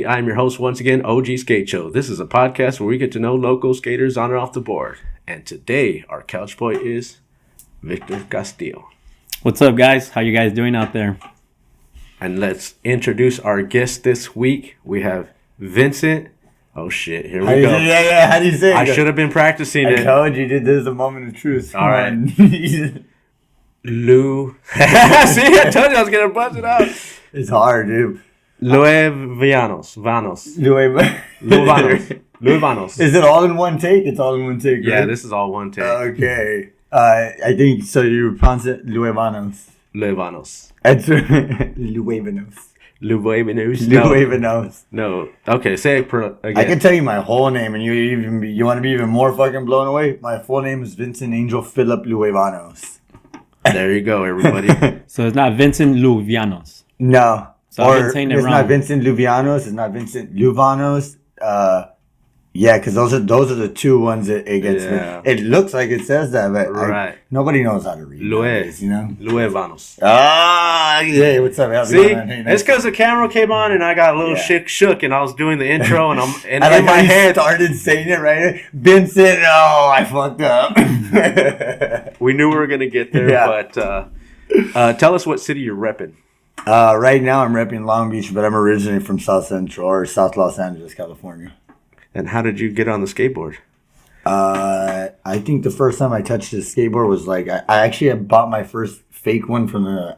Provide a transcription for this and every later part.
I'm your host once again, OG Skate Show. This is a podcast where we get to know local skaters on and off the board. And today, our couch boy is Victor Castillo. What's up, guys? How you guys doing out there? And let's introduce our guest this week. We have Vincent. Oh, shit. Here we go. How do you say it? I should have been practicing it. I told you, dude. This is a moment of truth. All right. Lou. See, I told you I was going to buzz it out. It's hard, dude. Luevanos. Luevanos. Is it all in one take? It's all in one take, right? Yeah, this is all one take. Okay. I think, so you pronounce it Luevanos. Luevanos. That's Luevanos. Luevanos. No. Okay, say it again. I can tell you my whole name, and you want to be even more fucking blown away? My full name is Vincent Angel Philip Luevanos. There you go, everybody. So it's not Vincent Luevanos. No. So I've been saying it it's wrong. not Vincent Luevanos. It's not Vincent Luevanos. Yeah, because those are the two ones that it gets. Yeah. It looks like it says that, but right. Nobody knows how to read. Nowadays, you know. Luevanos. Hey, what's up? How's it See, going? Hey, it's because the camera came on and I got a little shook, and I was doing the intro, and and in my head started saying it right. Vincent, oh, I fucked up. We knew we were gonna get there, but tell us what city you're repping. Right now, I'm repping Long Beach, but I'm originally from South Central or South Los Angeles, California. And how did you get on the skateboard? I think the first time I touched a skateboard was like I actually had bought my first fake one from the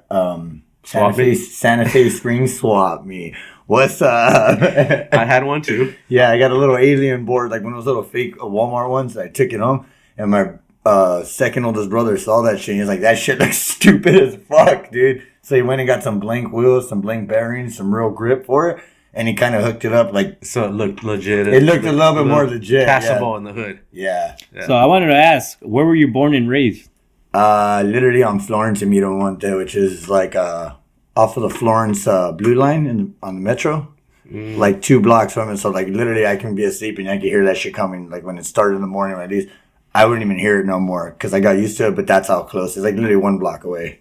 Santa Fe Spring Swap Me. What's up? I had one too. Yeah, I got a little alien board, like one of those little fake Walmart ones. I took it home, and my second oldest brother saw that shit. He's like, "That shit looks stupid as fuck, dude." So he went and got some blank wheels, some blank bearings, some real grip for it. And he kind of hooked it up like... So it looked legit. It looked a little bit more legit. Passable in the hood. Yeah. So I wanted to ask, where were you born and raised? Literally on Florence and Miramonte, which is like off of the Florence Blue Line on the Metro. Like 2 blocks from it. So like literally I can be asleep and I can hear that shit coming. Like when it started in the morning at least. I wouldn't even hear it no more because I got used to it. But that's how close. It's like literally 1 block away.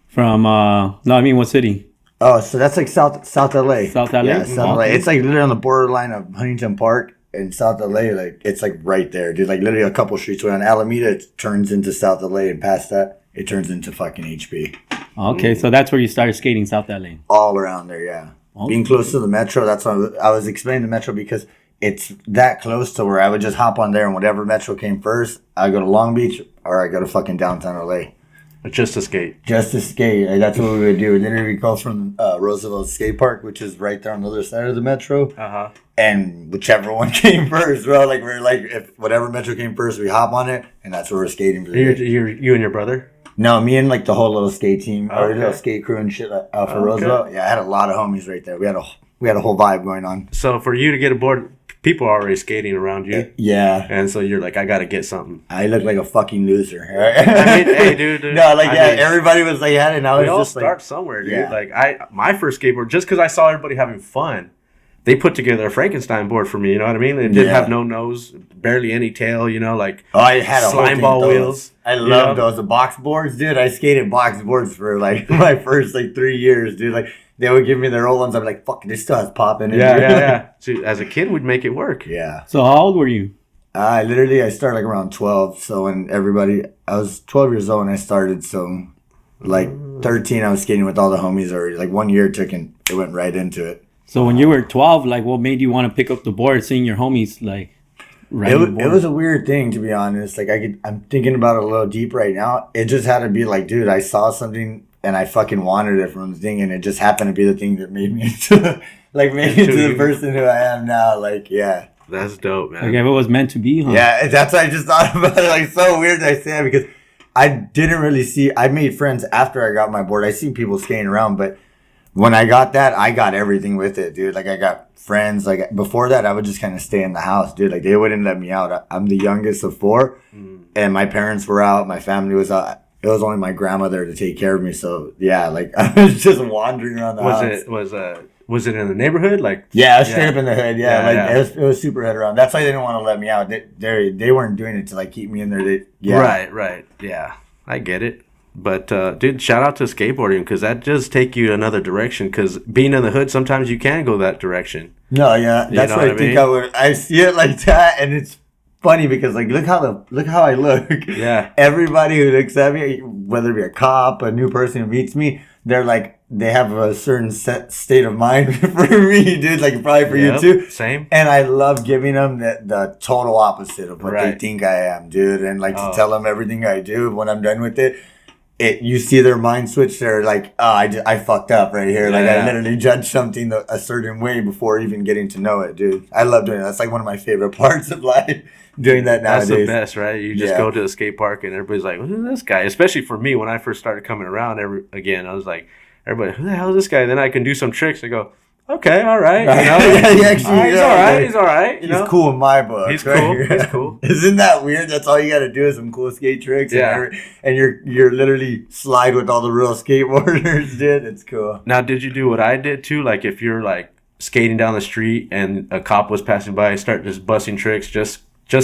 From, what city? Oh, so that's like South LA. South LA? Yeah, South LA. It's like literally on the borderline of Huntington Park and South LA. Like it's like right there, dude. Like literally a couple streets away on Alameda, it turns into South LA, and past that, it turns into fucking HP. Okay, so that's where you started skating, South LA. All around there, yeah. Okay. Being close to the Metro, that's why I was explaining the Metro because it's that close to where I would just hop on there and whatever Metro came first, I go to Long Beach or I go to fucking downtown LA. Just to skate. Just to skate. Like, that's what we would do. And then we go from Roosevelt Skate Park, which is right there on the other side of the Metro. Uh-huh. And whichever one came first, bro. Like, we're like, if whatever Metro came first, we hop on it. And that's where we're skating. You and your brother? No, me and like the whole little skate team. Okay. Or little skate crew and shit for Roosevelt. Yeah, I had a lot of homies right there. We had a whole vibe going on. So for you to get aboard... People are already skating around you. Yeah. And so you're like, I got to get something. I look like a fucking loser. I mean, hey, dude. No, like, everybody was like, yeah, and I was we all just start like, somewhere, dude. Yeah. Like, my first skateboard, just because I saw everybody having fun, they put together a Frankenstein board for me, you know what I mean? It didn't have no nose, barely any tail, you know, like I had a slime ball wheels. I love those. The box boards, dude. I skated box boards for like my first like 3 years, dude. Like, they would give me their old ones. I'm like, fuck, this still has pop in it. Yeah. So as a kid, we'd make it work. Yeah. So how old were you? I started like around 12. So when I was 12 years old when I started. So like 13, I was skating with all the homies already. Like 1 year took and it went right into it. So when you were 12, like what made you want to pick up the board, seeing your homies like riding the board? It was a weird thing, to be honest. Like I'm thinking about it a little deep right now. It just had to be like, dude, I saw something and I fucking wanted it from the thing, and it just happened to be the thing that made me into the person who I am now. Like, yeah. That's dope, man. Okay, if it was meant to be, huh? Yeah, that's what I just thought about it. Like, so weird that I say that because I didn't really I made friends after I got my board. I seen people skating around, but when I got that, I got everything with it, dude. Like, I got friends. Like, before that, I would just kind of stay in the house, dude. Like, they wouldn't let me out. I'm the youngest of 4, and my parents were out. My family was out. It was only my grandmother to take care of me. So, yeah, like, I was just wandering around the house. Was it in the neighborhood? Like, yeah, I was straight up in the hood. Yeah, It was super head around. That's why they didn't want to let me out. They weren't doing it to like keep me in there. Right. Yeah, I get it. But dude, shout out to skateboarding because that does take you another direction. Because being in the hood, sometimes you can go that direction. No, yeah, that's what I think I would. I see it like that, and it's funny because like look how I look. Yeah. Everybody who looks at me, whether it be a cop, a new person who meets me, they're like they have a certain set state of mind for me, dude. Like probably for you too. Same. And I love giving them the total opposite of what they think I am, dude. And like to tell them everything I do when I'm done with it. You see their mind switch. They're like, oh, I fucked up right here. Like I literally judged something a certain way before even getting to know it, dude. I love doing it. That's like one of my favorite parts of life. Doing that nowadays. That's the best, right? You just go to the skate park and everybody's like, who's this guy? Especially for me, when I first started coming around, I was like, everybody, who the hell is this guy? Then I can do some tricks. I go, okay, all right. You know? He's all right. He's cool in my book. He's cool. He's cool. Isn't that weird? That's all you got to do is some cool skate tricks. Yeah. And you're literally slide with all the real skateboarders, dude. It's cool. Now, did you do what I did too? Like if you're like skating down the street and a cop was passing by, start just busting tricks just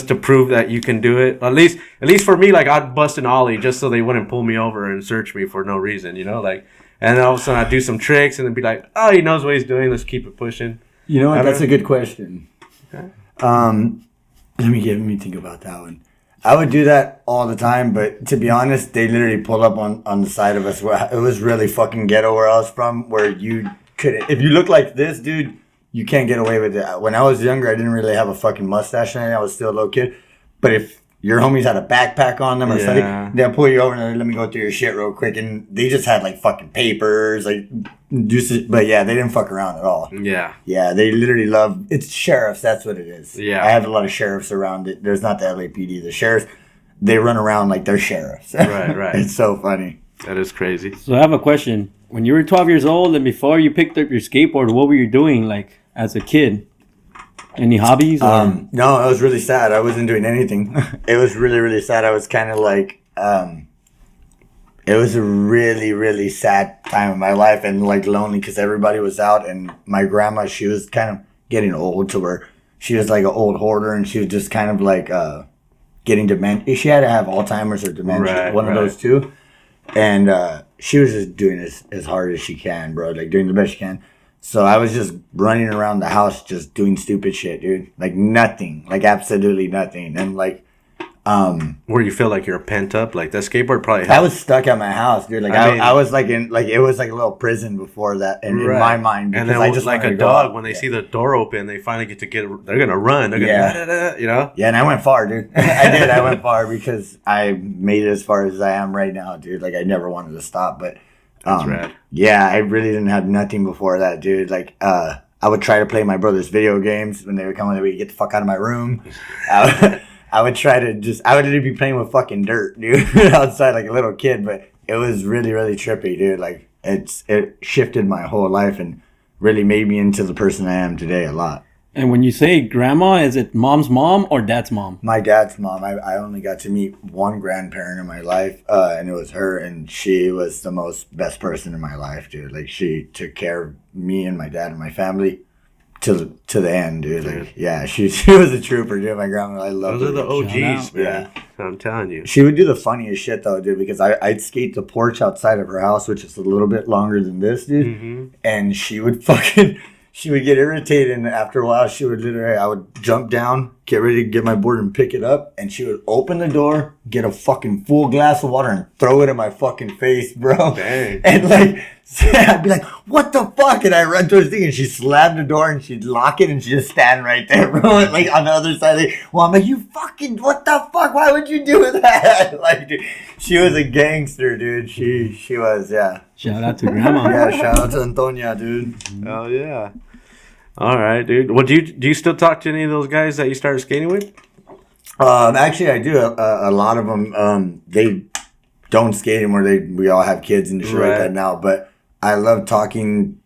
to prove that you can do it. At least for me, like I'd bust an ollie just so they wouldn't pull me over and search me for no reason, you know, like. And then all of a sudden I'd do some tricks and then be like, oh, he knows what he's doing. Let's keep it pushing. You know what? That's a good question. Okay. Let me think about that one. I would do that all the time, but to be honest, they literally pulled up on the side of us. It was really fucking ghetto where I was from, where you couldn't. If you look like this, dude, you can't get away with it. When I was younger, I didn't really have a fucking mustache and I was still a little kid. But if your homies had a backpack on them or something, they'll pull you over and let me go through your shit real quick. And they just had like fucking papers, like juices. But yeah, they didn't fuck around at all. Yeah. Yeah, they literally love, it's sheriffs. That's what it is. Yeah. I have a lot of sheriffs around it. There's not the LAPD. The sheriffs, they run around like they're sheriffs. Right. It's so funny. That is crazy. So I have a question. When you were 12 years old and before you picked up your skateboard, what were you doing like as a kid? Any hobbies? No, I was really sad. I wasn't doing anything. It was really, really sad. I was kind of like, it was a really, really sad time in my life and like lonely because everybody was out and my grandma, she was kind of getting old to where she was like an old hoarder and she was just kind of like getting dementia. She had to have Alzheimer's or dementia, one of those two. And she was just doing as hard as she can, bro, like doing the best she can. So I was just running around the house just doing stupid shit, dude. Like nothing. Like absolutely nothing. And like where you feel like you're pent up, like that skateboard probably helped. I was stuck at my house, dude. Like I was like in like it was like a little prison before that in my mind. And then I just like a dog when they see the door open, they finally get to they're gonna run. They're gonna you know? Yeah, and I went far, dude. I went far because I made it as far as I am right now, dude. Like I never wanted to stop, but that's rad. Yeah, I really didn't have nothing before that, dude. Like, I would try to play my brother's video games when they would come in. They would get the fuck out of my room. I would try to I would literally be playing with fucking dirt, dude, outside like a little kid. But it was really, really trippy, dude. Like, it shifted my whole life and really made me into the person I am today a lot. And when you say grandma, is it mom's mom or dad's mom? My dad's mom. I only got to meet one grandparent in my life, and it was her, and she was the best person in my life, dude. Like, she took care of me and my dad and my family to the end, dude. Like, yeah, she was a trooper, dude. My grandma, I love her. Those are the OGs, man. Yeah. I'm telling you. She would do the funniest shit, though, dude, because I'd skate the porch outside of her house, which is a little bit longer than this, dude, and she would get irritated, and after a while, I would jump down, get ready to get my board and pick it up, and she would open the door, get a fucking full glass of water, and throw it in my fucking face, bro. Dang. And like, I'd be like, what the fuck? And I run towards the thing, and she slammed the door, and she'd lock it, and she'd just stand right there, bro, like on the other side of it. Well, I'm like, you fucking, what the fuck? Why would you do that? Like, dude, she was a gangster, dude. She was, yeah. Shout out to grandma. Yeah, shout out to Antonia, dude. Oh, yeah. All right, dude. Well, do you still talk to any of those guys that you started skating with? Actually, I do. A lot of them, they don't skate anymore. We all have kids and shit like that now. But I love talking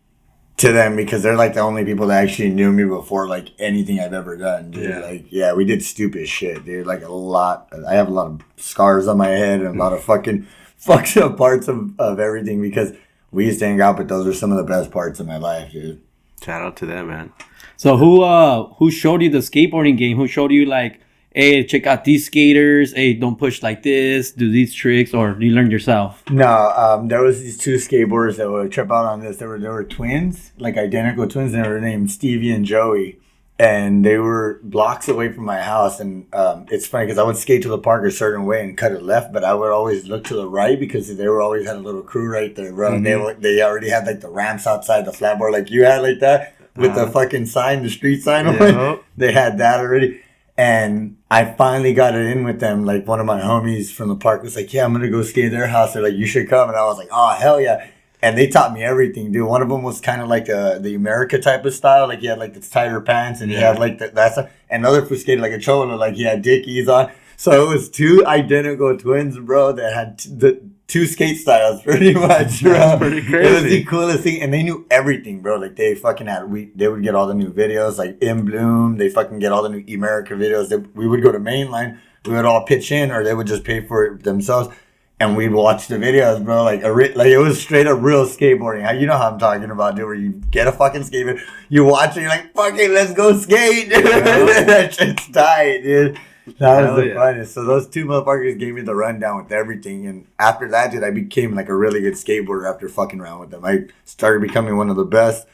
to them because they're like the only people that actually knew me before like anything I've ever done, dude. Yeah. Like, yeah, we did stupid shit, dude. Like a lot. I have a lot of scars on my head and a lot of fucking fucked up parts of everything because we used to hang out, but those are some of the best parts of my life, dude. Shout out to them, man. So who showed you the skateboarding game? Who showed you like, hey, check out these skaters. Hey, don't push like this. Do these tricks, or you learned yourself? No, there was these two skateboarders that would trip out on this. They were twins, like identical twins. And they were named Stevie and Joey, and they were blocks away from my house. And it's funny because I would skate to the park a certain way and cut it left, but I would always look to the right because they were always had a little crew right there, bro. Mm-hmm. And they already had like the ramps outside the flatboard, like you had like that with the fucking sign, the street sign on it. They had that already. And I finally got it in with them. Like one of my homies from the park was like, yeah, I'm going to go skate at their house. They're like, you should come. And I was like, oh, hell yeah. And they taught me everything, dude. One of them was kind of like the America type of style. Like he had like the tighter pants and he had like that stuff. And another foot skated like a cholo, like he had Dickies on. So it was two identical twins, bro, that had the two skate styles pretty much, bro. That's pretty crazy. It was the coolest thing. And they knew everything, bro. Like they fucking they would get all the new videos, like In Bloom. They fucking get all the new America videos. We would go to Mainline. We would all pitch in or they would just pay for it themselves. And we'd watch the videos, bro. Like it was straight up real skateboarding. You know how I'm talking about, dude. Where you get a fucking skateboard, you watch it, you're like, "Fucking, let's go skate!" Dude. That shit's tight, dude. That was the funnest. So those two motherfuckers gave me the rundown with everything. And after that, dude, I became like a really good skateboarder after fucking around with them. I started becoming one of the best.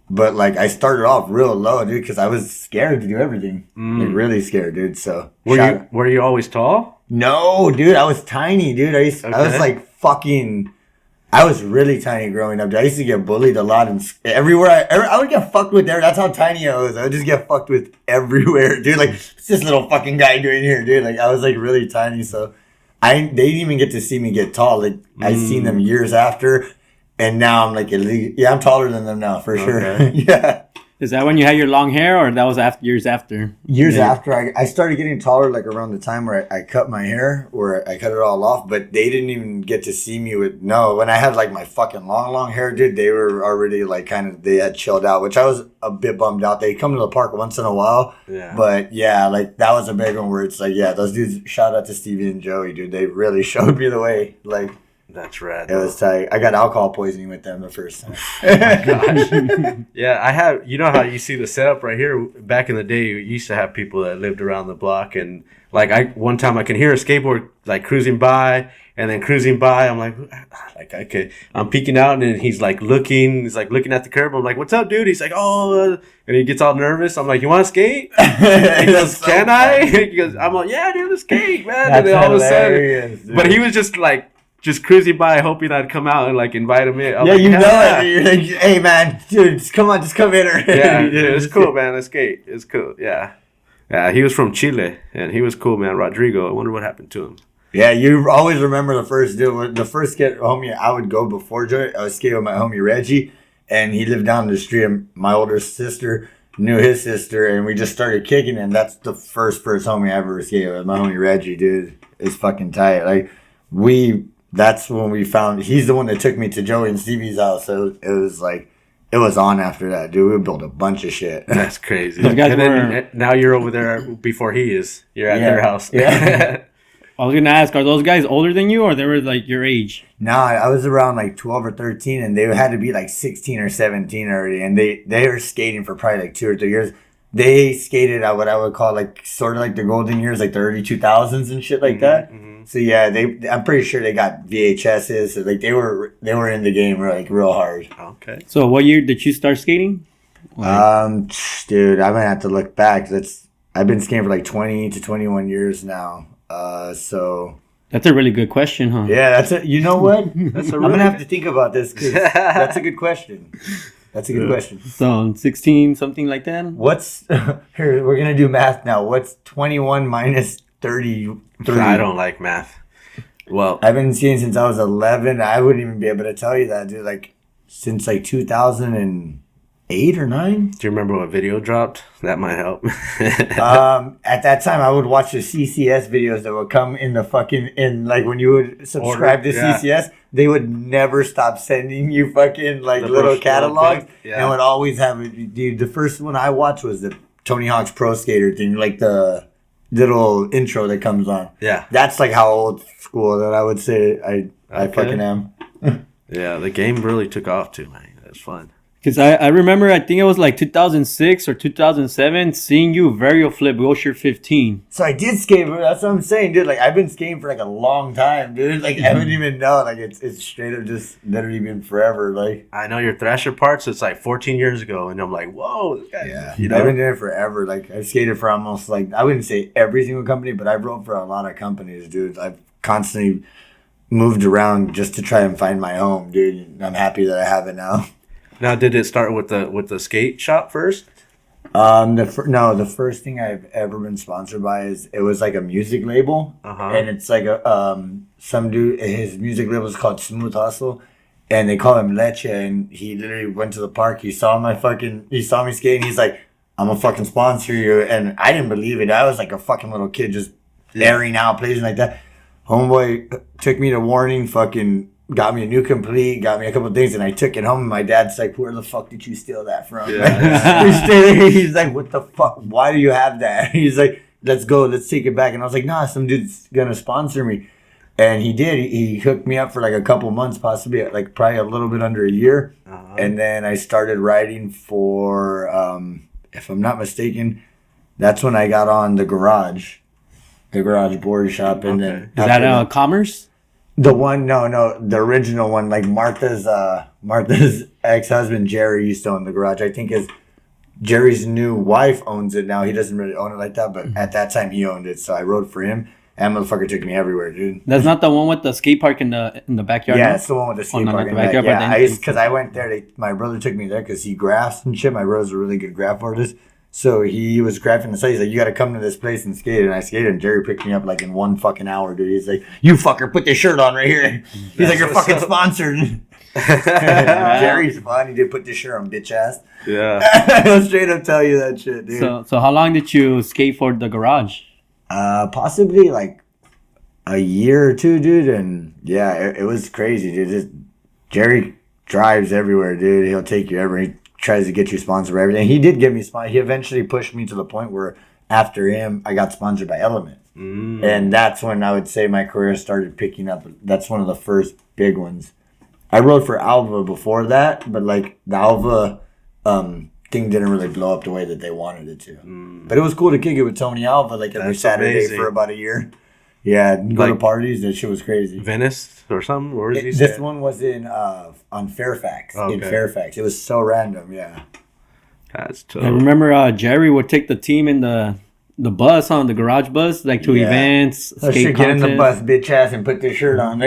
But like I started off real low, dude, because I was scared to do everything. Like really scared, dude. So were you always tall? No, dude, I was tiny, dude. I was like fucking. I was really tiny growing up. Dude. I used to get bullied a lot and everywhere. I would get fucked with there. That's how tiny I was. I would just get fucked with everywhere, dude. Like what's this little fucking guy doing here, dude? Like I was like really tiny, so they didn't even get to see me get tall. Like I seen them years after, and now I'm like I'm taller than them now for sure. Yeah. Is that when you had your long hair, or that was years after? Years after. I started getting taller, like around the time where I cut my hair, where I cut it all off. But they didn't even get to see me when I had like my fucking long hair, dude. They were already like they had chilled out, which I was a bit bummed out. They come to the park once in a while. Yeah. But yeah, like that was a big one where it's like, yeah, those dudes, shout out to Stevie and Joey, dude. They really showed me the way. Like, that's rad. It was tight. I got alcohol poisoning with them the first time. Oh my gosh. Yeah, I have. You know how you see the setup right here? Back in the day, you used to have people that lived around the block, and like one time I can hear a skateboard like cruising by, and then cruising by, I'm like okay, I'm peeking out, and then he's like looking at the curb. I'm like, what's up, dude? He's like, oh, and he gets all nervous. I'm like, you want to skate? He goes, can I? He goes, I'm like, yeah, dude, let's skate, man. That's and then all of a hilarious, sudden, but he was just like. Just cruising by, hoping I'd come out and like invite him in. Yeah, like, you know it. You're like, hey man, dude, just come in. Yeah, dude, it's cool, man. Let's skate. It's cool. Yeah, he was from Chile, and he was cool, man. Rodrigo. I wonder what happened to him. Yeah, you always remember the first dude. The first homie I would go before Joey. I was skating with my homie Reggie, and he lived down the street. And my older sister knew his sister, and we just started kicking. And that's the first homie I ever skated with. My homie Reggie, dude, is fucking tight. Like That's when we found, he's the one that took me to Joey and Stevie's house. So it was like, it was on after that, dude. We built a bunch of shit. That's crazy. Now you're over there before he is. You're at their house. Yeah. I was going to ask, are those guys older than you, or they were like your age? Nah, I was around like 12 or 13, and they had to be like 16 or 17 already. And they were skating for probably like 2 or 3 years. They skated at what I would call like sort of like the golden years, like the early 2000s and shit like that. Mm-hmm. So yeah, I'm pretty sure they got VHSs. So like they were in the game like real hard. Okay. So what year did you start skating? Dude, I'm gonna have to look back. I've been skating for like 20 to 21 years now. So that's a really good question, huh? Yeah, that's it. You know what? I'm gonna have to think about this because that's a good question. That's a good question. So 16, something like that. What's here? We're gonna do math now. What's 21 minus 33? I don't like math. Well, I've been skating since I was 11. I wouldn't even be able to tell you that, dude. Like since like 2008 or 9. Do you remember what video dropped? That might help. At that time, I would watch the CCS videos that would come in like when you would subscribe to CCS, they would never stop sending you fucking like little catalogs. And would always have it. Dude, the first one I watched was the Tony Hawk's Pro Skater thing, like the little intro that comes on. Yeah. That's like how old school that I would say I fucking am. Yeah, the game really took off too, man. That's fun. Because I remember, I think it was like 2006 or 2007, seeing you varial flip Wilshire 15. So I did skate, but that's what I'm saying, dude. Like, I've been skating for like a long time, dude. Like, I wouldn't even know. Like, it's straight up just literally been forever. Like, I know your Thrasher parts. It's like 14 years ago, and I'm like, whoa, this guy. yeah, You know? I've been doing it forever. Like, I've skated for almost like, I wouldn't say every single company, but I've rode for a lot of companies, dude. I've constantly moved around just to try and find my home, dude. And I'm happy that I have it now. Now, did it start with the skate shop first? The first thing I've ever been sponsored by it was like a music label, and it's like some dude. His music label is called Smooth Hustle, and they call him Leche. And he literally went to the park. He saw me skating. He's like, "I'm gonna fucking sponsor you," and I didn't believe it. I was like a fucking little kid just airing out, plays like that. Homeboy took me to Warning, fucking got me a new complete, got me a couple of things, and I took it home. And my dad's like, "Where the fuck did you steal that from?" Yeah. He's like, "What the fuck? Why do you have that?" He's like, "Let's go, let's take it back." And I was like, "Nah, some dude's gonna sponsor me," and he did. He hooked me up for like a couple months, possibly like probably a little bit under a year, and then I started riding for, if I'm not mistaken, that's when I got on the garage board shop, and then is that Commerce? The one, no, the original one, like Martha's ex-husband Jerry used to own the garage. I think Jerry's new wife owns it now. He doesn't really own it like that, but at that time he owned it, so I rode for him. And motherfucker took me everywhere, dude. That's not the one with the skate park in the backyard. Yeah, no? it's the one with the skate no, park not in the the backyard. backyard. Yeah, because I went there. My brother took me there because he graphs and shit. My brother's a really good graph artist. So he was graphing the site. He's like, "You got to come to this place and skate." And I skated, and Jerry picked me up like in 1 fucking hour, dude. He's like, "You fucker, put this shirt on right here." He's like, "You're fucking sponsored." Jerry's fun. He did put this shirt on, bitch ass. Yeah. He'll straight up tell you that shit, dude. So how long did you skate for the garage? Possibly like a year or two, dude. And yeah, it was crazy, dude. Jerry drives everywhere, dude. He'll take you everywhere. He tries to get you sponsored by everything. He did get me sponsored. He eventually pushed me to the point where after him, I got sponsored by Element. And that's when I would say my career started picking up. That's one of the first big ones. I rode for Alva before that, but like the Alva thing didn't really blow up the way that they wanted it to. But it was cool to kick it with Tony Alva like every Saturday amazing. For about a year. Yeah, go to parties. That shit was crazy. Venice or something? Where is he? This one was on Fairfax. Okay. In Fairfax. It was so random, yeah. That's tough. I remember Jerry would take the team in the bus, on the garage bus, like to events. Let's skate get in the contests. bus, bitch ass, and put this shirt on.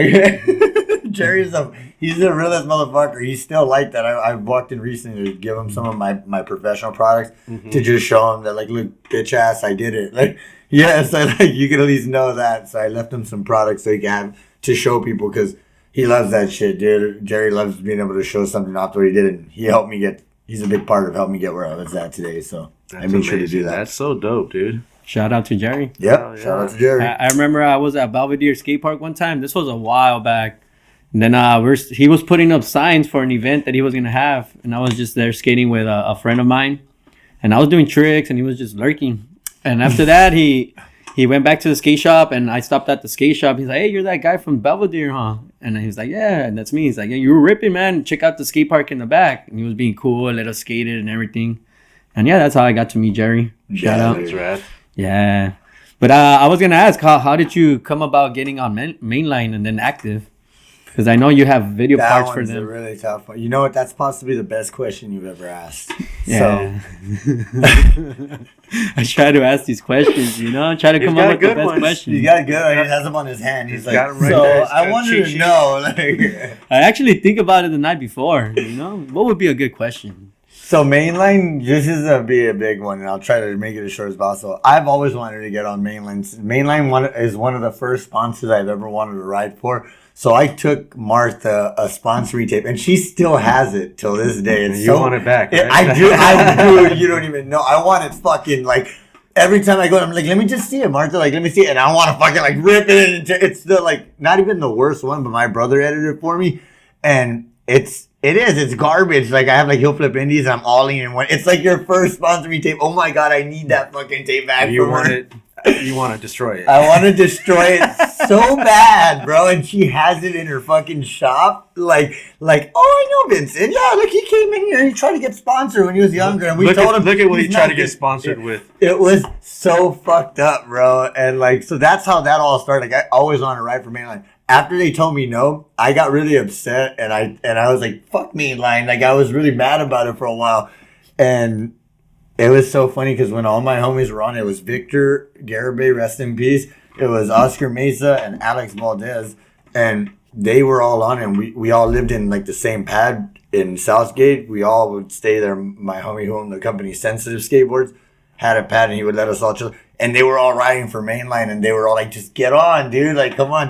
Jerry's he's the realest motherfucker. He's still like that. I walked in recently to give him some of my professional products to just show him that, like, look, bitch ass, I did it. Like, yeah, so like you can at least know that. So I left him some products so he can have to show people because he loves that shit, dude. Jerry loves being able to show something off what he did, and he helped me get. He's a big part of helping me get where I was at today. So I made sure to do that. That's so dope, dude. Shout out to Jerry. Yep. Oh, yeah. Shout out to Jerry. I remember I was at Belvedere Skate Park one time. This was a while back. And then he was putting up signs for an event that he was going to have. And I was just there skating with a friend of mine. And I was doing tricks and he was just lurking. And after that, he went back to the skate shop and I stopped at the skate shop. He's like, "Hey, you're that guy from Belvedere, huh?" And he's like, "Yeah, and that's me." He's like, "Yeah, you were ripping, man. Check out the skate park in the back." And he was being cool, let us skate it and everything. And yeah, that's how I got to meet Jerry. Shout out. That's rad. Yeah. But I was going to ask, how did you come about getting on mainline and then active? Because I know you have video parts for them. That one's a really tough one. You know what? That's possibly the best question you've ever asked. Yeah. I try to ask these questions, try to come up with the best questions. He's got it good. He has them on his hand. He's like, got 'em right so there. He's I got wanted to cheat know. Like, I actually think about it the night before, What would be a good question? so mainline, this is going to be a big one, and I'll try to make it as short as possible. I've always wanted to get on mainline. Mainline is one of the first sponsors I've ever wanted to ride for. So I took Martha a sponsoring tape, and she still has it till this day. And You want it back, right? I do. You don't even know. I want it fucking like every time I go, I'm like, let me just see it, Martha. Like, let me see it, and I want to fucking like rip it. And it's the like not even the worst one, but my brother edited it for me, and it's garbage. Like I have like heel flip indies, and I'm all in one. It's like your first sponsoring tape. Oh my god, I need that fucking tape back. You want it. You want to destroy it. I want to destroy it so bad, bro. And she has it in her fucking shop. Like, oh, I know Vincent. Yeah, like he came in here and he tried to get sponsored when he was younger. And we told him. Look at what he he's tried not to get good. sponsored with. It was so fucked up, bro. And like, so that's how that all started. Like, I always wanted to ride for mainline. After they told me no, I got really upset. And I was like, fuck mainline. Like, I was really mad about it for a while. And it was so funny because when all my homies were on, it was Victor Garibay, rest in peace. It was Oscar Mesa and Alex Valdez. And they were all on it. And we all lived in like the same pad in Southgate. We all would stay there. My homie who owned the company, Sensitive Skateboards, had a pad and he would let us all chill. And they were all riding for mainline and they were all like, just get on, dude. Like, come on,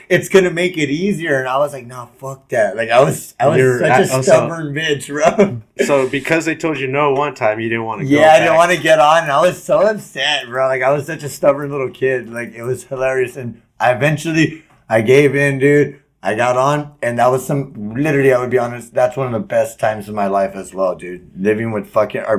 it's going to make it easier. And I was like, no, fuck that. Like, I was such a stubborn bitch, bro. So because they told you no one time, you didn't want to go Yeah, I didn't want to get on. And I was so upset, bro. Like, I was such a stubborn little kid. Like, it was hilarious. And I gave in, dude. I got on, and that was literally, I would be honest, that's one of the best times of my life as well, dude. Living with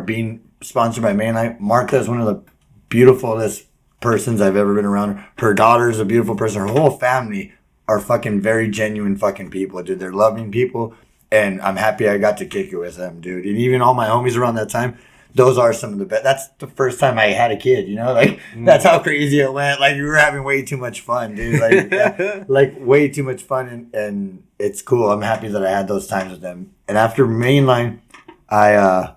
being sponsored by Mainline. Martha is one of the beautifulest persons I've ever been around. Her daughter's a beautiful person. Her whole family are fucking very genuine fucking people, dude. They're loving people, and I'm happy I got to kick it with them, dude. And even all my homies around that time, those are some of the best. That's the first time I had a kid, you know? Like, that's how crazy it went. Like, we were having way too much fun, dude. Like, yeah, like way too much fun, and it's cool. I'm happy that I had those times with them. And after Mainline, I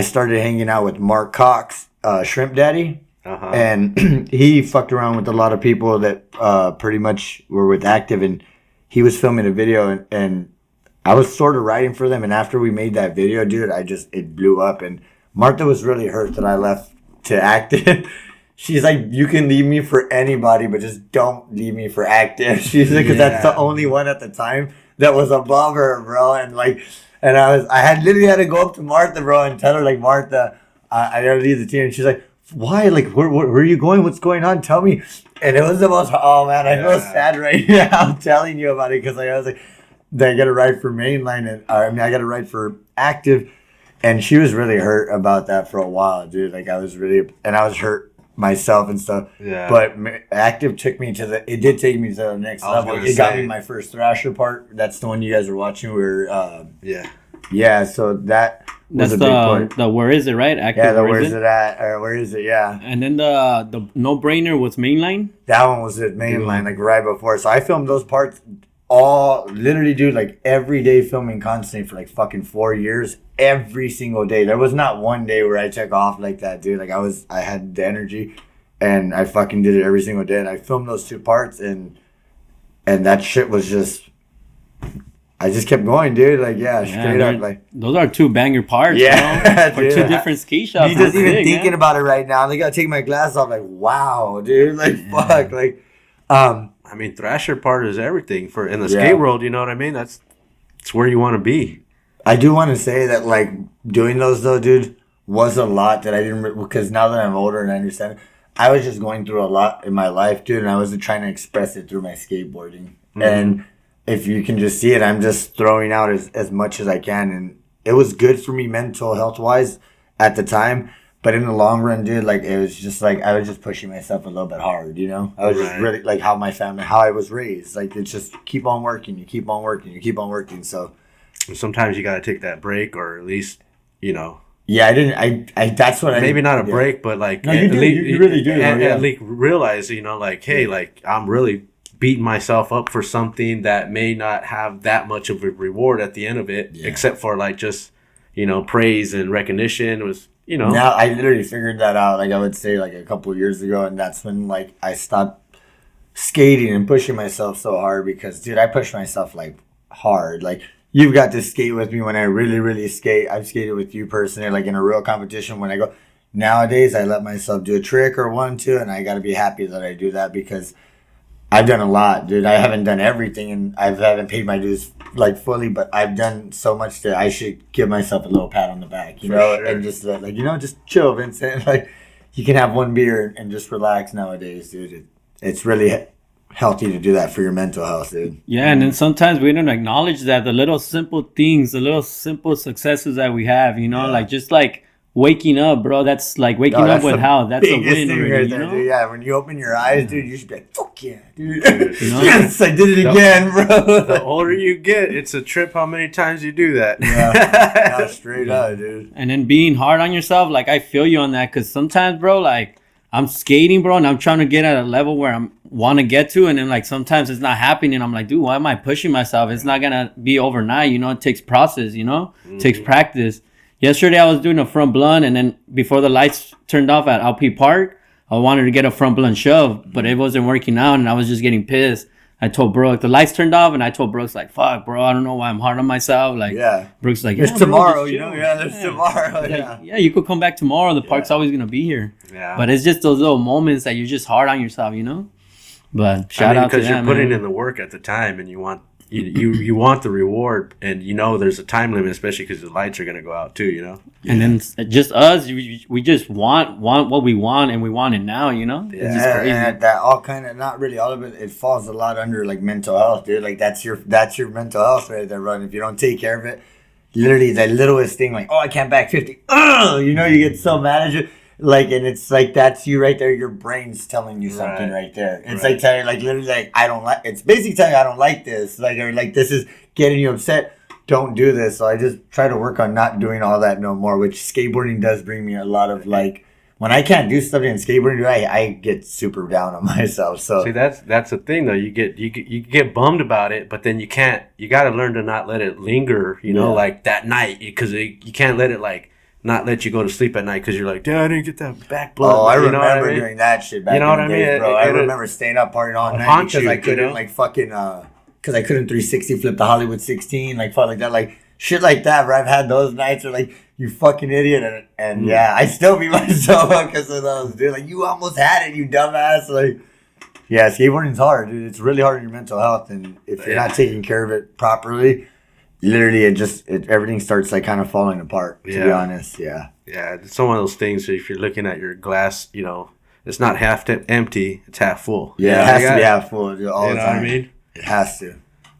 started hanging out with Mark Cox, Shrimp Daddy. Uh-huh. And he fucked around with a lot of people that pretty much were with Active, and he was filming a video, and I was sort of writing for them, and after we made that video, dude, it blew up, and Martha was really hurt that I left to Active. She's like, you can leave me for anybody, but just don't leave me for Active. She's like, because that's the only one at the time that was above her, bro, and I had literally had to go up to Martha, bro, and tell her, like, Martha, I gotta leave the team, and she's like, why? Like, where are you going? What's going on? Tell me. And it was the most, oh man, I feel sad right now telling you about it, because I was like, I got to ride for Mainline, and I got to ride for Active, and she was really hurt about that for a while, dude. Like, I was hurt myself and stuff. Yeah. But Active did take me to the next level. It got me my first Thrasher part. That's the one you guys were watching. Yeah. So that's a big part. The where is it, right? Active, yeah, where's it at? Or where is it? Yeah. And then the no brainer was Mainline. That one was at Mainline, like right before. So I filmed those parts. All literally, dude, like every day filming constantly for like fucking 4 years, every single day. There was not one day where I took off like that, dude. Like I had the energy, and I fucking did it every single day. And I filmed those 2 parts, and that shit was just, I just kept going, dude. Like, straight up, like those are 2 banger parts, yeah, for 2 different ski shops. Me just even thinking about it right now, I gotta take my glasses off. Like, wow, dude. Like, fuck, like, I mean, Thrasher part is everything in the skate world. You know what I mean? It's where you want to be. I do want to say that, like, doing those though, dude, was a lot that I didn't, because now that I'm older and I understand it, I was just going through a lot in my life, dude, and I wasn't trying to express it through my skateboarding. Mm-hmm. And if you can just see it, I'm just throwing out as much as I can, and it was good for me mental health wise at the time. But in the long run, dude, like, it was just like, I was just pushing myself a little bit hard, you know? I was just really, like, how I was raised. Like, it's just keep on working, you keep on working, you keep on working. So sometimes you got to take that break, or at least, you know. Yeah, that's what maybe not a break, but like, no, you really do. At least realize, you know, like, hey, like, I'm really beating myself up for something that may not have that much of a reward at the end of it, except for, like, just, you know, praise and recognition was, you know. Now I literally figured that out, like, I would say, like, a couple of years ago, and that's when, like, I stopped skating and pushing myself so hard, because, dude, I push myself, like, hard. Like, you've got to skate with me when I really, really skate. I've skated with you personally, like, in a real competition when I go. Nowadays, I let myself do a trick or 1, 2, and I got to be happy that I do that, because I've done a lot, dude. I haven't done everything, and I haven't paid my dues, like, fully, but I've done so much that I should give myself a little pat on the back, you know, and just, like, you know, just chill, Vincent. Like, you can have 1 beer and just relax nowadays, dude. It's really healthy to do that for your mental health, dude. Yeah, and then sometimes we don't acknowledge that the little simple things, the little simple successes that we have, you know, like, just like waking up, bro. That's like waking up with how. That's a win, already, you know? Dude. Yeah, when you open your eyes, dude, you should be like, fuck yeah, dude. You know? Yes, I did it again, bro. The older you get, it's a trip how many times you do that. Yeah, straight up, dude. And then being hard on yourself, like I feel you on that, because sometimes, bro, like I'm skating, bro, and I'm trying to get at a level where I'm want to get to, and then like sometimes it's not happening. I'm like, dude, why am I pushing myself? It's not gonna be overnight, you know. It takes process, you know. It takes practice. Yesterday I was doing a front blunt, and then before the lights turned off at LP Park, I wanted to get a front blunt shove, but it wasn't working out, and I was just getting pissed. I told Brooke, the lights turned off, and I told Brooks, like, fuck, bro, I don't know why I'm hard on myself. Like, yeah. Brooks like, there's yeah, tomorrow, bro, you know? Yeah, there's tomorrow, yeah. Yeah, you could come back tomorrow. The park's always going to be here. Yeah. But it's just those little moments that you're just hard on yourself, you know? But shout out to them, because you're putting in the work at the time, and you want you want the reward, and you know there's a time limit, especially because the lights are going to go out too, you know. And then just us, we just want what we want, and we want it now, you know. Yeah, It's just crazy. and that all kind of, not really all of it. It falls a lot under like mental health, dude. Like that's your mental health right there, run. If you don't take care of it, literally the littlest thing, like, oh, I can't back 50. You know, you get so mad at you. Like, and it's like, that's you right there. Your brain's telling you something right there. It's like telling you, like, literally, like, I don't like, it's basically telling you, I don't like this. Like, or like, this is getting you upset. Don't do this. So I just try to work on not doing all that no more, which skateboarding does bring me a lot of, like, when I can't do something in skateboarding, I get super down on myself. So see, that's the thing though. You get bummed about it, but then you can't. You got to learn to not let it linger. You know, like that night, because you can't let it like not let you go to sleep at night because you're like, dude, I didn't get that back blood. Oh, I you remember know what I mean? doing that shit back You know in what the I mean? days, bro. I remember staying up partying all night because I couldn't like fucking because I couldn't 360 flip the Hollywood 16 like fuck like that, like shit like that. Where I've had those nights where like, you fucking idiot, and yeah, I still beat myself up because of those, dude. Like, you almost had it, you dumbass. Like, yeah, skateboarding's hard, dude. It's really hard on your mental health, and if you're not taking care of it properly, literally, everything starts like kind of falling apart. To be honest, yeah. It's one of those things. So if you're looking at your glass, you know, it's not half empty; it's half full. Yeah, it has to be half full dude, all the time. You know what I mean? It has to.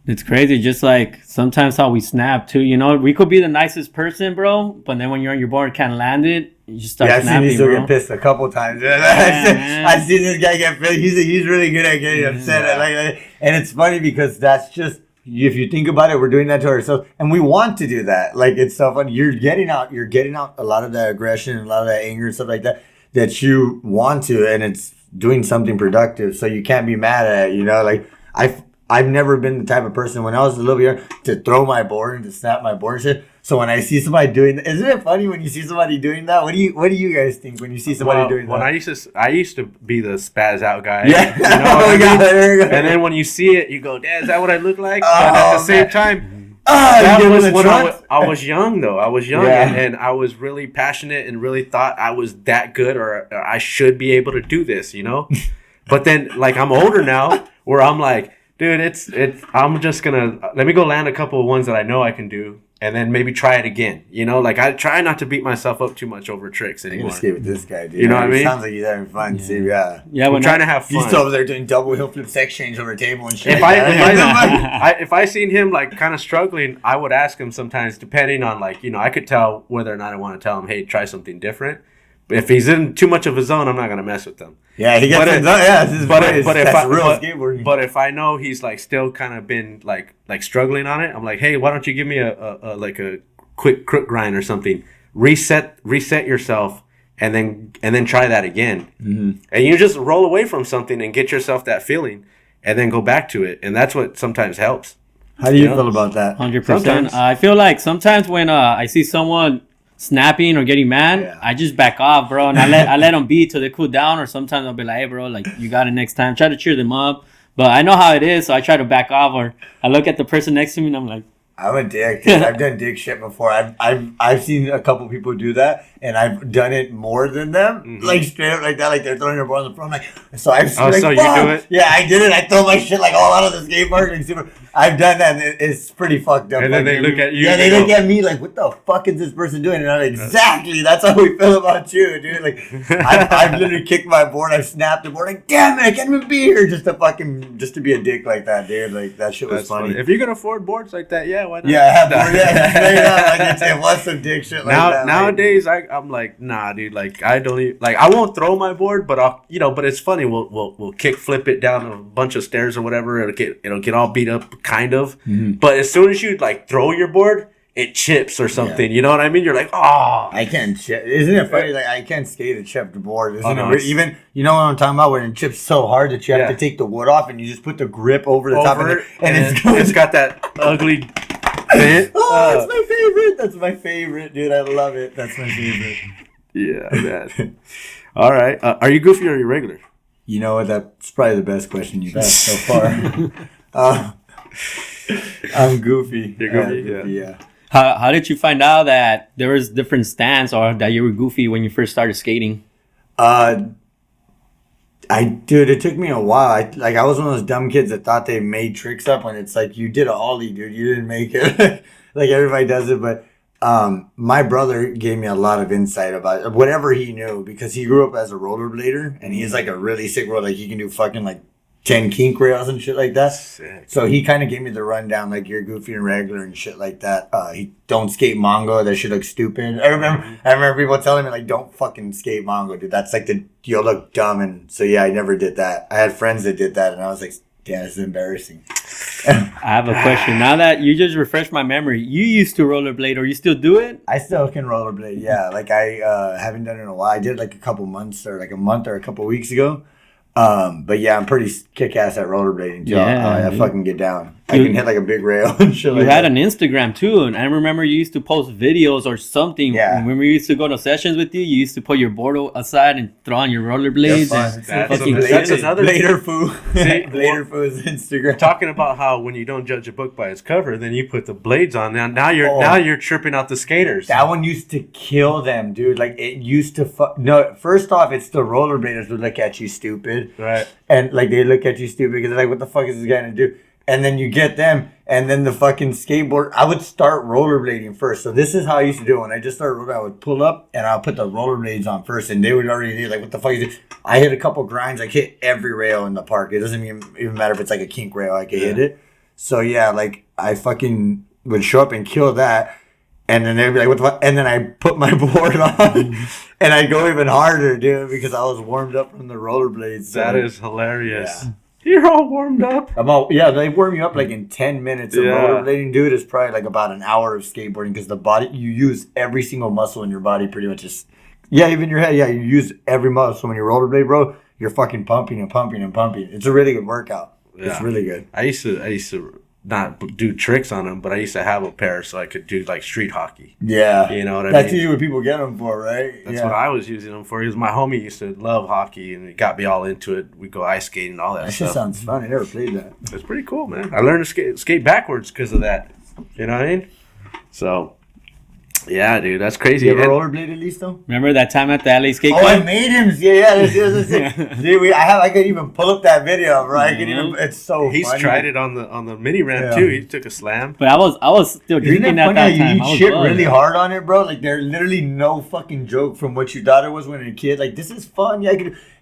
It's crazy, just like sometimes how we snap too. You know, we could be the nicest person, bro, but then when you're on your board, can't land it. You just start snapping, I've seen bro. these get pissed a couple times. Man. I've seen this guy get pissed. He's really good at getting upset. Like, and it's funny because that's just, if you think about it, we're doing that to ourselves, and we want to do that. Like, it's so funny. You're getting out a lot of that aggression, a lot of that anger and stuff like that you want to, and it's doing something productive. So you can't be mad at it. You know, like I've never been the type of person when I was a little bit young to throw my board and to snap my board and shit. So when I see somebody doing that, isn't it funny when you see somebody doing that? What do you guys think when you see somebody doing that? When I used to be the spaz out guy. Yeah. You know what I mean? And then when you see it, you go, "Dad, is that what I look like?" But at the same time, that was when I was young, though. I was young, and I was really passionate and really thought I was that good, or I should be able to do this, you know? But then, like, I'm older now, where I'm like, dude, I'm just gonna let me go land a couple of ones that I know I can do, and then maybe try it again. You know, like I try not to beat myself up too much over tricks anymore. I'm gonna skate with this guy, dude. You know what I mean? Sounds like he's having fun too. Yeah. We're trying to have fun. He's still over there doing double hill flip sex change over a table and shit. If I seen him like kind of struggling, I would ask him sometimes, depending on like, you know, I could tell whether or not I want to tell him, hey, try something different. But if he's in too much of his zone, I'm not gonna mess with him. Yeah, he gets in zone. Yeah, but if I know he's like still kind of been like struggling on it, I'm like, hey, why don't you give me a quick crook grind or something? Reset yourself, and then try that again. Mm-hmm. And you just roll away from something and get yourself that feeling, and then go back to it. And that's what sometimes helps. How do you feel about that? 100%. I feel like sometimes when I see someone snapping or getting mad, I just back off, bro, and I let them be till they cool down. Or sometimes I'll be like, hey, bro, like, you got it next time. Try to cheer them up, but I know how it is, so I try to back off, or I look at the person next to me and I'm like, I'm a dick, dude. I've done dick shit before. I've seen a couple people do that, and I've done it more than them. Like straight up like that, like they're throwing their board on the floor. I'm like, so I've so you do it? Yeah, I did it. I throw my shit like all out of the skate park. I've done that, and it's pretty fucked up. And then they look at you. Yeah, they look at me like, what the fuck is this person doing? And I'm like, exactly. That's how we feel about you, dude. Like, I've literally kicked my board. I've snapped the board. Like, damn it, I can't even be here just to be a dick like that, dude. Like, that shit was funny. If you can afford boards like that, yeah, why not? Yeah, I have board. Yeah, straight up. Like, it was some dick shit like that. Nowadays, I I'm like, nah, dude. Like, I don't even, like, I won't throw my board, but I'll, but it's funny. We'll kick flip it down a bunch of stairs or whatever. It'll get all beat up, kind of. Mm-hmm. But as soon as you like throw your board, it chips or something. You know what I mean? You're like, oh. I can't chip. Isn't it funny? Like, I can't skate a chipped board. Isn't it weird? It's... Even, you know what I'm talking about? When it chips so hard that you have to take the wood off and you just put the grip over the top of it. And it's got that ugly bit. Oh, that's my favorite. That's my favorite, dude. I love it. That's my favorite. Yeah, man. All right. Are you goofy or are you regular? You know what? That's probably the best question you've asked so far. I'm goofy. You're goofy, yeah. How did you find out that there was different stands or that you were goofy when you first started skating? Dude, it took me a while. I was one of those dumb kids that thought they made tricks up when it's like you did a ollie, dude. You didn't make it. Like everybody does it, but my brother gave me a lot of insight about whatever he knew because he grew up as a rollerblader and he's like a really sick roller. Like he can do fucking like 10 kink rails and shit like that. Sick. So he kind of gave me the rundown, like you're goofy and regular and shit like that. He don't skate Mongo. That shit looks stupid. I remember people telling me like, don't fucking skate Mongo, dude. That's like you'll look dumb. And so yeah, I never did that. I had friends that did that, and I was like, damn, this is embarrassing. I have a question. Now that you just refreshed my memory, you used to rollerblade, or you still do it? I still can rollerblade. Yeah, like I haven't done it in a while. I did like a couple months or like a month or a couple weeks ago. But yeah, I'm pretty kick-ass at rollerblading too. I fucking get down. I can hit like a big rail and shit. You had an Instagram too, and I remember you used to post videos or something. Yeah. When we used to go to sessions with you, you used to put your board aside and throw on your rollerblades. That's another Blader Foo. Blader Foo's Instagram. Talking about how when you don't judge a book by its cover, then you put the blades on. Now you're tripping out the skaters. That one used to kill them, dude. Like it used to. No, first off, it's the rollerbladers would look at you stupid, right? And like they look at you stupid because they're like, what the fuck is this guy gonna do? And then you get them, and then the fucking skateboard. I would start rollerblading first. So this is how I used to do it. When I just started, I would pull up, and I'll put the rollerblades on first, and they would already do like, what the fuck is it? I hit a couple grinds. I hit every rail in the park. It doesn't even matter if it's like a kink rail. I could hit it. So yeah, like I fucking would show up and kill that. And then they'd be like, what the fuck? And then I put my board on, and I go even harder, dude, because I was warmed up from the rollerblades. So. That is hilarious. Yeah. You're all warmed up. They warm you up like in 10 minutes of rollerblading, dude. It's probably like about an hour of skateboarding because the body, you use every single muscle in your body pretty much. Even your head. Yeah, you use every muscle. So when you rollerblade, bro, you're fucking pumping and pumping and pumping. It's a really good workout. Yeah. It's really good. I used to not do tricks on them, but I used to have a pair so I could do like street hockey. Yeah. You know what I mean? That's usually what people get them for, right? That's what I was using them for. Because my homie used to love hockey and it got me all into it. We'd go ice skating and all that stuff. That sounds fun. I never played that. It's pretty cool, man. I learned to skate backwards because of that. You know what I mean? So, yeah, dude, that's crazy. You ever rollerblade at least, though? Remember that time at the LA skate club? club? I made him. Yeah. Dude, I could even pull up that video, bro. It's so He's funny. tried it on the mini ramp, too. He took a slam. But I was still drinking at that time. You shit really hard on it, bro. Like, there's literally no fucking joke from what you thought it was when you were a kid. Like, this is fun. Yeah,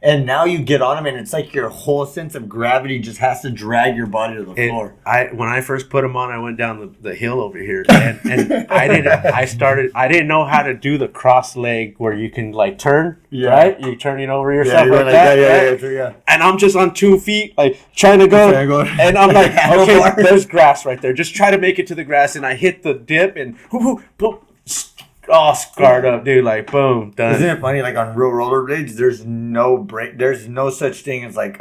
and now you get on them, and it's like your whole sense of gravity just has to drag your body to the floor. When I first put them on, I went down the hill over here, and I didn't know how to do the cross leg where you can like turn, right? You're turning over yourself like that. Yeah. And I'm just on 2 feet, like trying to go, and I'm like, okay, there's grass right there. Just try to make it to the grass, and I hit the dip, and boom, all scarred up, dude. Like, boom, done. Isn't it funny? Like on real rollerblades, there's no break. There's no such thing as like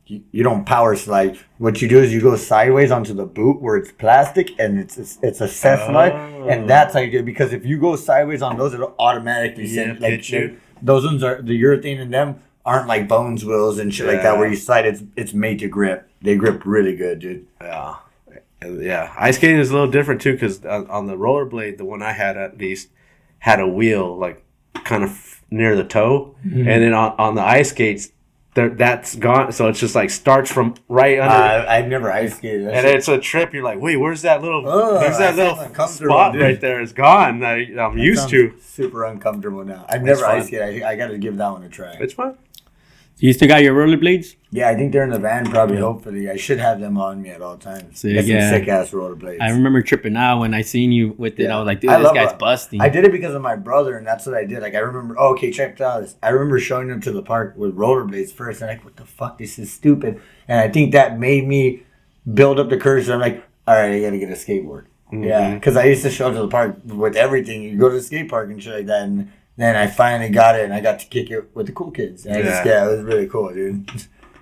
you don't power slide. What you do is you go sideways onto the boot where it's plastic and it's a set slide, and that's how you do it. Because if you go sideways on those, it'll automatically send like shit. Those ones are the urethane in them aren't like bones wheels and shit like that where you slide. It's made to grip. They grip really good, dude. Yeah. Yeah, ice skating is a little different too because on the rollerblade, the one I had at least had a wheel like kind of near the toe, and then on the ice skates, that's gone. So it's just like starts from right under. I've never ice skated, and it's a trip. You're like, wait, where's that little? There's that little spot right there. It's gone. I'm used to. Super uncomfortable now. I've never ice skated. I got to give that one a try. It's fun. You still got your rollerblades? Yeah, I think they're in the van probably, hopefully. I should have them on me at all times. Sick, Get some yeah. sick-ass rollerblades. I remember tripping out when I seen you with it. Yeah. I was like, dude, I this love guy's it. busting. I did it because of my brother, and that's what I did. Like, I remember, okay, check this out. I remember showing them to the park with rollerblades first, and like, what the fuck, this is stupid. And I think that made me build up the courage. So I'm like, all right, I gotta get a skateboard. Mm-hmm. Yeah, because I used to show up to the park with everything. You go to the skate park and shit like that, and then I finally got it, and I got to kick it with the cool kids. And it was really cool, dude.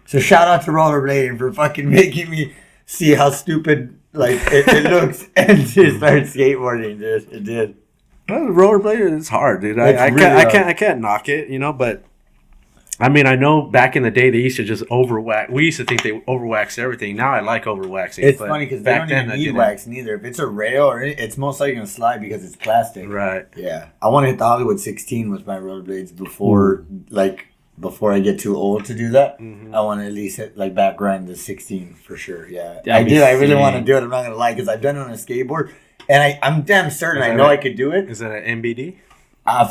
So shout out to rollerblading for fucking making me see how stupid like it looks and just start skateboarding, dude. It did. Well, rollerblading is hard, dude. It's I really can't hard. I can't knock it, you know. But I mean, I know back in the day they used to just overwax. We used to think they overwax everything. Now I like overwaxing. It's but funny because they don't even I need didn't. wax neither. If it's a rail or it's most likely gonna slide because it's plastic. Right. Yeah, I want to hit the Hollywood 16 with my rollerblades before I get too old to do that. Mm-hmm. I want to at least hit like back grind the 16 for sure. Yeah, That'd I be do. I really sick. want to do it. I'm not gonna lie because I've done it on a skateboard, and I'm damn certain Is I that know it? I could do it. Is that an MBD?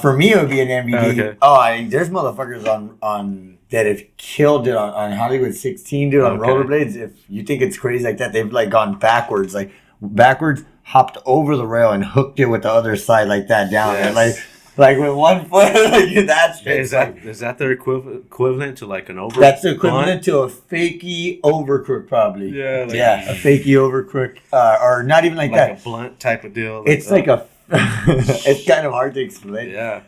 For me, it would be an MVD. Okay. Oh, there's motherfuckers on that have killed it on Hollywood 16, dude, on Okay. rollerblades. If you think it's crazy like that, they've like gone backwards, hopped over the rail and hooked it with the other side like that down. Yes. And like with one foot, like that's Is that the equivalent to like an over? that's the equivalent to a fakie overcrook, probably. Yeah, like- a fakie overcrook, or not even like like that. a blunt type of deal. It's like a. It's kind of hard to explain. yeah.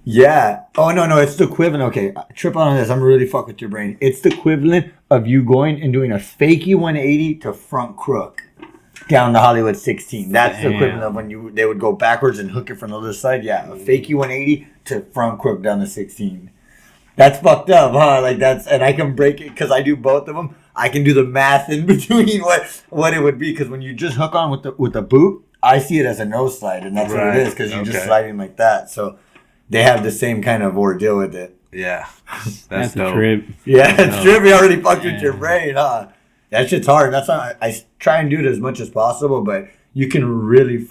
Yeah. Oh, no. It's the equivalent. Okay. Trip on this. I'm really fuck with your brain. It's the equivalent of you going and doing a fakie 180 to front crook down the Hollywood 16. That's the Damn. equivalent of when they would go backwards and hook it from the other side. Yeah. A fakie 180 to front crook down the 16. That's fucked up, huh? Like and I can break it because I do both of them. I can do the math in between what it would be because when you just hook on with the boot, I see it as a nose slide, and that's what Right. it is because you're just Okay. sliding like that. So they have the same kind of ordeal with it. Yeah. That's a dope. trip. Yeah, it's No. true. We already fucked with your brain, huh? That shit's hard. That's why I try and do it as much as possible, but you can really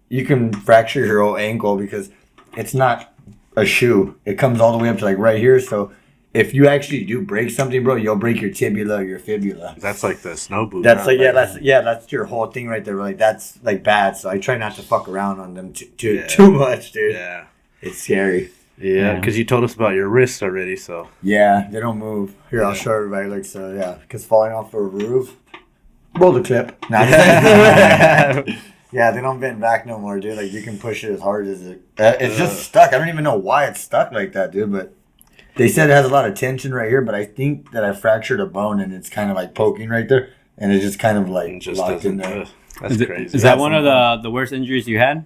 you can fracture your whole ankle because it's not a shoe. It comes all the way up to like right here. So if you actually do break something, bro, you'll break your tibia or your fibula. That's like the snow boot. That's huh? like that's your whole thing right there. Like that's like bad. So I try not to fuck around on them too much, dude. Yeah. It's scary. Yeah, Yeah. because you told us about your wrists already, so. Yeah, they don't move. Here, I'll show everybody. Like so, yeah, because falling off a roof, roller clip. Nah, yeah, they don't bend back no more, dude. Like you can push it as hard as it. It's just stuck. I don't even know why it's stuck like that, dude. But they said it has a lot of tension right here. But I think that I fractured a bone and it's kind of like poking right there, and it just kind of like It just locked in doesn't. there. That's crazy. Is that one of the worst injuries you had?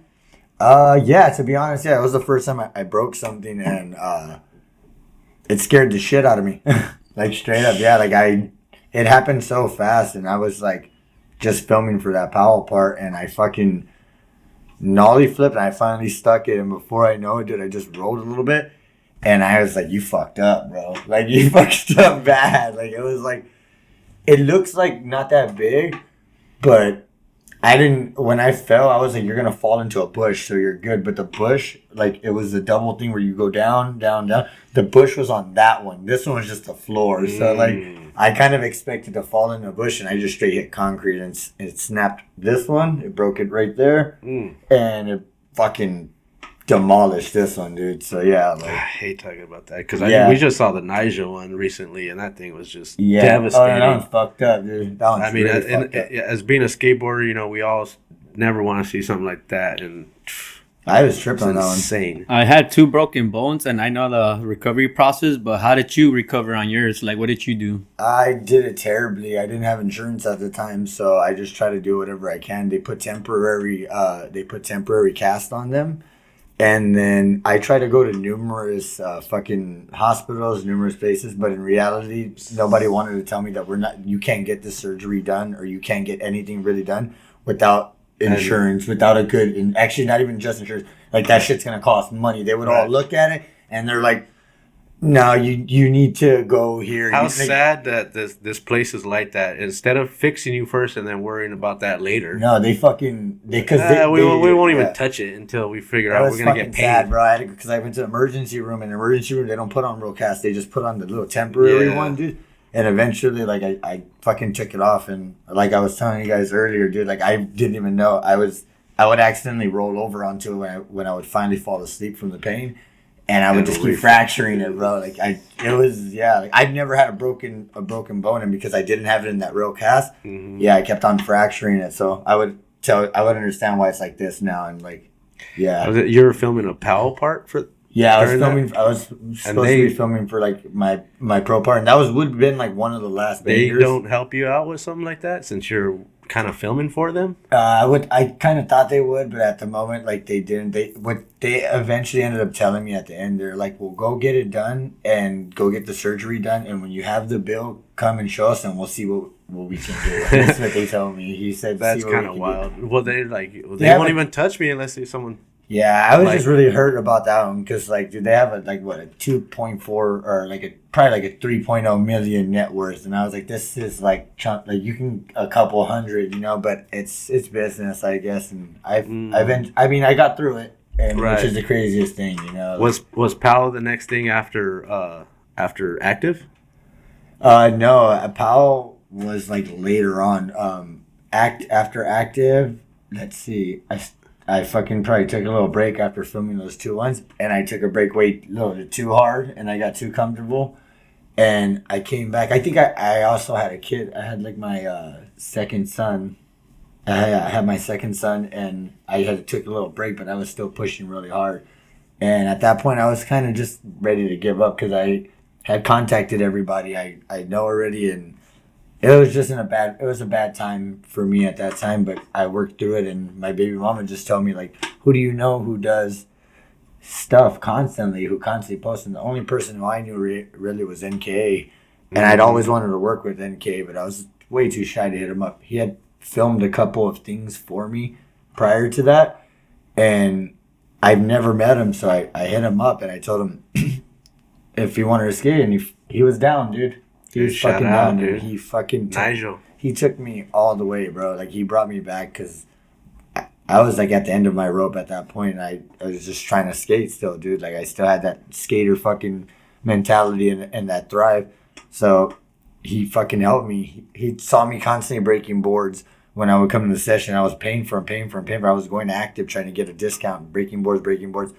Yeah, to be honest, yeah, it was the first time I broke something and it scared the shit out of me. Like straight up, yeah, it happened so fast and I was like just filming for that Powell part and I fucking nollie flipped and I finally stuck it and before I know it, dude, I just rolled a little bit and I was like, you fucked up, bro. Like you fucked up bad. Like it was like, it looks like not that big, but when I fell, I was like, you're going to fall into a bush, so you're good. But the bush, like, it was a double thing where you go down, down, down. The bush was on that one. This one was just the floor. So, like, I kind of expected to fall in a bush, and I just straight hit concrete, and it snapped this one. It broke it right there, and it fucking demolished this one, dude. So, yeah. I Like, hate talking about that because Yeah. we just saw the Nigel one recently, and that thing was just yeah. devastating. Oh, that one's fucked up, dude. That one's I mean, really and, fucked up. as being a skateboarder, you know, we all never want to see something like that, and I was tripped it's on that one. insane. I had 2 broken bones, and I know the recovery process. But how did you recover on yours? Like, what did you do? I did it terribly. I didn't have insurance at the time, so I just try to do whatever I can. They put temporary cast on them, and then I try to go to numerous fucking hospitals, numerous places. But in reality, nobody wanted to tell me that you can't get this surgery done, or you can't get anything really done without insurance, without a good, and actually not even just insurance. Like that shit's gonna cost money. They would all look at it and they're like, No, you need to go here. How You- sad that this place is like that. Instead of fixing you first and then worrying about that later. No, they fucking because We won't even yeah. touch it until we figure That out was we're gonna fucking get paid. sad, bro. Because I went to the emergency room. In the emergency room, they don't put on real cast. They just put on the little temporary Yeah. one, dude. And eventually, like I fucking took it off, and like I was telling you guys earlier, dude. Like I didn't even know I would accidentally roll over onto it when I would finally fall asleep from the pain, and I would just keep fracturing it, bro. Like like I've never had a broken bone, and because I didn't have it in that real cast, I kept on fracturing it. So I would understand why it's like this now, and like, yeah. You were filming a PAL part for. Yeah, I was during filming. that? I was supposed to be filming for like my pro part, and that would have been like one of the last. They bangers. don't help you out with something like that since you're kind of filming for them. I kind of thought they would, but at the moment, like they didn't. They eventually ended up telling me at the end. They're like, "Well, go get it done and go get the surgery done, and when you have the bill, come and show us, and we'll see what we can do." That's what they told me. He said, That's kind of wild. Well, they won't even touch me unless there's someone. Yeah, I was just really hurt about that one because, like, dude, they have a 2.4 or probably like a 3.0 million net worth, and I was like, this is like chunk, like you can a couple hundred, but it's business, I guess, and I got through it, and which is the craziest thing, Was PAL the next thing after active? No, Powell was like later on. After active, let's see, I fucking probably took a little break after filming those two ones, and I took a break way a little too hard, and I got too comfortable, and I came back. I think I also had a kid. I had like my second son. I had my second son, and I took a little break, but I was still pushing really hard. And at that point, I was kind of just ready to give up because I had contacted everybody I know already, and it was just a bad time for me at that time, but I worked through it, and my baby mama just told me, like, who do you know who does stuff constantly, who constantly posts? And the only person who I knew really was NKA, and I'd always wanted to work with NKA, but I was way too shy to hit him up. He had filmed a couple of things for me prior to that, and I've never met him, so I hit him up, and I told him if he wanted to skate, and he was down, dude. He was fucking down, dude. He fucking Nigel. He took me all the way, bro. Like, he brought me back because I was, like, at the end of my rope at that point. And I was just trying to skate still, dude. Like, I still had that skater fucking mentality and that drive. So he fucking helped me. He saw me constantly breaking boards when I would come to the session. I was paying for him. I was going to Active trying to get a discount, breaking boards.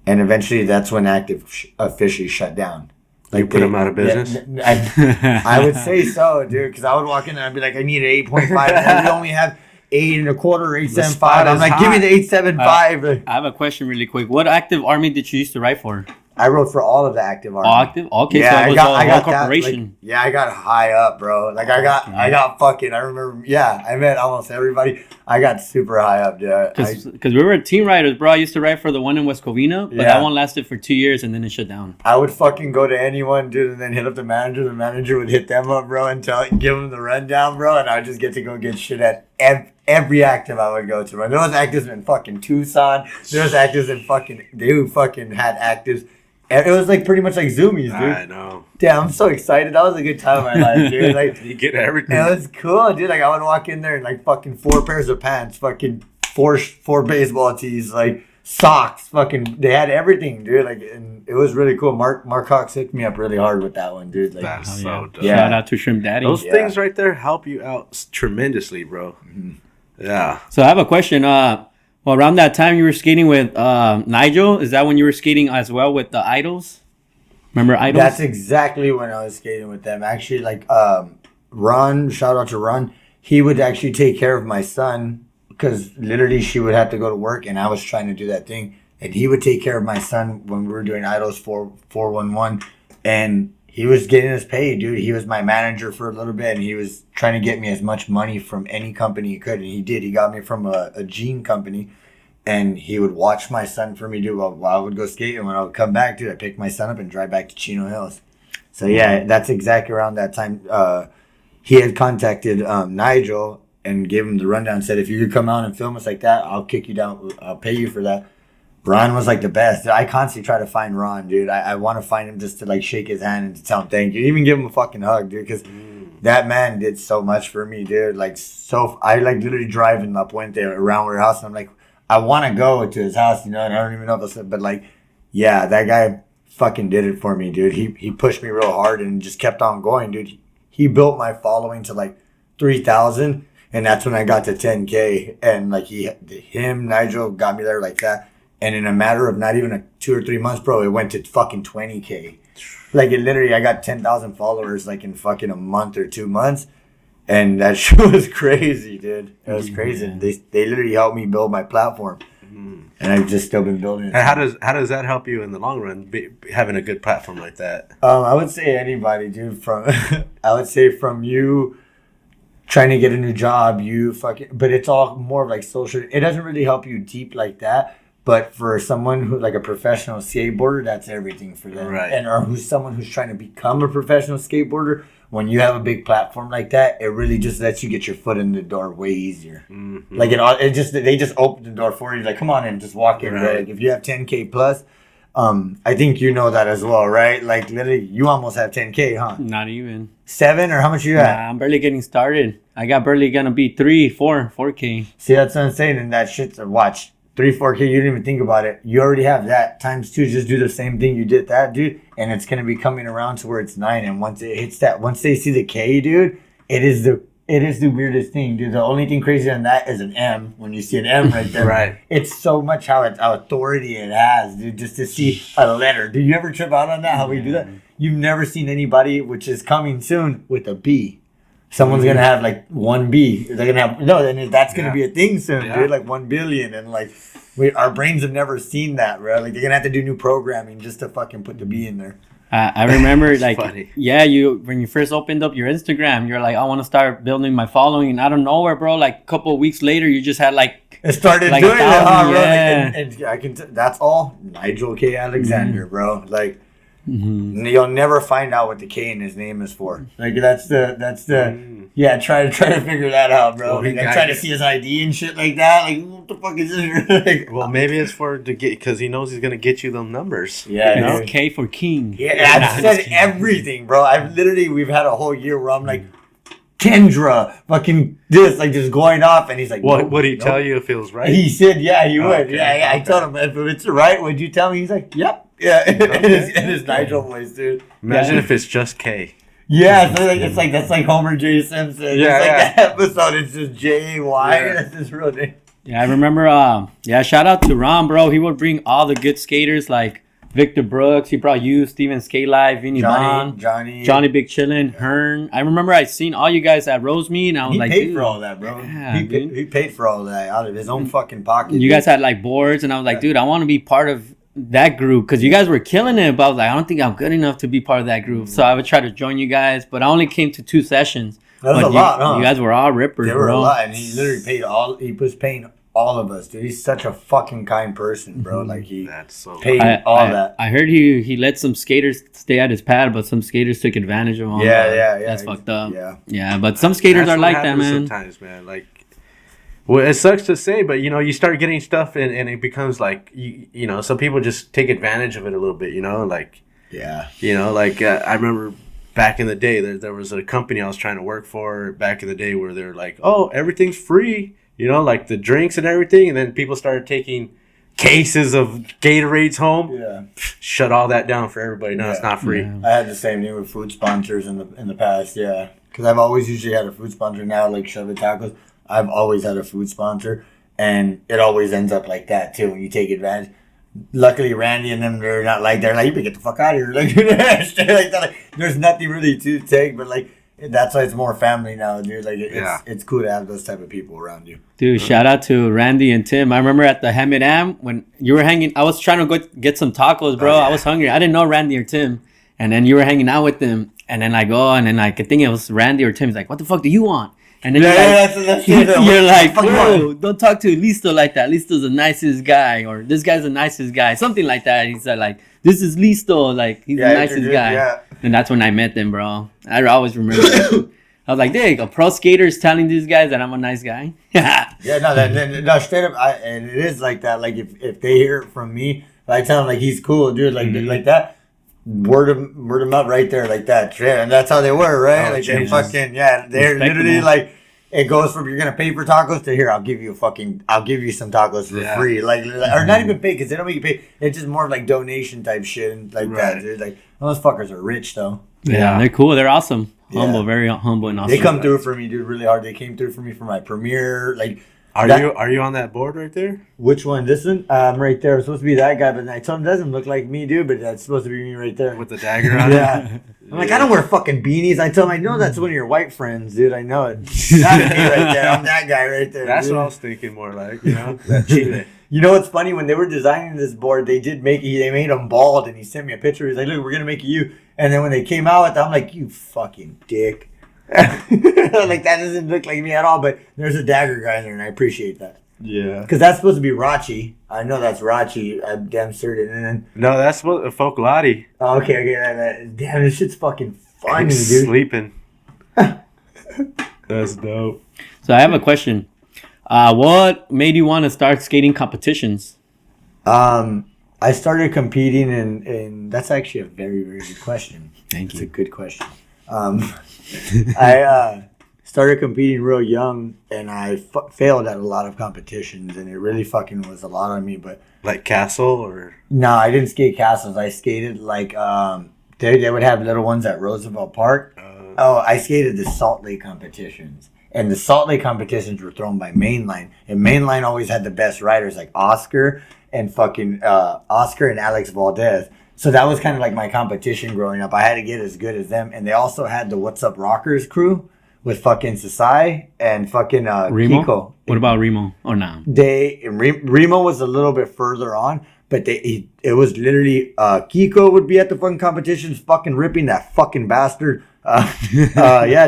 And eventually that's when Active officially shut down. Like, you put them out of business? Yeah, I would say so, dude, because I would walk in and I'd be like, I need an 8.5. And we only have 8 1/4, 8.75. I'm like, give me the 8.75. I have a question really quick. What active army did you used to write for? I wrote for all of the Active Army. All active? Okay, yeah, so it was I got corporation. That, I got high up, bro. Like, I got fucking, I remember, I met almost everybody. I got super high up, dude. Because we were team riders, bro. I used to ride for the one in West Covina, but that one lasted for 2 years and then it shut down. I would fucking go to anyone, dude, and then hit up the manager. The manager would hit them up, bro, and give them the rundown, bro, and I would just get to go get shit at every active I would go to. Bro. There was actives in fucking Tucson. There was actives in who fucking had actives. It was like pretty much like Zoomies, dude. I know. Damn, I'm so excited. That was a good time of my life, dude. Like, you get everything. It was cool, dude. Like, I would walk in there and like fucking 4 pairs of pants, fucking four baseball tees, like socks, fucking. They had everything, dude. Like, and it was really cool. Mark Cox hooked me up really hard with that one, dude. Like, that's so dope. Shout out to Shrimp Daddy. Those things right there help you out tremendously, bro. Mm-hmm. Yeah. So I have a question. Well, around that time you were skating with Nigel. Is that when you were skating as well with the Idols? Remember Idols? That's exactly when I was skating with them. Actually, like Ron, shout out to Ron. He would actually take care of my son because literally she would have to go to work and I was trying to do that thing. And he would take care of my son when we were doing Idols 411. And he was getting his pay, dude. He was my manager for a little bit, and he was trying to get me as much money from any company he could, and he did. He got me from a jean company, and he would watch my son for me, dude, while I would go skate, and when I would come back, dude, I'd pick my son up and drive back to Chino Hills. So, yeah, that's exactly around that time. He had contacted Nigel and gave him the rundown, said, if you could come out and film us like that, I'll kick you down. I'll pay you for that. Ron was like the best. I constantly try to find Ron, dude. I want to find him just to like shake his hand and to tell him thank you. Even give him a fucking hug, dude, because that man did so much for me, dude. Like, so I like literally driving La Puente around her house, and I'm like, I want to go to his house, you know, and I don't even know if but like, yeah, that guy fucking did it for me, dude. He pushed me real hard and just kept on going, dude. He built my following to like 3,000, and that's when I got to 10K, and like Nigel got me there like that. And in a matter of not even 2 or 3 months, bro, it went to fucking 20K. Like, it literally, I got 10,000 followers, like, in fucking a month or 2 months. And that shit was crazy, dude. It was crazy. They literally helped me build my platform. And I've just still been building it. And how does that help you in the long run, having a good platform like that? I would say anybody, dude. I would say from you trying to get a new job, but it's all more of like social. It doesn't really help you deep like that. But for someone who like a professional skateboarder, that's everything for them. Right. And or someone who's trying to become a professional skateboarder, when you have a big platform like that, it really just lets you get your foot in the door way easier. Mm-hmm. Like they just open the door for you. Like, come on in, just walk in. Right. Like if you have 10K plus, I think you know that as well, right? Like literally, you almost have 10K, huh? Not even 7, or how much you got? Nah, I'm barely getting started. I got barely gonna be 4K. See, that's what I'm saying. And that shit's watch. 3-4K, you didn't even think about it. You already have that times 2. Just do the same thing you did that, dude, and it's gonna be coming around to where it's 9. And once it hits that, once they see the K, dude, it is the weirdest thing, dude. The only thing crazier than that is an M. When you see an M right there, right? It's so much how authority it has, dude. Just to see a letter. Do you ever trip out on that? How we do that? You've never seen anybody, which is coming soon, with a B. Someone's gonna have like 1B. They're gonna have and that's gonna be a thing soon, dude. Like 1 billion, and like our brains have never seen that, bro. Like they're gonna have to do new programming just to fucking put the B in there. I remember like funny. When you first opened up your Instagram, you're like, I want to start building my following, and out of nowhere, bro, like a couple of weeks later, you just had like it started like doing it, huh, bro? yeah. And I can. That's all Nigel K. Alexander, bro. Like. Mm-hmm. You'll never find out what the K in his name is for. Like that's the yeah. Try to figure that out, bro. Well, try to see his ID and shit like that. Like what the fuck is this? Like, well, maybe it's to get because he knows he's gonna get you them numbers. Yeah, it's K for King. Yeah, I've said everything, bro. We've had a whole year where I'm like, Kendra, fucking this, like just going off, and he's like, "What would he tell you if it was right?" He said, "Yeah, he would." Okay, yeah. I told him if it's right, would you tell me? He's like, "Yep." Yeah, in his Nigel voice, dude. Imagine if it's just K. Yeah, so it's like that's like Homer J. Simpson. Yeah, that episode. It's just J-A-Y. Yeah. That's his real name. Yeah, I remember. Shout out to Ron, bro. He would bring all the good skaters like Victor Brooks. He brought you, Steven Skate Live, Vinny Bond, Johnny Big Chillin', Hearn. I remember I seen all you guys at Rose Meet, and I was he like, paid for all that, bro. Yeah, he paid for all that out of his own fucking pocket. You guys had like boards, and I was like, dude, I want to be part of that group because you guys were killing it, but I was like, I don't think I'm good enough to be part of that group. So I would try to join you guys, but I only came to 2 sessions. That was a lot, huh? You guys were all rippers, They were a lot, and he literally he was paying all of us, dude. He's such a fucking kind person, bro. Like he paid all that. I heard he let some skaters stay at his pad, but some skaters took advantage of him. Yeah. That's fucked up. Yeah, but some skaters are like that, man. Sometimes, man, like. Well, it sucks to say, but you start getting stuff, and it becomes like some people just take advantage of it a little bit, like I remember back in the day there was a company I was trying to work for back in the day where they're like, oh, everything's free, like the drinks and everything, and then people started taking cases of Gatorades home. Yeah, shut all that down for everybody. No, it's not free. Yeah. I had the same thing with food sponsors in the past. Yeah, because I've always usually had a food sponsor. Now like Shove It Tacos. I've always had a food sponsor, and it always ends up like that too when you take advantage. Luckily, Randy and them, they're like, you can get the fuck out of here. Like, shit like that. Like, there's nothing really to take, but like, that's why it's more family now, dude. Like, it's cool to have those type of people around you. Dude, shout out to Randy and Tim. I remember at the Hamid Am when you were hanging, I was trying to go get some tacos, bro. I was hungry. I didn't know Randy or Tim. And then you were hanging out with them. And then I go, and then I could think it was Randy or Tim. He's like, what the fuck do you want? And then you're like, whoa, don't talk to Listo like that. Listo's the nicest guy, or this guy's the nicest guy, something like that. He said like, this is Listo, like he's the nicest guy. Yeah. And that's when I met them, bro. I always remember. I was like, "Dig, a pro skater is telling these guys that I'm a nice guy." Yeah, no, straight up, and it is like that. Like if they hear it from me, I tell them like he's cool, dude, like that. Word them up right there, like that. Yeah, and that's how they were, right? Oh, like they're Jesus. fucking they're literally like. It goes from you're gonna pay for tacos to here. I'll give you some tacos for free, like or not even pay because they don't make you pay. It's just more of like donation type shit and like that. Dude. Like those fuckers are rich though. Yeah, they're cool. They're awesome. Humble, Yeah. very humble and awesome. They come through for me, dude, really hard. They came through for me for my premiere. Like, Are you on that board right there? which one? This one? Right there. It's supposed to be that guy, but I told him it doesn't look like me, dude. But that's supposed to be me right there. With the dagger on it? Yeah. I'm like, I don't wear fucking beanies. I tell him, I know that's one of your white friends, dude. I know it. Not me right there. I'm that guy right there. That's dude. what I was thinking more like, you know? That Chile. You know what's funny? When they were designing this board, they made him bald, and he sent me a picture. He's like, "Look, we're gonna make you." And then when they came out with that, I'm like, "You fucking dick!" Like that doesn't look like me at all. But there's a dagger guy there, and I appreciate that Yeah. because that's supposed to be Rachi. I know that's Rachi. I'm damn certain. And then No, that's what Folklati. oh, okay, damn, this shit's fucking funny, He's dude. sleeping. That's dope. So I have a question. What made you want to start skating competitions? I started competing in that's actually a very, very good question. Thank It's you. a good question. I started competing real young, and I failed at a lot of competitions, and it really fucking was a lot on me. But Like Castle or... no, I didn't skate castles. I skated like they would have little ones at Roosevelt Park. I skated the Salt Lake competitions. And the Salt Lake competitions were thrown by Mainline. And Mainline always had the best riders like Oscar and Alex Valdez. So that was kind of like my competition growing up. I had to get as good as them. And they also had the What's Up Rockers crew with fucking Sasai and fucking Remo? Kiko. What about Remo or no? Remo was a little bit further on, but it was literally Kiko would be at the fucking competitions fucking ripping that fucking bastard.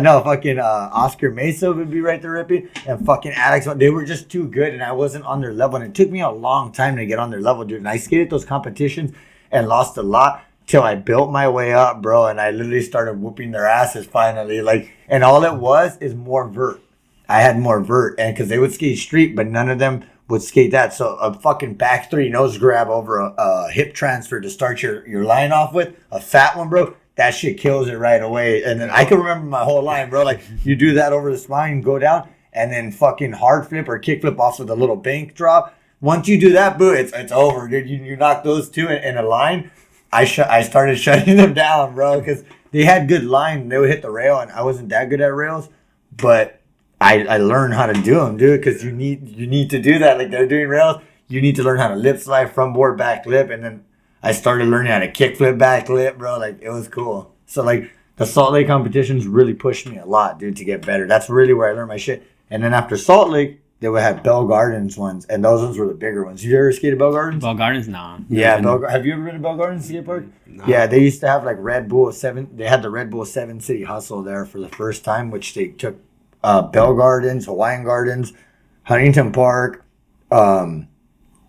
Oscar Mesa would be right there ripping, and fucking Alex. They were just too good, and I wasn't on their level. And it took me a long time to get on their level, dude. And I skated those competitions and lost a lot till I built my way up, bro. And I literally started whooping their asses finally. Like, and all it was is more vert. I had more vert, and because they would skate street, but none of them would skate that. So a fucking back three nose grab over a hip transfer to start your line off with, a fat one, bro. That shit kills it right away. And then I can remember my whole line, bro. Like, you do that over the spine, go down, and then fucking hard flip or kick flip off with a little bank drop. Once you do that, boo, it's over, dude. You knock those two in a line. I started shutting them down, bro, because they had good line. They would hit the rail, and I wasn't that good at rails. But I learned how to do them, dude, because you need to do that. Like, they're doing rails. You need to learn how to lip slide, front board, back lip, and then I started learning how to kickflip back lip, bro. Like, it was cool. So, like, the Salt Lake competitions really pushed me a lot, dude, to get better. That's really where I learned my shit. And then after Salt Lake, they would have Bell Gardens ones, and those ones were the bigger ones. You ever skated Bell Gardens? Bell Gardens, nah. Yeah, have you ever been to Bell Gardens skate park? No. Yeah, they used to have like Red Bull 7. They had the Red Bull 7 City Hustle there for the first time, which they took Bell Gardens, Hawaiian Gardens, Huntington Park, and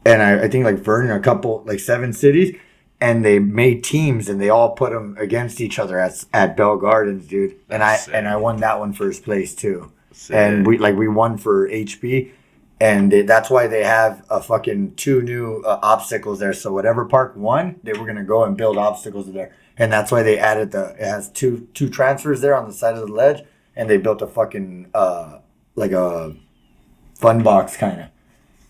I think like Vernon, a couple, like 7 cities. And they made teams, and they all put them against each other at Bell Gardens, dude. And I won that one first place too. Sick. And we won for HP, and that's why they have a fucking 2 new obstacles there. So whatever park won, they were gonna go and build obstacles there, and that's why they added it has two transfers there on the side of the ledge, and they built a fucking like a fun box kind of.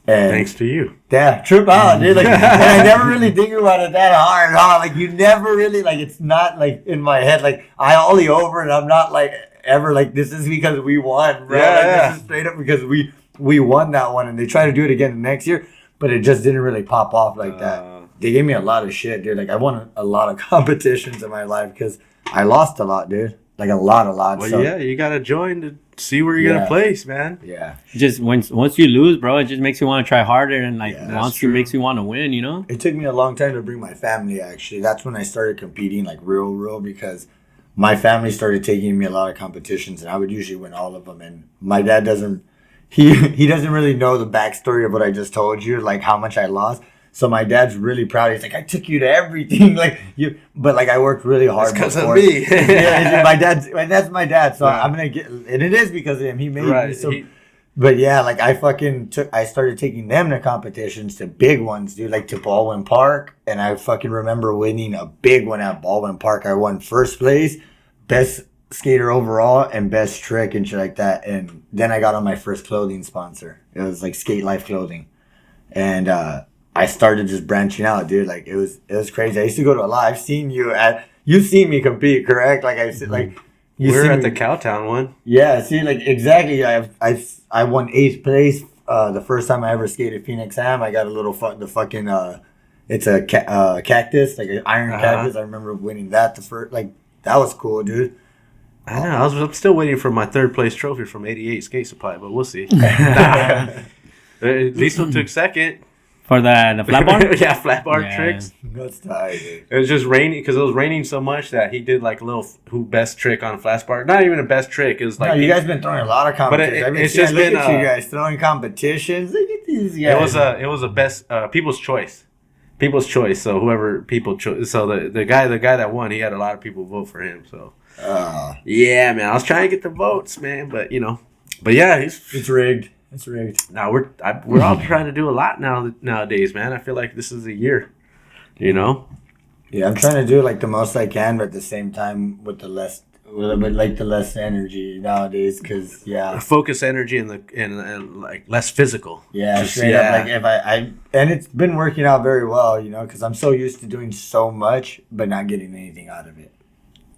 And Thanks to you. yeah, trip out, dude. Like, and I never really think about it that hard, huh? Like, you never really, like, it's not, like, in my head, like, I ollie over, and I'm not, like, ever, like, this is because we won, bro. Yeah, Like, yeah. This is straight up because we won that one, and they try to do it again next year, but it just didn't really pop off like that. They gave me a lot of shit, dude. Like, I won a lot of competitions in my life because I lost a lot, dude. Like, a lot. Well, So, yeah, you got to join to see where you're going Yeah. to place, man. yeah. Just once you lose, bro, it just makes you want to try harder, and like Yeah, once you makes you want to win, you know. It took me a long time to bring my family, actually. That's when I started competing, like, real, because my family started taking me a lot of competitions, and I would usually win all of them. And my dad doesn't, he doesn't really know the backstory of what I just told you, like how much I lost. So my dad's really proud. He's like, I took you to everything, but I worked really hard. Because of me. Yeah, my dad's my dad. So Right. I'm gonna get, and it is because of him. He made me. Right. So, but yeah, I started taking them to competitions, to big ones, dude, like to Baldwin Park, and I fucking remember winning a big one at Baldwin Park. I won first place, best skater overall, and best trick and shit like that. And then I got on my first clothing sponsor. It was like Skate Life Clothing, and I started just branching out, dude. Like it was crazy. I used to go to a lot. You've seen me compete, correct? Like I said, like. We're at the Cowtown one. Yeah, see, like exactly. I won 8th place the first time I ever skated Phoenix Am. I got a little it's a cactus, like an iron cactus. I remember winning that the first. Like that was cool, dude. I know. I'm still waiting for my 3rd place trophy from '88 Skate Supply, but we'll see. At least we took 2nd. For the flat bar? Yeah, flat bar tricks. That's tight, dude. It was just raining because it was raining so much that he did like a little best trick on a flat bar. Not even a best trick. It was like you guys been throwing a lot of competitions. it's just been look at you guys throwing competitions. Look at these guys. It was a best people's choice. People's choice. So whoever people chose. So the guy that won, he had a lot of people vote for him. So yeah, man, I was trying to get the votes, man, but yeah, it's rigged. It's rigged. Now we're all trying to do a lot nowadays, man. I feel like this is a year, Yeah, I'm trying to do like the most I can, but at the same time with the less energy nowadays, because focus energy and like less physical. Yeah, straight up. Like if I and it's been working out very well, because I'm so used to doing so much but not getting anything out of it.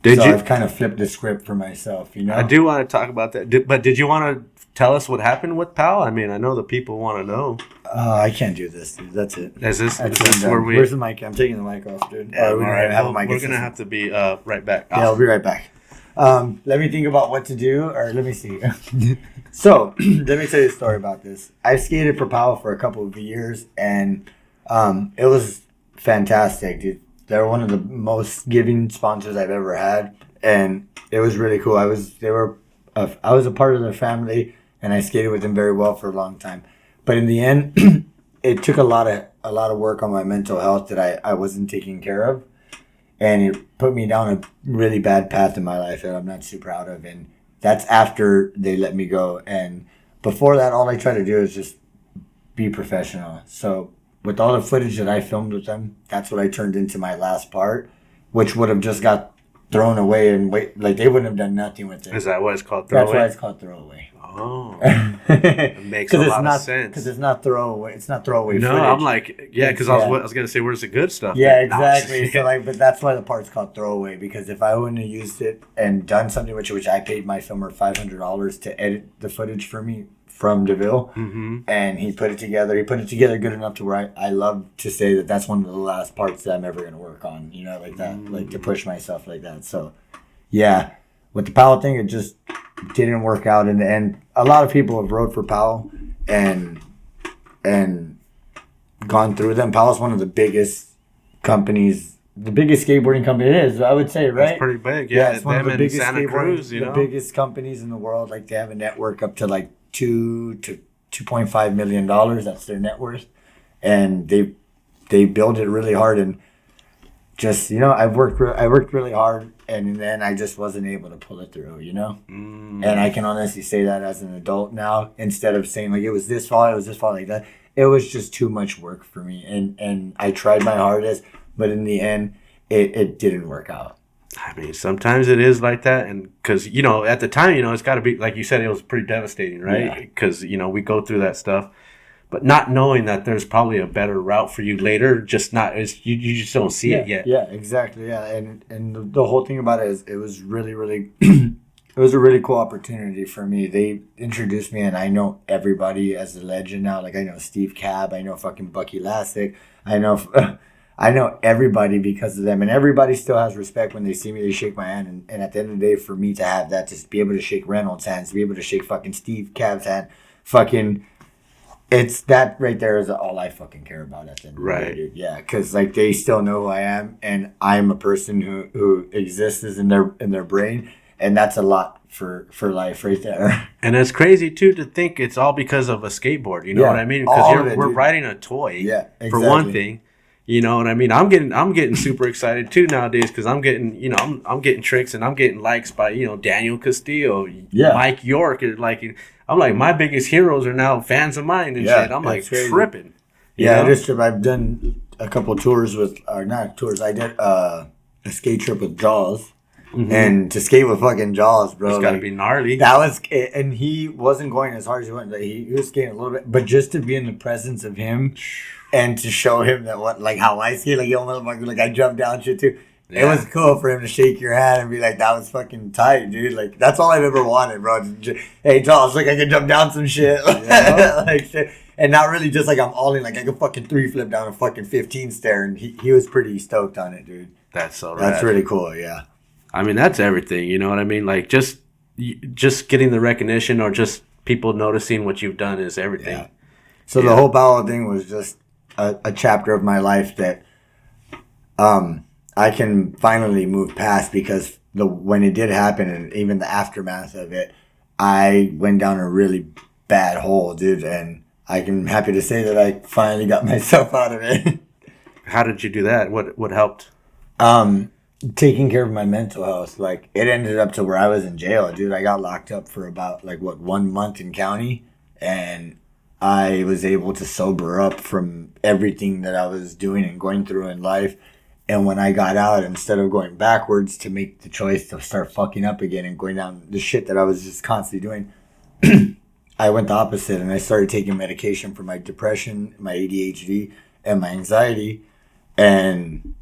I've kind of flipped the script for myself, I do want to talk about that, but did you want to tell us what happened with Pal? I mean, I know the people want to know. I can't do this, dude. That's it. Is this where we... Where's the mic? I'm taking the mic off, dude. Yeah, we're going to have to be right back. Yeah, I'll be right back. Let me think about what to do, or let me see. So, let me tell you a story about this. I skated for Pal for a couple of years, and it was fantastic, dude. They're one of the most giving sponsors I've ever had, and it was really cool. I was a part of their family, and I skated with them very well for a long time. But in the end, it took a lot of work on my mental health that I wasn't taking care of, and it put me down a really bad path in my life that I'm not too proud of. And that's after they let me go. And before that, all I try to do is just be professional. So with all the footage that I filmed with them, that's what I turned into my last part, which would have just got thrown away and they wouldn't have done nothing with it. Is that what it's called? Throwaway? That's why it's called throwaway. Oh, it makes a lot of sense. Because it's not throwaway. It's not throwaway. No, footage. I'm like, because I was gonna say, where's the good stuff? Yeah, exactly. So but that's why the part's called throwaway, because if I wouldn't have used it and done something which I paid my filmer $500 to edit the footage for me from DeVille, and he put it together. He put it together good enough to where I love to say that that's one of the last parts that I'm ever gonna work on. Like that, like to push myself like that. So, yeah, with the Powell thing, it just didn't work out in the end. A lot of people have rode for Powell and gone through them. Powell's one of the biggest companies, the biggest skateboarding company it is, I would say, right? It's pretty big, yeah. It's one of the biggest Santa Cruz, the biggest companies in the world. Like they have a network up to like $2 to $2.5 million. That's their net worth, and they build it really hard. And just I worked really hard. And then I just wasn't able to pull it through, And I can honestly say that as an adult now, instead of saying like it was this fault like that. It was just too much work for me, and I tried my hardest, but in the end, it didn't work out. I mean, sometimes it is like that, and because at the time, it's got to be like you said, it was pretty devastating, right? Because we go through that stuff. But not knowing that there's probably a better route for you later, you just don't see it yet. Yeah, exactly. Yeah, and the whole thing about it is it was really, really, it was a really cool opportunity for me. They introduced me, and I know everybody as a legend now. Like I know Steve Cab, I know fucking Bucky Lassick, I know everybody because of them, and everybody still has respect when they see me. They shake my hand, and at the end of the day, for me to have that, to be able to shake Reynolds' hands, to be able to shake fucking Steve Cab's hand, fucking. It's that right there is all I fucking care about at the end of the day, dude. Yeah, because like they still know who I am, and I'm a person who exists in their brain, And that's a lot for life right there. And it's crazy too to think it's all because of a skateboard. You know what I mean? Because we're riding a toy. Yeah, exactly. For one thing. You know what I mean? I'm getting super excited too nowadays because I'm getting, you know, I'm getting tricks and I'm getting likes by, you know, Daniel Castillo, Mike York. Like, I'm like, my biggest heroes are now fans of mine and shit. I'm like tripping. Yeah, it is trip. I've done a couple tours with, or not tours. I did a skate trip with Jaws, and to skate with fucking Jaws, bro. It's gotta be gnarly. That was, and he wasn't going as hard as he went. Like, he was skating a little bit, but just to be in the presence of him. And to show him that how I skate, like, yo, motherfucker, like, I jumped down shit too. Yeah. It was cool for him to shake your hand and be like, that was fucking tight, dude. Like, that's all I've ever wanted, bro. Hey, Charles, like, I can jump down some shit. Like, shit. And not really just like I'm all in, like, I can fucking 3-flip down a fucking 15 stair. And he was pretty stoked on it, dude. That's so rad. That's really cool, yeah. I mean, that's everything, you know what I mean? Like, just getting the recognition or just people noticing what you've done is everything. Yeah. So the whole Paolo thing was just a chapter of my life that I can finally move past because when it did happen and even the aftermath of it, I went down a really bad hole, dude. And I'm happy to say that I finally got myself out of it. How did you do that? What helped? Taking care of my mental health. Like, it ended up to where I was in jail, dude. I got locked up for about 1 month in county, and I was able to sober up from everything that I was doing and going through in life. And when I got out, instead of going backwards to make the choice to start fucking up again and going down the shit that I was just constantly doing, I went the opposite and I started taking medication for my depression, my ADHD, and my anxiety. And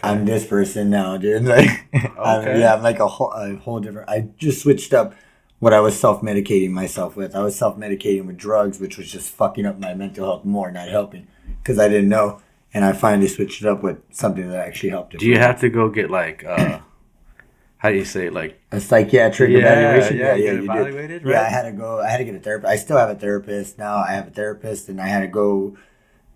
I'm this person now, dude. Like, I'm like a whole different. I just switched up what I was self-medicating myself with. I was self-medicating with drugs, which was just fucking up my mental health more, not helping, because I didn't know. And I finally switched it up with something that actually helped. Do you have to go get how do you say it? Like a psychiatric evaluation? Yeah, you get evaluated, right? Yeah, I had to get a therapist. I still have a therapist now. I have a therapist, and I had to go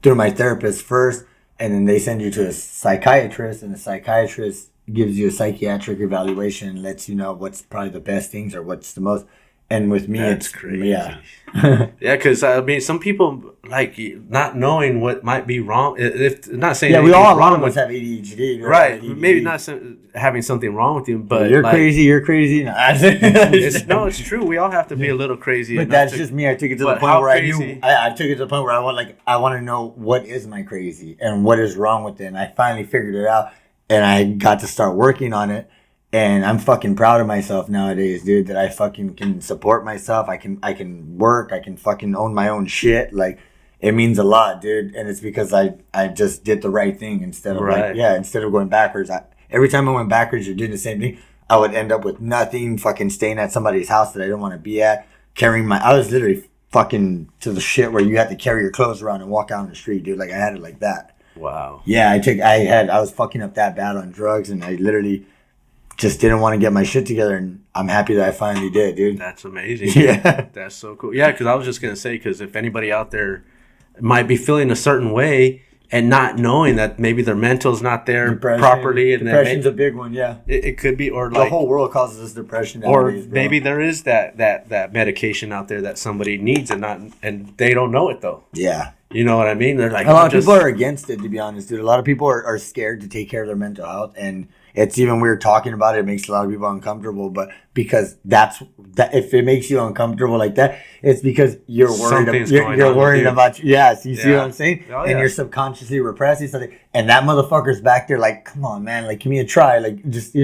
through my therapist first, and then they send you to a psychiatrist, and the psychiatrist gives you a psychiatric evaluation and lets you know what's probably the best things or what's the most. And with me, it's crazy. Yeah. Yeah, because I mean, some people like not knowing what might be wrong. If not saying we all a lot of us have ADHD, right? ADHD. Maybe not having something wrong with you, but you're crazy. You're crazy. No, it's true. We all have to be a little crazy. But that's just me. I took it to the point where I took it to the point where I want to know what is my crazy and what is wrong with it. And I finally figured it out, and I got to start working on it. And I'm fucking proud of myself nowadays, dude, that I fucking can support myself. I can work. I can fucking own my own shit. Like, it means a lot, dude. And it's because I just did the right thing instead of instead of going backwards. Every time I went backwards or did the same thing, I would end up with nothing, fucking staying at somebody's house that I didn't want to be at. I was literally fucking to the shit where you had to carry your clothes around and walk out on the street, dude. Like, I had it like that. Wow. Yeah, I was fucking up that bad on drugs, and I literally just didn't want to get my shit together, and I'm happy that I finally did, dude. That's amazing. Yeah. That's so cool. Yeah, because I was just going to say, because if anybody out there might be feeling a certain way and not knowing that maybe their mental's not there properly. And depression's a big one, yeah. It could be, or the whole world causes us depression nowadays, or maybe there is that medication out there that somebody needs and they don't know it, though. Yeah. You know what I mean? They're like, a lot of people are against it, to be honest, dude. A lot of people are scared to take care of their mental health, and it's even weird talking about it. It makes a lot of people uncomfortable, but because if it makes you uncomfortable like that, it's because you're worried. You're worried about. Yes, you see what I'm saying? Oh, and you're subconsciously repressing something, and that motherfucker's back there like, come on, man, like give me a try, like just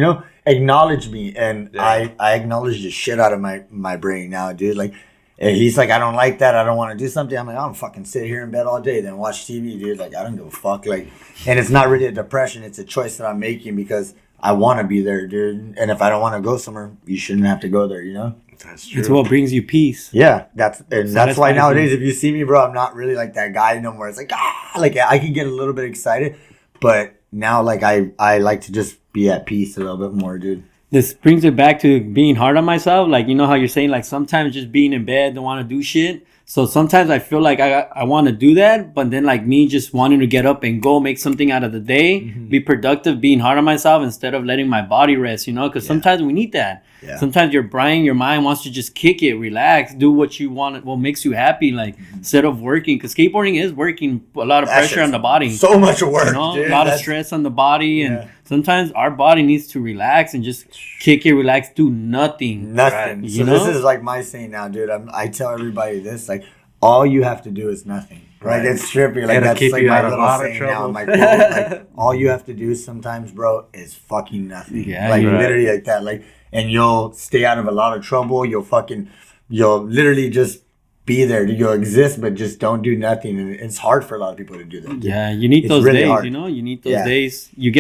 acknowledge me, and I acknowledge the shit out of my brain now, dude. Like. He's like, I don't like that. I don't want to do something. I'm like, I don't fucking sit here in bed all day, then watch TV, dude. Like, I don't give a fuck. Like, and it's not really a depression. It's a choice that I'm making because I want to be there, dude. And if I don't want to go somewhere, you shouldn't have to go there, you know? That's true. It's what brings you peace. Yeah, that's why nowadays, if you see me, bro, I'm not really like that guy no more. It's like, like I can get a little bit excited, but now, like, I like to just be at peace a little bit more, dude. This brings it back to being hard on myself. Like, you know how you're saying, like, sometimes just being in bed, don't want to do shit. So sometimes I feel like I want to do that, but then like me just wanting to get up and go make something out of the day, be productive, being hard on myself instead of letting my body rest, you know, because sometimes we need that. Yeah. Sometimes your brain, your mind wants to just kick it, relax, do what you want, what makes you happy, like instead of working. Because skateboarding is working, a lot of pressure on the body. So much work, You know, dude. a lot of stress on the body, and Yeah. sometimes our body needs to relax and just kick it, relax, do nothing. Nothing. Right. So You this know? is like my saying now, dude. I tell everybody this, like, all you have to do is nothing. Right. Like, it's trippy. Like, It'll that's keep like you my out of a little lot of saying now. trouble. My quote, like, all you have to do sometimes, bro, is fucking nothing. Yeah, like, you're right. literally like that. Like, and you'll stay out of a lot of trouble. You'll literally just be there. You'll exist, but just don't do nothing. And it's hard for a lot of people to do that. Yeah, you need It's those really days, hard. you know? You need those Yeah. days. You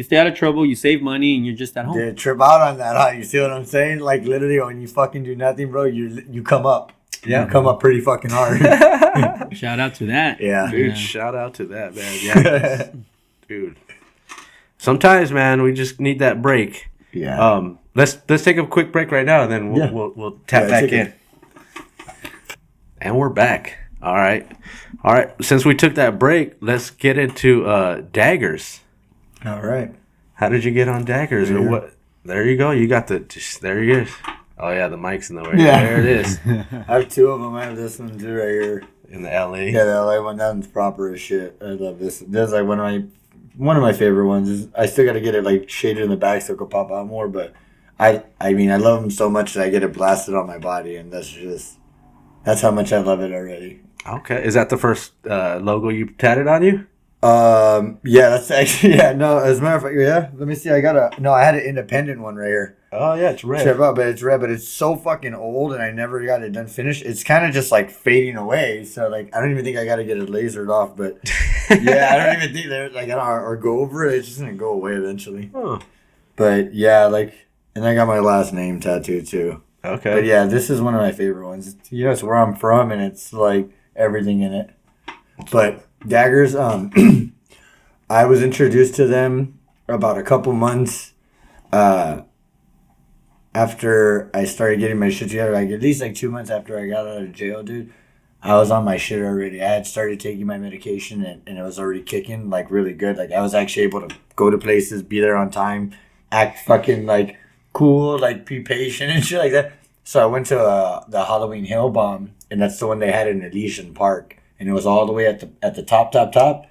stay out of trouble, you save money, and you're just at home. Dude, trip out on that, huh? You see what I'm saying? Like, literally, when you fucking do nothing, bro, you come up. Yeah. You come up pretty fucking hard. Shout out to that. Yeah. Dude, Yeah. shout out to that, man. Yeah, dude. Sometimes, man, we just need that break. Yeah. Let's take a quick break right now, and then Yeah. we'll tap Yeah, back take in. it. And we're back. All right. Since we took that break, let's get into Daggers. All right. How did you get on Daggers, or Yeah. what? There you go. You got there he is. Oh yeah, the mic's in the way. Yeah. There it is. I have two of them. I have this one too right here. In the LA. Yeah, the LA one. That one's proper as shit. I love this. This is like one of my favorite ones. I still got to get it like shaded in the back so it could pop out more. But I mean, I love them so much that I get it blasted on my body, and that's how much I love it already. Okay. Is that the first logo you tatted on you? Yeah, that's actually, no, as a matter of fact, yeah, let me see, I had an independent one right here. Oh yeah, it's red. Trip out, but it's red, but it's so fucking old, and I never got it done finished. It's kind of just like fading away, so like, I don't even think I got to get it lasered off, but yeah, I don't even think that, like, I don't, or go over it, it's just gonna go away eventually. Huh. But yeah, like, and I got my last name tattooed too. Okay. But yeah, this is one of my favorite ones. It's where I'm from, and it's like everything in it. But Daggers, I was introduced to them about a couple months after I started getting my shit together. Like, at least like 2 months after I got out of jail, dude. I was on my shit already. I had started taking my medication, and it was already kicking like really good. Like, I was actually able to go to places, be there on time, act fucking like cool, like be patient and shit like that. So I went to the Halloween Hill Bomb, and that's the one they had in Elysian Park, and it was all the way at the top.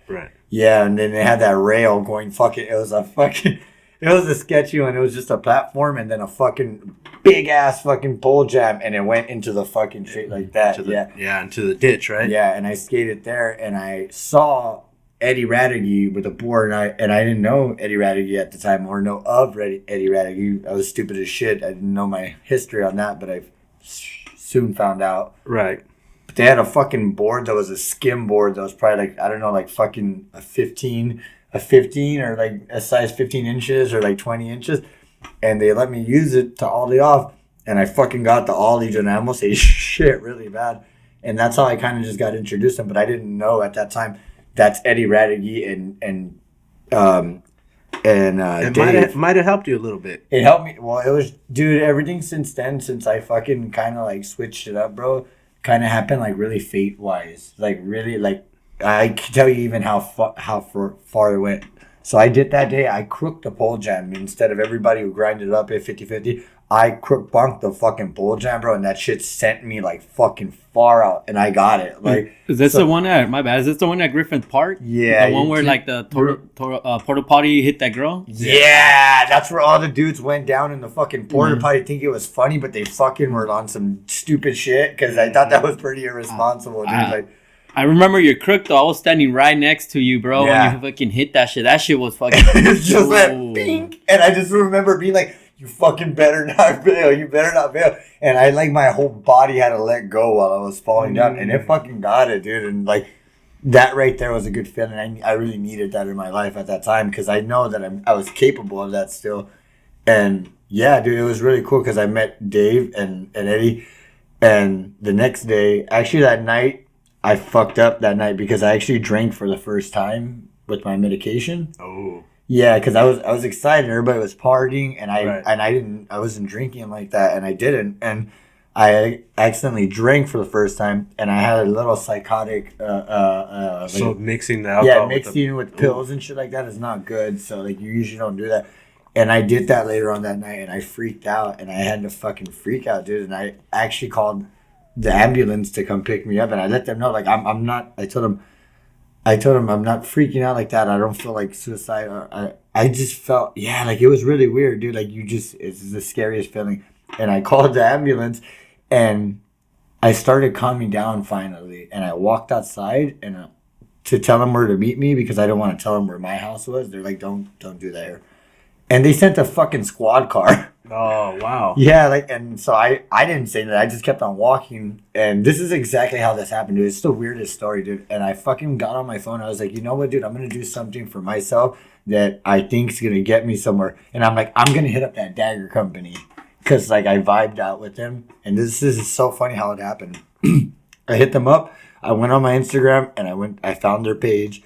Right. Yeah, and then they had that rail going fucking. It was a sketchy one. It was just a platform and then a fucking big ass fucking pole jam, and it went into the fucking street like that. Into the ditch, right? Yeah, and I skated there, and I saw Eddie Raddigy with a board, and I didn't know Eddie Raddigy at the time or know of Eddie Raddigy. I was stupid as shit. I didn't know my history on that, but I soon found out. Right. But they had a fucking board that was a skim board that was probably like, I don't know, like fucking a 15 or like a size 15 inches or like 20 inches. And they let me use it to ollie off. And I fucking got the ollie, and I almost ate shit really bad. And that's how I kind of just got introduced to him. But I didn't know at that time that's Eddie Raddigy and It Dave. might have helped you a little bit. It helped me. Well, it was, dude, everything since then, since I fucking kind of like switched it up, bro, kind of happened like really fate wise. Like, really, like, I can tell you even how far it went. So I did that day, I crooked the pole jam. Instead of everybody who grinded it up at 50-50, I crook bunked the fucking pole jam, bro, and that shit sent me like fucking far out, and I got it. Like, Is this the one at, my bad, is this the one at Griffin Park? Yeah, The one where like the porta potty hit that girl? yeah, that's where all the dudes went down in the fucking porta potty. Think it was funny, but they fucking were on some stupid shit because I thought that was pretty irresponsible, dude. Like, I remember your crook though. I was standing right next to you, bro, Yeah. when you fucking hit that shit. That shit was fucking. it's just that Whoa. pink, and I just remember being like, "You fucking better not bail. You better not bail." And I like my whole body had to let go while I was falling down, and it fucking got it, dude. And like that right there was a good feeling. I really needed that in my life at that time because I know that I was capable of that still. And yeah, dude, it was really cool because I met Dave and Eddie, and the next day, actually that night, I fucked up that night because I actually drank for the first time with my medication. Oh. Yeah, because I was excited. Everybody was partying, and Right. I wasn't drinking like that, and I didn't. And I accidentally drank for the first time, and I had a little psychotic. So mixing the alcohol, mixing with pills and shit like that is not good. So like you usually don't do that. And I did that later on that night, and I freaked out, and I had to fucking freak out, dude. And I actually called the ambulance to come pick me up, and I let them know like I'm not. I told them I'm not freaking out like that. I don't feel like suicide. I just felt like it was really weird, dude. Like it's the scariest feeling. And I called the ambulance. And I started calming down finally, and I walked outside and to tell them where to meet me because I don't want to tell them where my house was. They're like, "Don't do that here." And they sent a fucking squad car. Oh wow! Yeah, and so I didn't say that. I just kept on walking, and this is exactly how this happened, dude. It's the weirdest story, dude. And I fucking got on my phone. I was like, you know what, dude? I'm gonna do something for myself that I think's gonna get me somewhere. And I'm like, I'm gonna hit up that Dagger company. Because, like, I vibed out with them. And this is so funny how it happened. I hit them up. I went on my Instagram, and I found their page.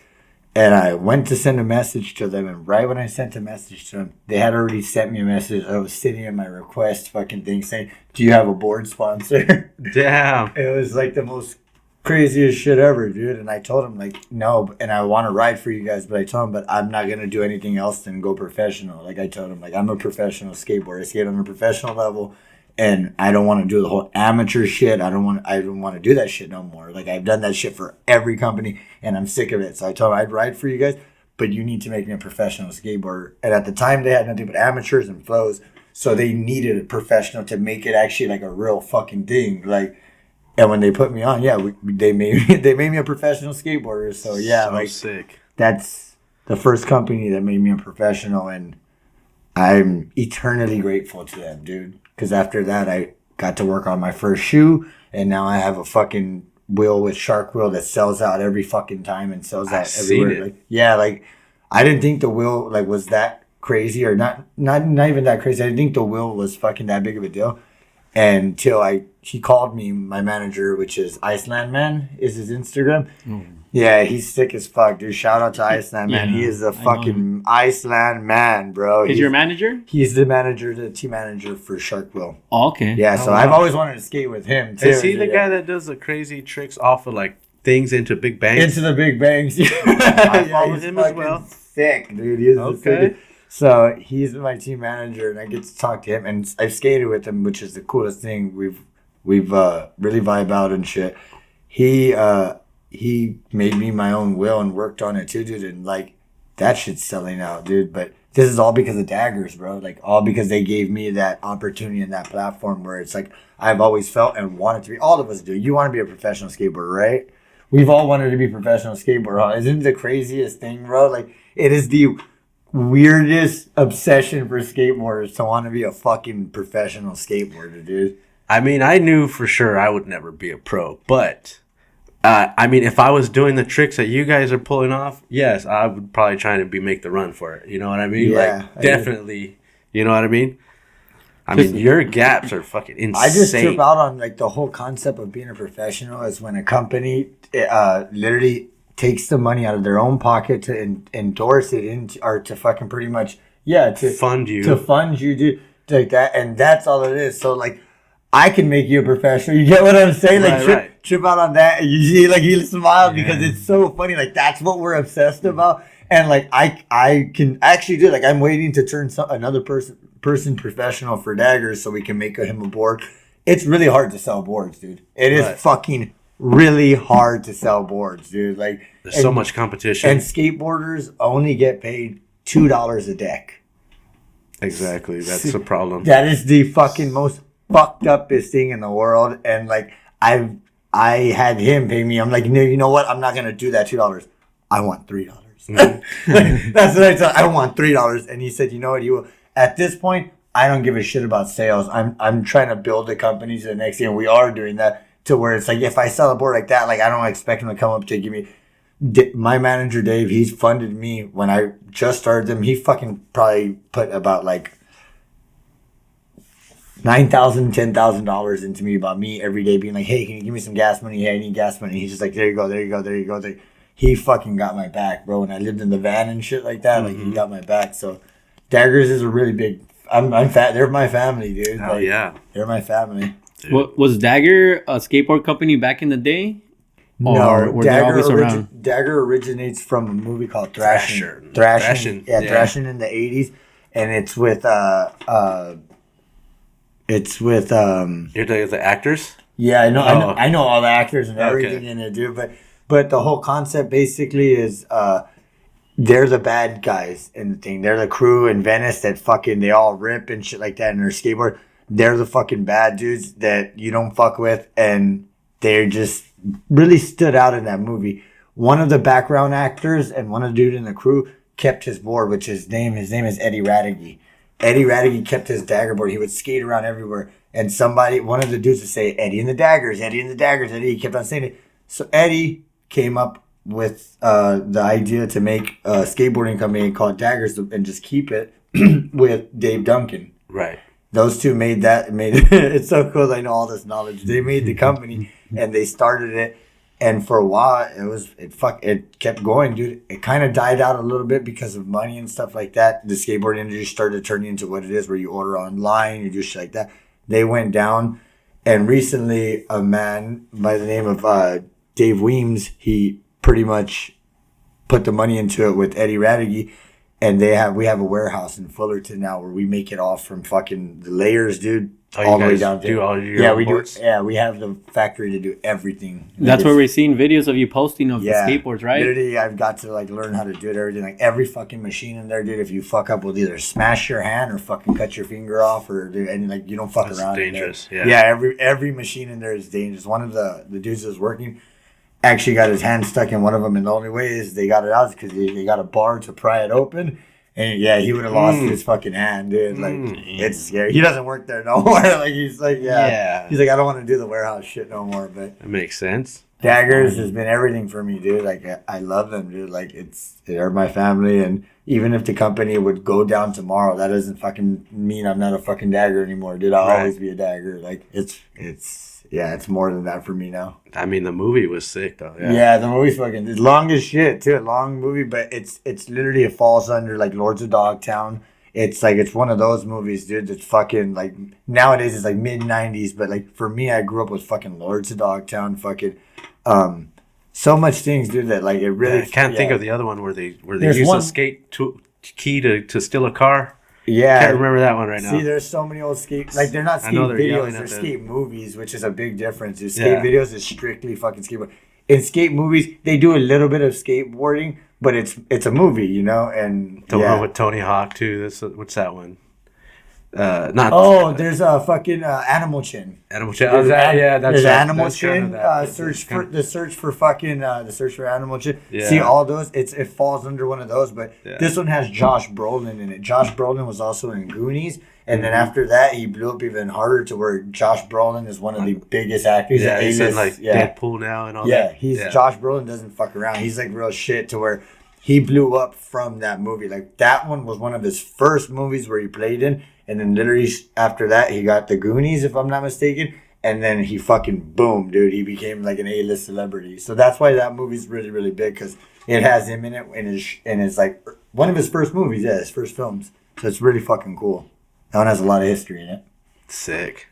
And I went to send a message to them. And right when I sent a message to them, they had already sent me a message. I was sitting in my request fucking thing saying, "Do you have a board sponsor?" Damn. It was, like, the most craziest shit ever, dude. And I told him, like, no, and I want to ride for you guys, but I told him, but I'm not going to do anything else than go professional. Like, I told him, like, I'm a professional skateboarder. I skate on a professional level, and I don't want to do the whole amateur shit. I don't want to do that shit no more. Like, I've done that shit for every company, and I'm sick of it. So I told him I'd ride for you guys, but you need to make me a professional skateboarder. And at the time, they had nothing but amateurs and flows, so they needed a professional to make it actually like a real fucking thing. Like, and when they put me on, they made me a professional skateboarder. So yeah, so sick. That's the first company that made me a professional, and I'm eternally grateful to them, dude. Because after that, I got to work on my first shoe, and now I have a fucking wheel with shark wheel that sells out every fucking time and sells out everywhere. Like, I didn't think the wheel was that crazy, or not even that crazy. I didn't think the wheel was fucking that big of a deal. Until he called me, my manager, which is Iceland Man, is his Instagram. Yeah, he's sick as fuck, dude. Shout out to Iceland Man. He is a fucking Iceland Man, bro. He's your manager? He's the team manager for Shark Wheel. Oh, okay. Yeah, so I've always wanted to skate with him, too. Is he the guy that does the crazy tricks off of, like, things into big bangs? Into the big bangs. I follow him as well. Sick, dude. He is okay. So he's my team manager, and I get to talk to him, and I've skated with him, which is the coolest thing. We've really vibe out and shit. He made me my own wheel and worked on it too, dude, and like that shit's selling out, dude. But this is all because of Daggers, bro. Like all because they gave me that opportunity and that platform where it's like I've always felt and wanted to be. All of us do. You want to be a professional skateboarder, right? We've all wanted to be professional skateboarder. Huh? Isn't it the craziest thing, bro? Like it is the weirdest obsession for skateboarders to want to be a fucking professional skateboarder, dude. I mean, I knew for sure I would never be a pro, but I mean, if I was doing the tricks that you guys are pulling off, yes, I would probably try to make the run for it. You know what I mean? Yeah, like, definitely. You know what I mean? I mean, your gaps are fucking insane. I just trip out on like the whole concept of being a professional is when a company literally takes the money out of their own pocket to endorse it or to fucking pretty much to fund you, dude, like that, and that's all it is. So like I can make you a professional. You get what I'm saying? Like trip out on that, and you see like you smile because it's so funny. Like that's what we're obsessed about, and like I can actually do. Like I'm waiting to turn another person professional for Daggers so we can make him a board. It's really hard to sell boards, dude. It is fucking really hard to sell boards, dude. Like there's so much competition, and skateboarders only get paid $2 a deck. Exactly, that's the problem. That is the fucking most fucked upest thing in the world. And like I had him pay me. I'm like, no, you know what? I'm not gonna do that $2. I want $3. Like, that's what I said. I want $3. And he said, you know what? You will. At this point, I don't give a shit about sales. I'm trying to build a company to the next year. And we are doing that. To where it's like, if I sell a board like that, like I don't expect him to come up to give me. My manager Dave, he's funded me when I just started them. He fucking probably put about like $9,000, $10,000 into me about me every day, being like, hey, can you give me some gas money? Hey, I need gas money. He's just like, there you go, there you go, there you go. He fucking got my back, bro. When I lived in the van and shit like that, like he got my back. So Daggers is a really big. I'm fat. They're my family, dude. Hell like, yeah, they're my family. What was Dagger a skateboard company back in the day? Or were they always around? Dagger originates from a movie called Thrashing. Thrashing. Yeah, Thrashing in the 80s. And it's with You're the actors? Yeah, I know, Oh. I know all the actors and everything Okay. in it, dude. But the whole concept basically is they're the bad guys in the thing. They're the crew in Venice that fucking they all rip and shit like that in their skateboard. They're the fucking bad dudes that you don't fuck with, and they're just really stood out in that movie. One of the background actors and one of the dude in the crew kept his board, which his name is Eddie Radigi. Eddie Radigi kept his Dagger board. He would skate around everywhere. And one of the dudes would say, Eddie and the Daggers, Eddie and the Daggers, Eddie. He kept on saying it. So Eddie came up with the idea to make a skateboarding company called Daggers and just keep it with Dave Duncan. Right. Those two made it's so cool. I know all this knowledge. They made the company and they started it. And for a while, it kept going, dude. It kind of died out a little bit because of money and stuff like that. The skateboard industry started turning into what it is, where you order online, you do shit like that. They went down, and recently, a man by the name of Dave Weems, he pretty much put the money into it with Eddie Radigi, and we have a warehouse in Fullerton now where we make it all from fucking the layers, dude. Oh, all you the way guys down do to all your we boards? do. Yeah, we have the factory to do everything. That's where we're seeing videos of you posting of the skateboards, right? Literally, I've got to like learn how to do it. Everything, like every fucking machine in there, dude. If you fuck up, will either smash your hand or fucking cut your finger off, or do and like you don't fuck That's around. dangerous. In there. Yeah. Every machine in there is dangerous. One of the dudes that was working actually got his hand stuck in one of them, and the only way is they got it out because they got a bar to pry it open. And yeah, he would have lost his fucking hand, dude. Like, it's scary. He doesn't work there no more. Like, he's like, yeah. He's like, I don't want to do the warehouse shit no more. But That makes sense. Daggers has been everything for me, dude. Like, I love them, dude. Like, they're my family. And even if the company would go down tomorrow, that doesn't fucking mean I'm not a fucking Dagger anymore, dude. I'll always be a Dagger. Like, it's more than that for me now. I mean, the movie was sick, though. Yeah, the movie's fucking it's long as shit too. A long movie, but it's literally it falls under like Lords of Dogtown. It's like it's one of those movies, dude. That's fucking like nowadays it's like mid '90s, but like for me, I grew up with fucking Lords of Dogtown. Fucking so much things, dude. That like it really. I can't think of the other one where they There's use one- a skate key to steal a car. Yeah, Can't remember that one right now. See, there's so many old skate like they're not I skate know they're videos, yelling they're at them. skate movies, which is a big difference. Dude. Skate videos is strictly fucking skateboard. In skate movies, they do a little bit of skateboarding, but it's a movie, you know. And The one with Tony Hawk too. What's that one? Not there's a fucking Animal Chin. Animal Chin. There's That's Animal that's kind Chin. of that. Search for the search for Animal Chin. Yeah. See all those. It falls under one of those, but Yeah. this one has Josh Brolin in it. Josh Brolin was also in Goonies, and then after that, he blew up even harder to where Josh Brolin is one of the biggest actors. Yeah, he's in like yeah. Deadpool now and all Yeah, that. Josh Brolin doesn't fuck around. He's like real shit to where he blew up from that movie. Like that one was one of his first movies where he played in, and then literally after that he got the Goonies, if I'm not mistaken, and then he fucking boom, dude. He became like an A-list celebrity. So that's why that movie's really really big because it has him in it and it's like one of his first movies, his first films. So it's really fucking cool. That one has a lot of history in it. Sick.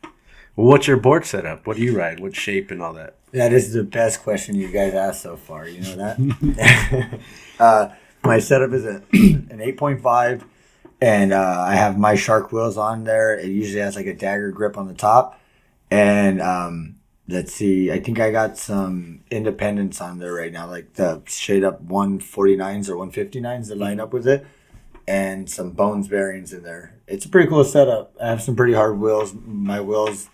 What's your board setup? What do you ride? What shape and all that? That is the best question you guys asked so far. You know that? My setup is an 8.5, and I have my shark wheels on there. It usually has like a Dagger grip on the top. And let's see, I think I got some independents on there right now, like the straight up 149s or 159s that line up with it. And some bones bearings in there. It's a pretty cool setup. I have some pretty hard wheels. My wheels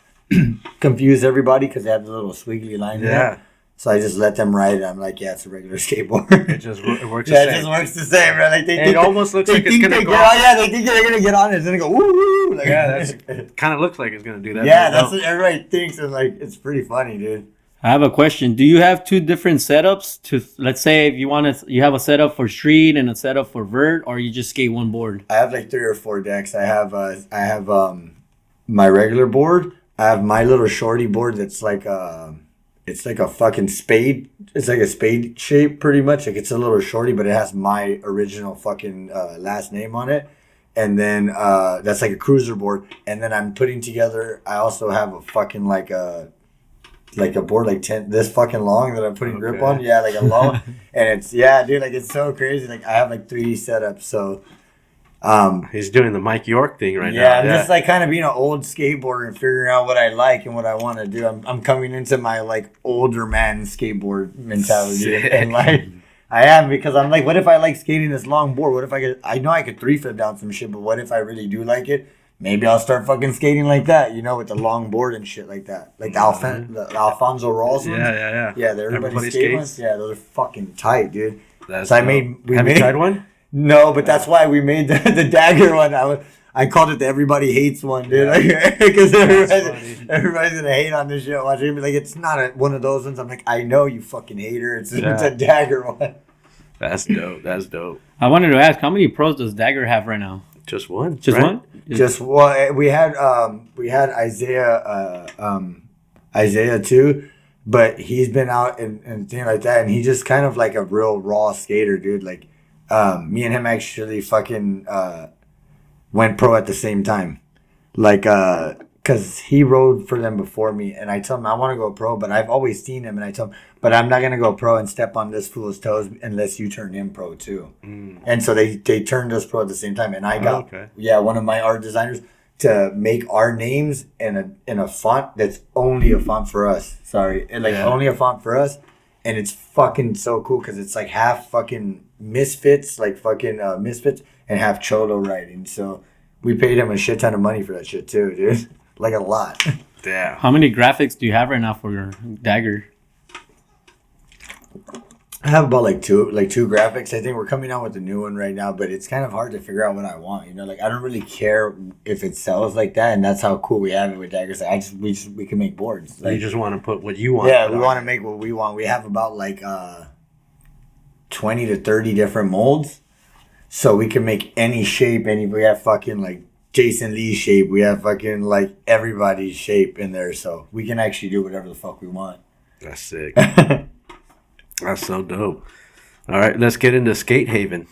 confuse everybody because they have the little swiggly lines in it. So I just let them ride it. I'm like, yeah, it's a regular skateboard. It works. Yeah, it just works the same, right? Like It almost looks like it's gonna go. They think they're gonna get on it. It's gonna go woo woo. Like, That kind of looks like it's gonna do that. Yeah, that's what everybody thinks, and like, it's pretty funny, dude. I have a question. Do you have two different setups to, let's say, if you have a setup for street and a setup for vert, or you just skate one board? I have like 3 or 4 decks. I have my regular board. I have my little shorty board that's like it's like a fucking spade. It's like a spade shape, pretty much. Like it's a little shorty, but it has my original fucking last name on it. and then that's like a cruiser board. And then I'm putting together. I also have a fucking like a board like 10 this fucking long that I'm putting grip on. Yeah, like a long, and it's dude, like it's so crazy. Like I have like 3 setups. So he's doing the Mike York thing right now. Yeah, I'm just like kind of being an old skateboarder and figuring out what I like and what I want to do. I'm coming into my like older man skateboard mentality. Sick. And like I am, because I'm like, what if I like skating this long board? What if I know I could 3-flip down some shit, but what if I really do like it? Maybe I'll start fucking skating like that, with the long board and shit like that. Like the Alfonso Rawls ones. Yeah. Yeah, the everybody skate ones. Yeah, those are fucking tight, dude. That's so dope. Have you tried one? No, but that's why we made the Dagger one. I called it the Everybody Hates one, dude. Because everybody's gonna hate on this shit. Watching me, like, it's not one of those ones. I'm like, I know you fucking hater. It's a Dagger one. That's dope. I wanted to ask, how many pros does Dagger have right now? Just one. Just right? one? Just one. We had Isaiah too, but he's been out and things like that, and he's just kind of like a real raw skater, dude. Like, me and him actually fucking went pro at the same time, like because he rode for them before me, and I told him I want to go pro, but I've always seen him, and I told him, but I'm not gonna go pro and step on this fool's toes unless you turn him pro too. And so they turned us pro at the same time, and I got one of my art designers to make our names in a font that's only a font for us. Only a font for us, and it's fucking so cool because it's like half fucking Misfits, like fucking Misfits, and half Cholo writing. So we paid him a shit ton of money for that shit too, dude. Like a lot. Damn. How many graphics do you have right now for your Dagger? I have about like two graphics. I think we're coming out with a new one right now, but it's kind of hard to figure out what I want. Like I don't really care if it sells like that, and that's how cool we have it with Daggers. We can make boards. Like, you just want to put what you want. Yeah, we want to make what we want. We have about like 20 to 30 different molds, so we can make any shape. We have fucking like Jason Lee's shape. We have fucking like everybody's shape in there, so we can actually do whatever the fuck we want. That's sick. That's so dope. All right, let's get into Skate Haven.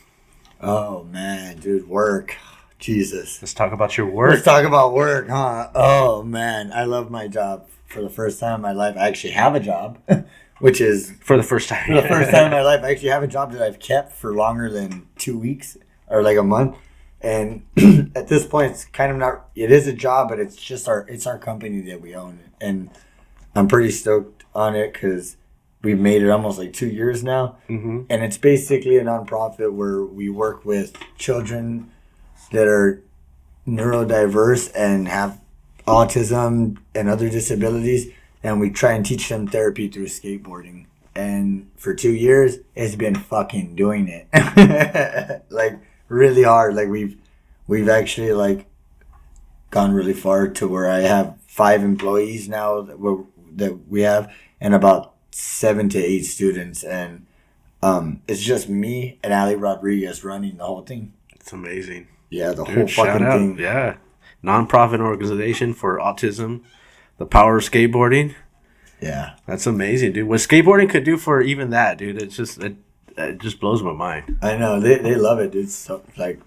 Oh man, dude, work. Jesus. Let's talk about your work. Let's talk about work, huh? Oh man, I love my job. For the first time in my life, I actually have a job, which is for the first time. For the first time in my life, I actually have a job that I've kept for longer than 2 weeks or like a month. And at this point, it's kind of not. It is a job, but it's our company that we own, and I'm pretty stoked on it because we've made it almost like 2 years now. And it's basically a nonprofit where we work with children that are neurodiverse and have autism and other disabilities, and we try and teach them therapy through skateboarding. And for 2 years, it's been fucking doing it. Like really hard. Like we've actually like gone really far to where I have 5 employees now that we have, and about 7 to 8 students, and it's just me and Ali Rodriguez running the whole thing. It's amazing. Yeah, the whole fucking thing. Yeah, nonprofit organization for autism, the power of skateboarding. Yeah, that's amazing, dude. What skateboarding could do for even that, dude, it just blows my mind. I know they love it, dude. So like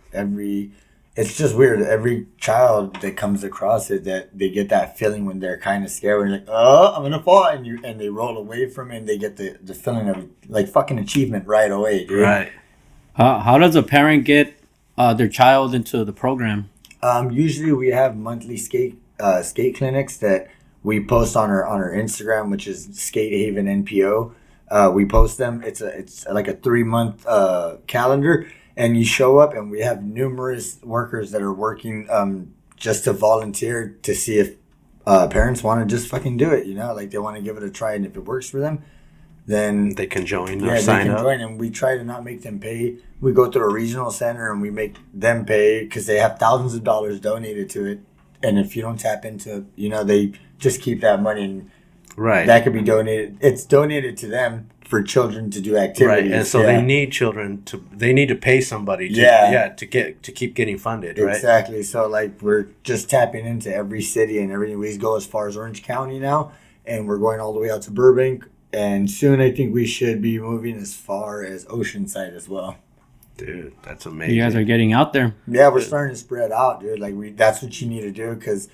it's just weird. Every child that comes across it, that they get that feeling when they're kind of scared. When you're like, oh, I'm gonna fall, and they roll away from it, and they get the feeling of like fucking achievement right away, dude. Right. How does a parent get their child into the program? Usually we have monthly skate clinics that we post on our Instagram, which is Skate Haven NPO. We post them. It's like a 3-month calendar. And you show up, and we have numerous workers that are working just to volunteer to see if parents want to just fucking do it. Like they want to give it a try, and if it works for them, then they can join. Yeah, sign they can up. join, and we try to not make them pay. We go through a regional center, and we make them pay because they have thousands of dollars donated to it. And if you don't tap into, they just keep that money, and that could be donated. It's donated to them for children to do activities. Right, and so they need they need to pay somebody to keep getting funded, right? Exactly. So like we're just tapping into every city and everything. We go as far as Orange County now, and we're going all the way out to Burbank, and soon I think we should be moving as far as Oceanside as well. Dude, that's amazing. You guys are getting out there. Yeah, we're starting to spread out, dude. Like that's what you need to do, because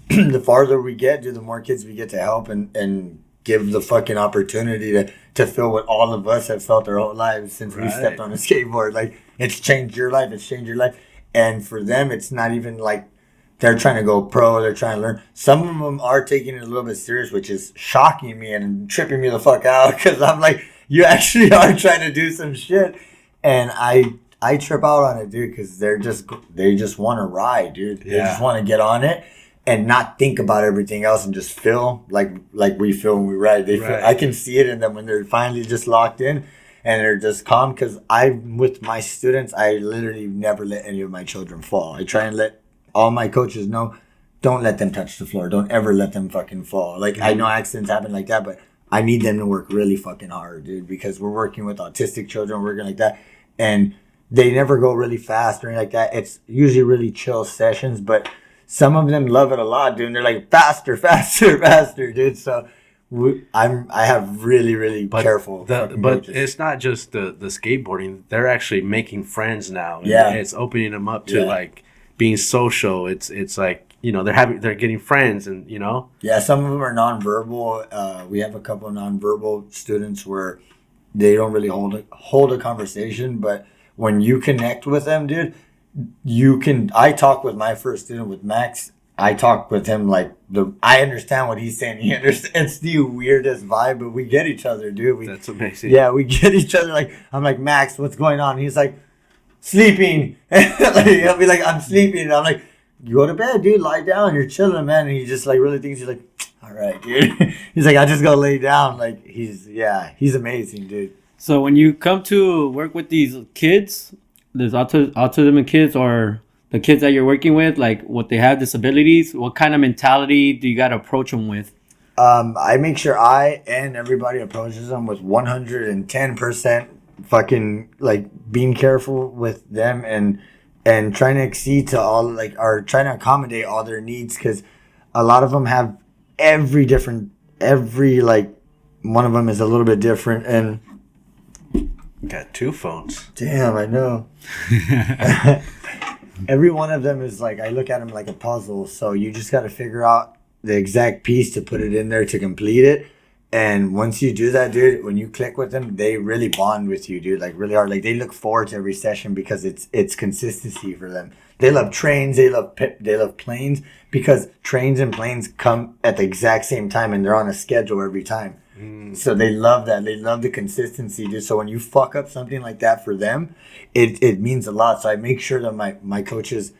the farther we get, dude, the more kids we get to help and give the fucking opportunity to feel what all of us have felt our whole lives since we stepped on a skateboard. Like, it's changed your life. It's changed your life. And for them, it's not even like they're trying to go pro. They're trying to learn. Some of them are taking it a little bit serious, which is shocking me and tripping me the fuck out, because I'm like, you actually are trying to do some shit. And I trip out on it, dude, because they just want to ride, dude. They just want to get on it and not think about everything else and just feel like we feel when we ride. They feel, I can see it in them when they're finally just locked in and they're just calm. Because with my students, I literally never let any of my children fall. I try and let all my coaches know, don't let them touch the floor. Don't ever let them fucking fall. Like, I know accidents happen like that, but I need them to work really fucking hard, dude, because we're working with autistic children, working like that. And they never go really fast or anything like that. It's usually really chill sessions, but some of them love it a lot, dude. And they're like, faster, faster, faster, dude. So I have really careful. But coaches. It's not just the skateboarding. They're actually making friends now. Yeah. It's opening them up to like being social. It's like, you know, they're getting friends, and you know. Yeah, some of them are nonverbal. We have a couple of nonverbal students where they don't really hold a conversation, but when you connect with them, dude, I talk with my first student, with Max. I talk with him like I understand what he's saying. He understands. It's the weirdest vibe, but we get each other, dude. That's amazing. Yeah, we get each other. Like, I'm like, Max, what's going on? He's like, sleeping. Like, he'll be like, I'm sleeping. And I'm like, you go to bed, dude. Lie down. You're chilling, man. And he just like really thinks, he's like, all right, dude. He's like, I just go lay down. Like, he's amazing, dude. So when you come to work with these kids, there's autism kids, or the kids that you're working with, like what they have disabilities, what kind of mentality do you got to approach them with? I make sure I and everybody approaches them with 110% fucking like being careful with them and trying to exceed to all like, or trying to accommodate all their needs, because a lot of them have every like one of them is a little bit different. And got two phones. Damn, I know. Every one of them is like, I look at them like a puzzle. So you just got to figure out the exact piece to put it in there to complete it. And once you do that, dude, when you click with them, they really bond with you, dude, like really hard. Like, they look forward to every session because it's consistency for them. They love trains. They love planes, because trains and planes come at the exact same time and they're on a schedule every time. So they love that. They love the consistency, dude. So when you fuck up something like that for them, it means a lot. So I make sure that my coaches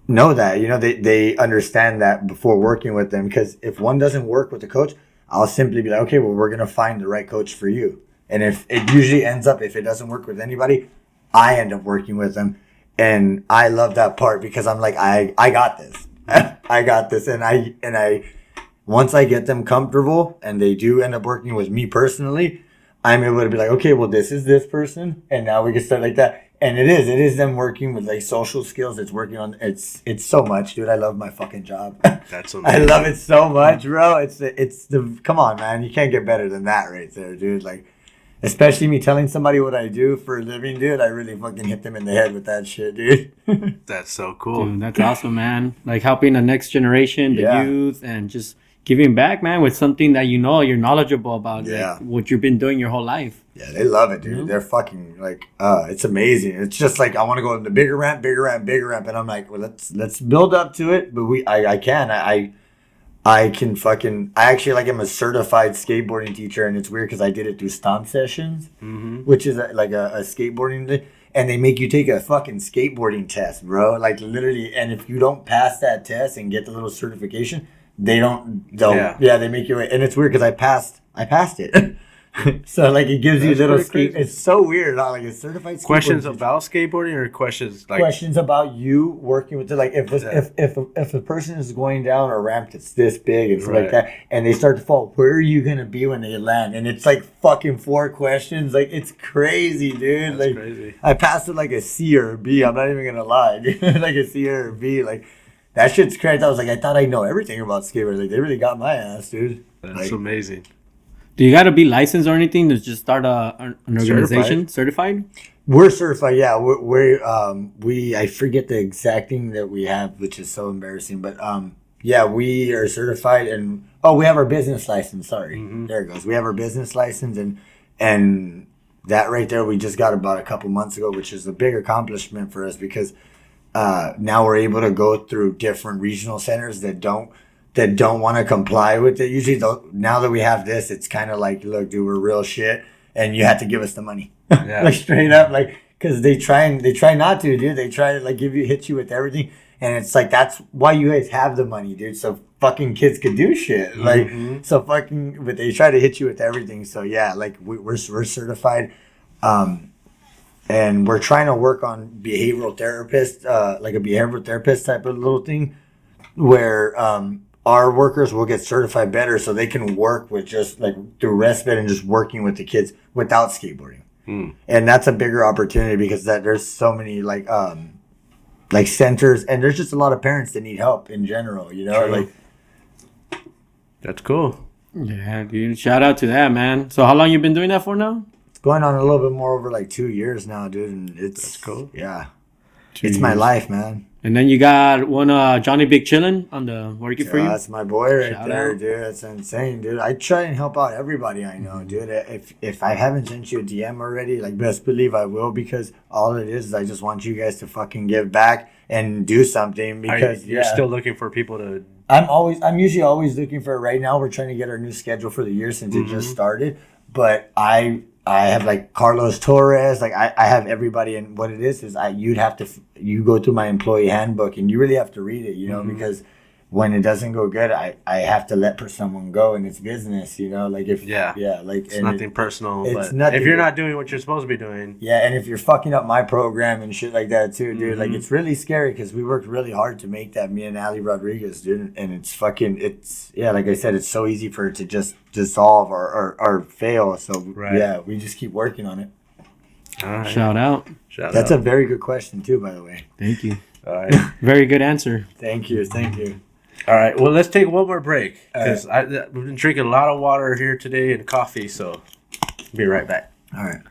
know that, you know, they understand that before working with them. Because if one doesn't work with the coach, I'll simply be like, okay, well, we're going to find the right coach for you. And if it usually ends up, if it doesn't work with anybody, I end up working with them. And I love that part, because I'm like, I got this. I got this. And I once I get them comfortable and they do end up working with me personally, I'm able to be like, okay, well, this is this person, and now we can start like that. And it is them working with like social skills. It's working on, it's so much, dude. I love my fucking job. That's amazing. I love it so much, bro. It's the come on, man. You can't get better than that right there, dude. Like, especially me telling somebody what I do for a living, dude. I really fucking hit them in the head with that shit, dude. That's so cool. Dude, that's awesome, man. Like, helping the next generation, the youth, and just giving back, man, with something that you know you're knowledgeable about, like what you've been doing your whole life. Yeah, they love it, dude. Mm-hmm. They're fucking like, it's amazing. It's just like, I want to go in the bigger ramp, and I'm like, well, let's build up to it. But I can fucking, I actually, like, I'm a certified skateboarding teacher, and it's weird because I did it through Stomp Sessions, which is like a skateboarding thing. And they make you take a fucking skateboarding test, bro. Like, literally, and if you don't pass that test and get the little certification, they make you wait. And it's weird because I passed it. So like, it gives you little skate. It's so weird. Like, a certified questions about skateboarding, or questions about you working with it. Like, if a person is going down a ramp that's this big and stuff like that, and they start to fall, where are you gonna be when they land? And it's like fucking 4 questions. Like, it's crazy, dude. That's crazy. I passed it like a C or a B. I'm not even gonna lie, dude. Like a C or a B. Like, that shit's crazy. I was like, I thought I know everything about skateboarders. Like, they really got my ass, dude. That's amazing. Do you got to be licensed or anything to just start an organization? Certified? We're certified. Yeah, we I forget the exact thing that we have, which is so embarrassing. But yeah, we are certified, and we have our business license. Sorry, there it goes. We have our business license, and that right there we just got about a couple months ago, which is a big accomplishment for us because now we're able to go through different regional centers that don't want to comply with it. Usually, now that we have this, it's kind of like, look, dude, we're real shit, and you have to give us the money. Yeah. Like straight up, like, because they try not to, dude. They try to like hit you with everything, and it's like that's why you guys have the money, dude. So fucking kids could do shit, like but they try to hit you with everything. So yeah, like we're certified, and we're trying to work on behavioral therapist, like a behavioral therapist type of little thing, where our workers will get certified better, so they can work with just like through respite and just working with the kids without skateboarding. And that's a bigger opportunity because there's so many like centers, and there's just a lot of parents that need help in general, you know. True. Like that's cool. Yeah, dude. Shout out to that, man. So how long you been doing that for now? it's going on a little bit more over like 2 years now, dude, and That's cool. Yeah, 2 it's my years. life, man. And then you got one Johnny Big Chillin' on the working for you. That's my boy right Shout there, out. dude. That's insane, dude. I try and help out everybody I know, dude. If I haven't sent you a DM already, like best believe I will, because all it is I just want you guys to fucking give back and do something, because You're still looking for people to. I'm usually always looking for. Right now we're trying to get our new schedule for the year since it just started, but I have like Carlos Torres, like I have everybody, and what it is you go through my employee handbook and you really have to read it, you know, because when it doesn't go good, I have to let someone go, and it's business, you know, like if like It's nothing personal, it's but nothing if you're not doing what you're supposed to be doing, and if you're fucking up my program and shit like that too, dude, like it's really scary because we worked really hard to make that, me and Ali Rodriguez, dude, and it's like I said, it's so easy for it to just dissolve or fail. So we just keep working on it. all right. Shout out. That's a very good question too, by the way. Thank you. All right. Very good answer. Thank you. All right. Well, let's take one more break because we've been drinking a lot of water here today and coffee. So, be right back. All right.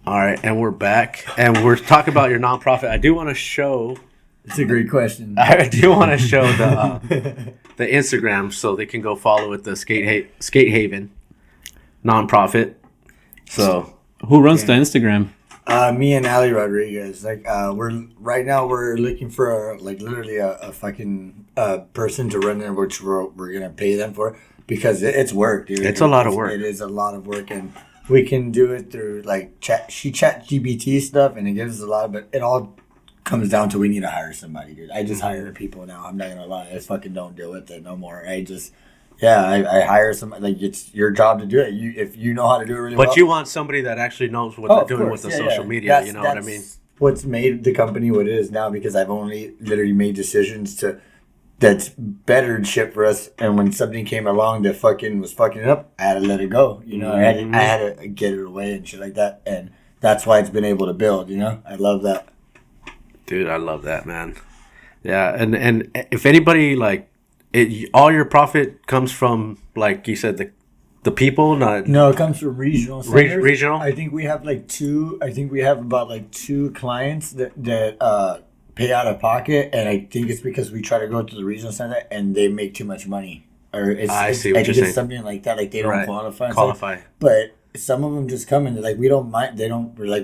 All right, and we're back, and we're talking about your nonprofit. I do want to show. It's a great question. I do want to show the Instagram so they can go follow it. The Skate Haven nonprofit. So Who runs the Instagram? Me and Ali Rodriguez. Like we're looking for literally a fucking person to run it, which we're gonna pay them for, because it's work, dude. It's a lot of work. It is a lot of work, and we can do it through like chat GBT stuff, and it gives us a lot. But it all comes down to we need to hire somebody, dude. I just hire people now. I'm not gonna lie. I fucking don't deal with it no more. I hire somebody. Like, it's your job to do it. If you know how to do it really well. But you want somebody that actually knows what they're doing with the social media. You know what I mean? What's made the company what it is now, because I've only literally made decisions that's bettered shit for us. And when something came along that was fucking it up, I had to let it go. You know, I had to get it away and shit like that. And that's why it's been able to build. You know, I love that. Dude, I love that, man. Yeah, and if anybody all your profit comes from, like you said, the people, not. No, it comes from regional centers. Regional. I think we have about two clients that pay out of pocket, and I think it's because we try to go to the regional center and they make too much money, or I see what you're saying. Something like that, like they don't qualify. Qualify. But some of them just come and they're like, we don't mind. We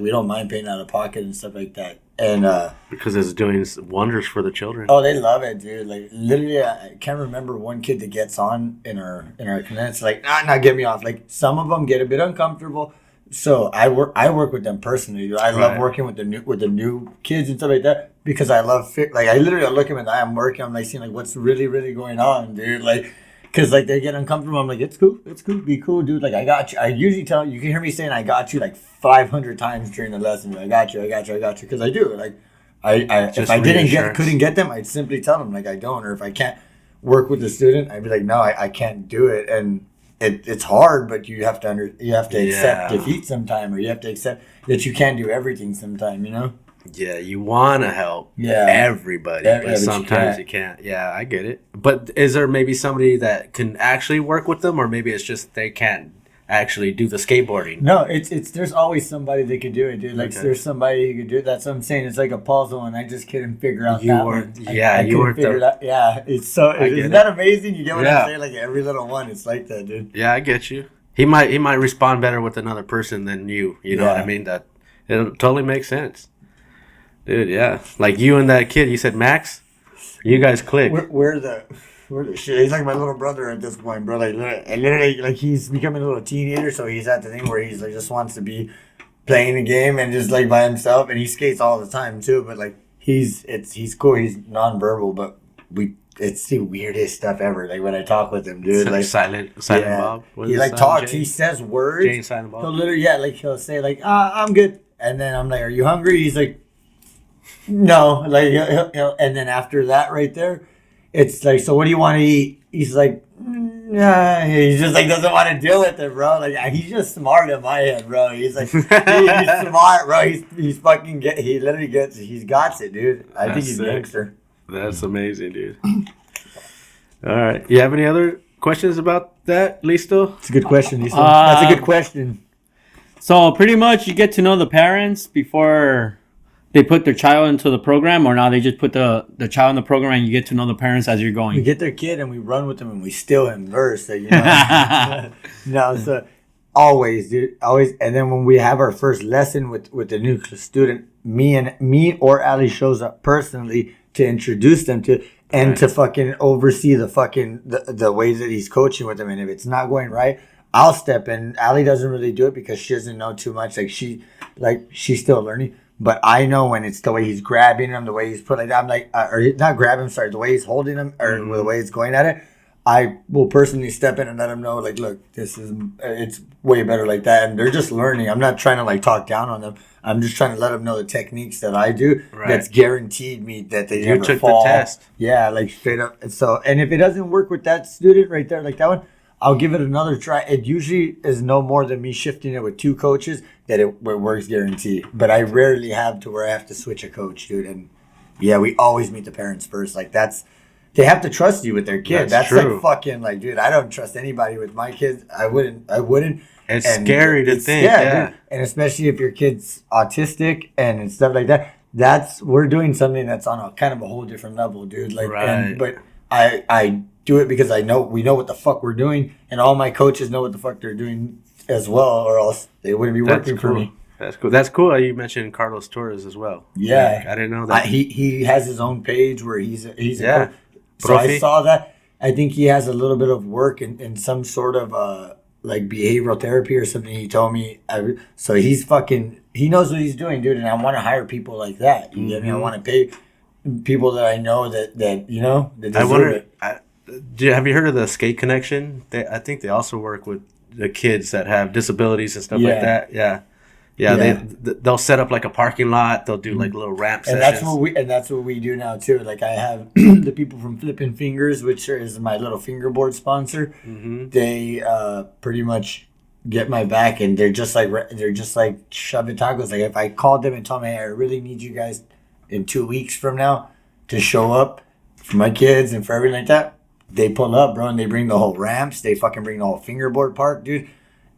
don't mind paying out of pocket and stuff like that. And because it's doing wonders for the children. Oh, they love it, dude. Like, literally, I can't remember one kid that gets on in our connects. Like, nah, get me off. Like, some of them get a bit uncomfortable. So I work with them personally, dude. I love working with the new kids and stuff like that, because I love I literally look at them and I'm working. I'm like seeing what's really really going on, dude. Like, because they get uncomfortable. I'm like, it's cool, be cool, dude. Like, I got you. I usually tell you can hear me saying I got you like 500 times during the lesson. I got you, because I do. Like, if I couldn't get them, I'd simply tell them like I don't, or if I can't work with the student, I'd be like, no, I can't do it. And it's hard, but you have to accept defeat sometime, or you have to accept that you can't do everything sometime, you know? Yeah, you want to help everybody, but sometimes you can't. Yeah, I get it. But is there maybe somebody that can actually work with them, or maybe it's just they can't actually do the skateboarding. No, it's there's always somebody that could do it, dude. Like Okay. there's somebody who could do it. That's what I'm saying. It's like a puzzle, and I just couldn't figure out You that weren't- one. yeah, you couldn't weren't figure the- it out. Yeah, it's so. I get Isn't it. that amazing? You get what Yeah. I'm saying? Like every little one, it's like that, dude. Yeah, I get you. He might respond better with another person than you. You know what I Yeah. mean? That it totally makes sense, dude. Yeah, like you and that kid. You said Max. You guys click. We're the shit. He's like my little brother at this point, bro. Like literally, like he's becoming a little teenager, so he's at the thing where he's like just wants to be playing a game and just like by himself, and he skates all the time too. But like he's cool. He's nonverbal, but it's the weirdest stuff ever. Like when I talk with him, dude. Like Silent yeah. Bob. What He is like his talks. Jane? He says words. Jane Silent Bob. He'll literally like he'll say like I'm good, and then I'm like, are you hungry? He's like, no. Like he'll, and then after that right there, it's like, so what do you want to eat? He's like, nah. He just like doesn't want to deal with it, bro. Like he's just smart in my head, bro. He's like he's smart, bro. He's fucking he literally gets he's got it, dude. I think That's he's sick. a gangster. That's amazing, dude. All right. You have any other questions about that, Listo? It's a good question, Lisa. That's a good question. So pretty much you get to know the parents before they put their child into the program, or now they just put the child in the program and you get to know the parents as you're We going. get their kid and we run with them and we steal him verse. So, you know, no, so always, dude, always. And then when we have our first lesson with the new student, me or Ali shows up personally to introduce them to and Right. to fucking oversee the ways that he's coaching with them. And if it's not going right, I'll step in. Ali doesn't really do it because she doesn't know too much. She's still learning. But I know when it's the way he's grabbing him, the way he's put like I'm like, or not grab him, sorry, the way he's holding him, or the way he's going at it. I will personally step in and let them know, like, look, it's way better like that. And they're just learning. I'm not trying to like talk down on them. I'm just trying to let them know the techniques that I do. Right. That's guaranteed me that they You never took fall. the test. Yeah, like straight up. And so, and if it doesn't work with that student right there, like that one, I'll give it another try. It usually is no more than me shifting it with two coaches that it works guaranteed. But I rarely have to where I have to switch a coach, dude. And yeah, we always meet the parents first. Like they have to trust you with their kid. That's true. like fucking like, dude, I don't trust anybody with my kids. I wouldn't. It's And scary to it's- think. Yeah. dude. And especially if your kid's autistic and stuff like that. We're doing something that's on a kind of a whole different level, dude. Like, Right. but I do it because we know what the fuck we're doing, and all my coaches know what the fuck they're doing as well, or else they wouldn't be That's working for cool. me. That's cool. That's cool. You mentioned Carlos Torres as well. Yeah. Like, I didn't know that. He has his own page where he's a Yeah. coach. So I Profi. saw that. I think he has a little bit of work in some sort of like behavioral therapy or something. He told me. So he knows what he's doing, dude. And I want to hire people like that. You get me? I want to pay people that I know that you know that I deserve wonder. it. Have you heard of the Skate Connection? I think they also work with the kids that have disabilities and stuff like Yeah. that. Yeah. They'll set up like a parking lot. They'll do like little ramp And sessions. that's what we do now too. Like I have the people from Flippin' Fingers, which is my little fingerboard sponsor. Mm-hmm. They pretty much get my back, and they're just like shove it tacos. Like if I called them and told them, hey, I really need you guys in 2 weeks from now to show up for my kids and for everything like that, they pull up, bro, and they bring the whole ramps. They fucking bring the whole fingerboard park, dude.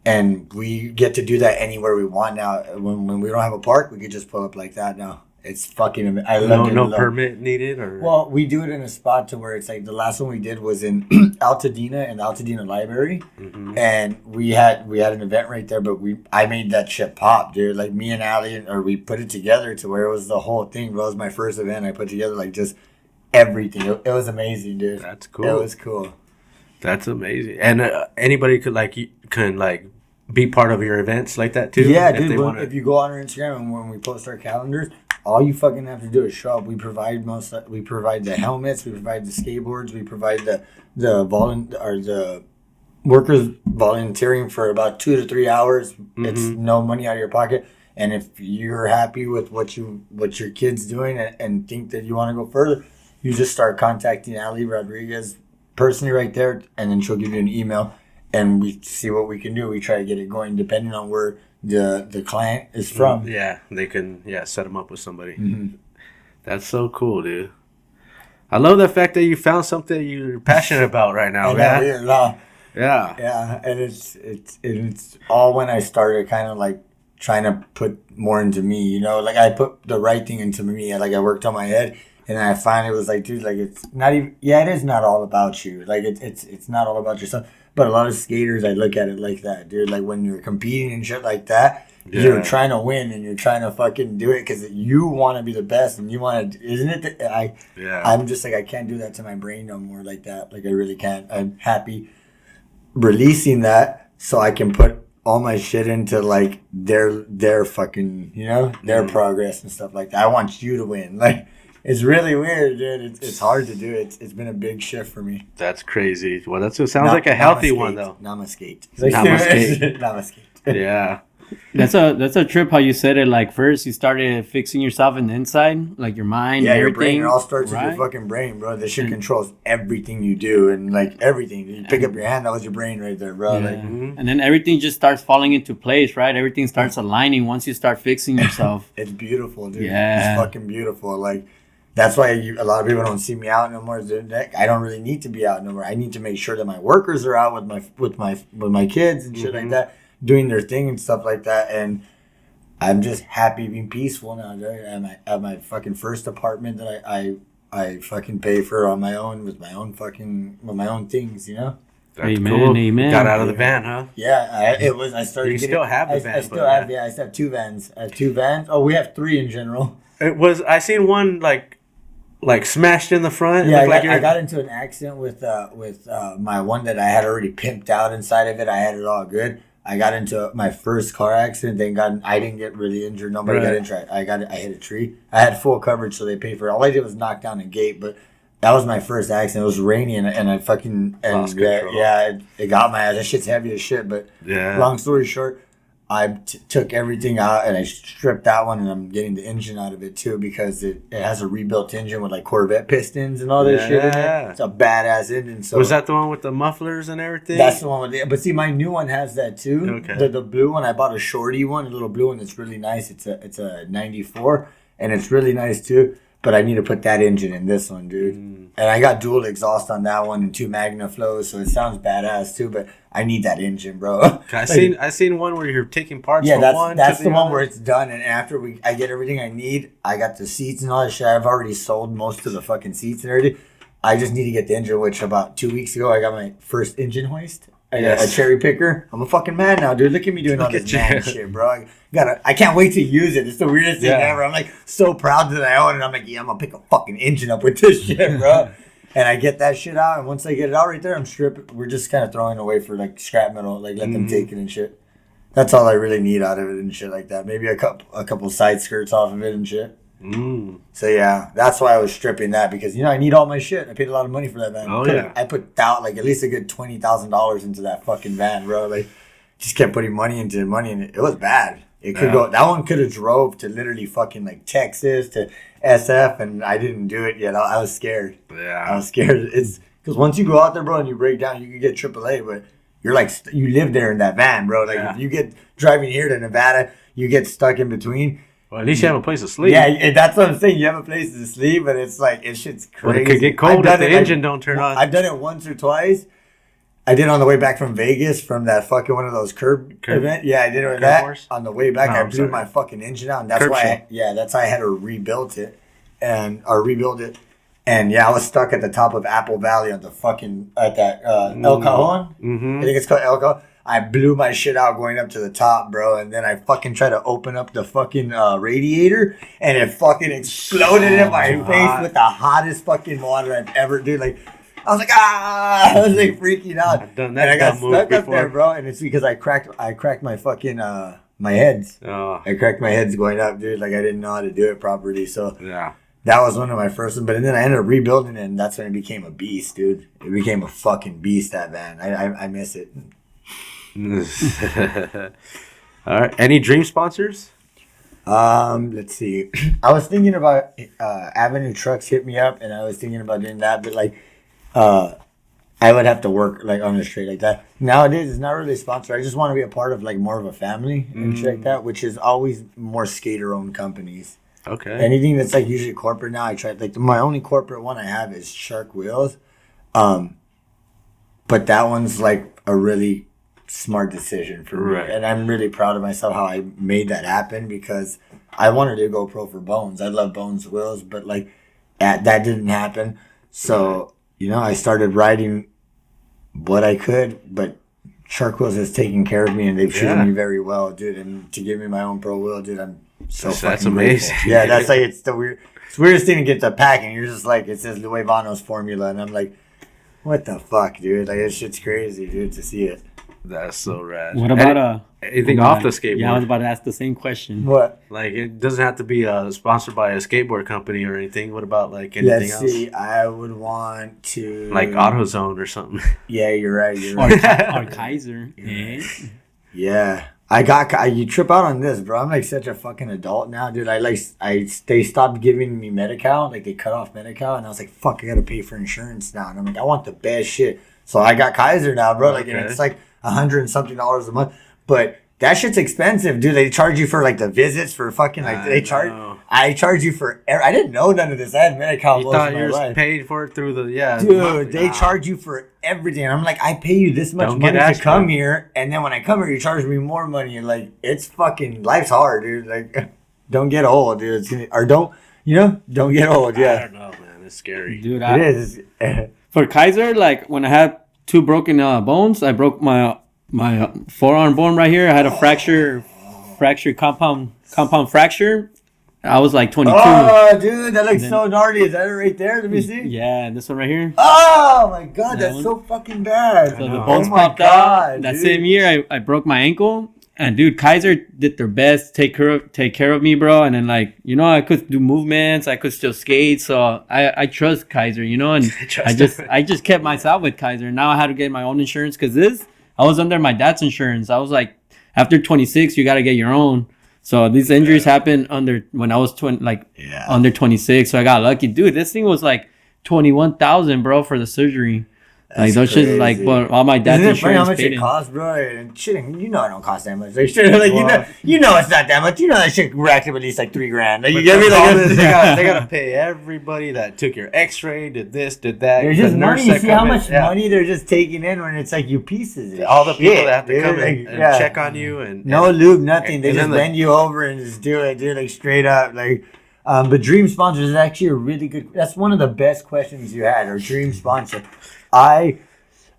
And we get to do that anywhere we want now. When we don't have a park, we could just pull up like that now. It's fucking. I love it. No permit needed, or Well, we do it in a spot to where it's like the last one we did was in Altadena in the Altadena Library, and we had an event right there. But I made that shit pop, dude. Like me and Ali, or we put it together to where it was the whole thing. Bro, it was my first event. I put together like just everything. It was amazing, dude. That's cool. It was cool. That's amazing. And anybody could be part of your events like that too. Yeah, if dude. they wanna- If you go on our Instagram and when we post our calendars, all you fucking have to do is show up. We provide the helmets, we provide the skateboards, we provide the workers volunteering for about 2 to 3 hours. It's no money out of your pocket. And if you're happy with what your kid's doing and think that you want to go further, you just start contacting Ali Rodriguez personally right there, and then she'll give you an email, and we see what we can do. We try to get it going depending on where the client is from. Yeah, they can set them up with somebody. Mm-hmm. That's so cool, dude. I love the fact that you found something you're passionate about right now, And man. Yeah. Yeah, and it's all when I started kind of like trying to put more into me, you know, like I put the right thing into me, like I worked on my head, and I finally was like, dude, like it's not even, yeah, it is not all about you, like it's not all about yourself, but a lot of skaters, I look at it like that, dude, like when you're competing and shit like that, you're trying to win and you're trying to fucking do it because you want to be the best and you want to, isn't it? I'm just like, I can't do that to my brain no more like that, like I really can't. I'm happy releasing that so I can put all my shit into like their fucking, you know, their progress and stuff like that. I want you to win. Like it's really weird, dude. It's hard to do. It's been a big shift for me. That's crazy. Well, that sounds like a healthy one though. Namaskate. Namaskate. Namaskate. Yeah. That's a trip how you said it. Like first you started fixing yourself in the inside, like your mind. Yeah, and your everything, brain. It all starts right? with your fucking brain, bro. This shit controls everything you do and like everything. You pick up your hand, that was your brain right there, bro. Yeah. Like, And then everything just starts falling into place, right? Everything starts aligning once you start fixing yourself. it's beautiful, dude. Yeah. It's fucking beautiful. Like that's why a lot of people don't see me out no more. I don't really need to be out no more. I need to make sure that my workers are out with my kids and shit like that, doing their thing and stuff like that. And I'm just happy being peaceful now, dude. At my fucking first apartment that I fucking pay for on my own with my own things, you know. That's Amen, cool. amen. Got out of the van, huh? Yeah, I started. You still have the van, I still but have. Yeah, I still have two vans. I have two vans. Oh, we have three in general. It was. I seen one like smashed in the front. Yeah, I I got into an accident with my one that I had already pimped out inside of it. I had it all good. I got into my first car accident. I didn't get really injured. Nobody got injured. I hit a tree. I had full coverage, so they paid for it. All I did was knock down a gate, but that was my first accident. It was rainy, and I fucking Lost control. it got my ass. That shit's heavy as shit. But long story short, I took everything out and I stripped that one, and I'm getting the engine out of it too because it has a rebuilt engine with like Corvette pistons and all this shit in it. It's a badass engine. So was that the one with the mufflers and everything? that's the one with it. But see, my new one has that too. Okay. The blue one, I bought a shorty one, a little blue one that's really nice. It's a 94, and it's really nice too. But I need to put that engine in this one, dude. And I got dual exhaust on that one and two Magna Flows, so it sounds badass too. But I need that engine, bro. I seen one where you're taking parts. Yeah, from one that's to the one other. where it's done, and after I get everything I need, I got the seats and all that shit. I've already sold most of the fucking seats and everything. I just need to get the engine, which about 2 weeks ago I got my first engine hoist. I got a cherry picker. I'm a fucking man now, dude. Look at me doing all this man shit, bro. I can't wait to use it. It's the weirdest thing ever. I'm like so proud that I own it. I'm like, yeah, I'm gonna pick a fucking engine up with this shit, bro. And I get that shit out, and once I get it out right there, I'm stripping. We're just kind of throwing it away for like scrap metal, like let them take it and shit. That's all I really need out of it and shit like that. Maybe a couple side skirts off of it and shit. So yeah, that's why I was stripping that because I need all my shit. I paid a lot of money for that van. I put out like at least a good $20,000 into that fucking van, bro. Like just kept putting money into money, and it was bad. It could go. That one could have drove to literally fucking like Texas to SF, and I didn't do it yet. I was scared. Yeah, I was scared. It's because once you go out there, bro, and you break down, you can get AAA, but you're like you live there in that van, bro. Like if you get driving here to Nevada, you get stuck in between. Well, at least you have a place to sleep. Yeah, that's what I'm saying. You have a place to sleep, but it's like shit's crazy. But it could get cold if the engine don't turn on. I've done it once or twice. I did it on the way back from Vegas from that fucking one of those curb event. Yeah, I did it with that. Horse? On the way back, I blew my fucking engine out, and that's why. That's why I had to rebuild it, and yeah, I was stuck at the top of Apple Valley on the fucking at that El Cajon. I think it's called El Cajon. I blew my shit out going up to the top, bro, and then I fucking tried to open up the fucking radiator, and it fucking exploded in my face with the hottest fucking water I've ever, dude. Like, I was like, I was like freaking out. I've done that. And I got stuck up there, bro, and it's because I cracked my fucking my heads. Oh. I cracked my heads going up, dude. Like I didn't know how to do it properly, so yeah. That was one of my first ones, but then I ended up rebuilding it, and that's when it became a beast, dude. It became a fucking beast, that van. I miss it. All right. Any dream sponsors? Let's see. I was thinking about Avenue Trucks hit me up, and I was thinking about doing that, but like, I would have to work like on the street like that. Nowadays, it's not really sponsored. I just want to be a part of like more of a family and shit like that, which is always more skater-owned companies. Okay. Anything that's like usually corporate now, I try. Like my only corporate one I have is Shark Wheels. but that one's like a really smart decision for me. Right. And I'm really proud of myself how I made that happen because I wanted to go pro for Bones. I love Bones wheels, but like that didn't happen. So, you know, I started riding what I could, but Shark Wheels has taken care of me and they've treated me very well, dude. And to give me my own pro wheel, dude, I'm so fucking that's amazing. grateful. Yeah, that's like, it's the weirdest thing to get the packing. You're just like, it says Luevanos formula, and I'm like, what the fuck, dude? Like, this shit's crazy, dude, to see it. That's so rad. What about anything off the skateboard? Yeah, I was about to ask the same question. What? Like, it doesn't have to be sponsored by a skateboard company or anything. What about like anything Let's else? see. I would want to Like AutoZone or something. Yeah, you're right. You're Or, right. or Kaiser. Eh? Yeah, you trip out on this, bro. I'm like such a fucking adult now, dude. They stopped giving me Medi-Cal, like they cut off Medi-Cal, and I was like, fuck, I gotta pay for insurance now, and I'm like, I want the best shit, so I got Kaiser now, bro. Like, and it's like $100 and something a month, but that shit's expensive, dude. They charge you for like the visits for fucking like I charge you for. I didn't know none of this. I had Medi-Cal You most thought of you my were life. paid for it through the Dude, they charge you for everything. I'm like, I pay you this much Don't money get to asked come for it. here, and then when I come here, you charge me more money. And like, it's fucking life's hard, dude. Like, don't get old, dude. Don't get old. I Yeah, don't know, man. It's scary. Dude, it is. for Kaiser, like when I had 2 broken bones, I broke my forearm bone right here. I had a fracture compound fracture. I was like 22. Oh, dude, that looks so gnarly. Is that it right there? Let me see. Yeah, and this one right here. Oh my god, that's one. so fucking bad. So the know. bones Oh my popped God, out. That dude. same year, I broke my ankle. And dude, Kaiser did their best to take care of me, bro. And then like, you know, I could do movements, I could still skate. So I trust Kaiser, you know, and I just kept myself with Kaiser. Now I had to get my own insurance because I was under my dad's insurance. I was like, after 26, you got to get your own. So these injuries happened when I was under 26. So I got lucky, dude. This thing was like 21,000, bro, for the surgery. Like those shit is like, but all my dad's Isn't it funny how insurance much paid it it. costs, bro? And shit, you know it don't cost that much. Like, shit, like you know it's not that much. You know that shit racked up at least like $3,000. Like, you get me? Like, they gotta pay everybody that took your X-ray, did this, did that. there's the just nurse money. You that see come how in. much Yeah. money they're just taking in when it's like you pieces. Of All the people shit, that have to dude. come Like, in and check on you and no lube, nothing. They and just then bend you over and just do it, dude. Like straight up, like. But dream sponsors is actually a really good. That's one of the best questions you had. Or dream sponsor. I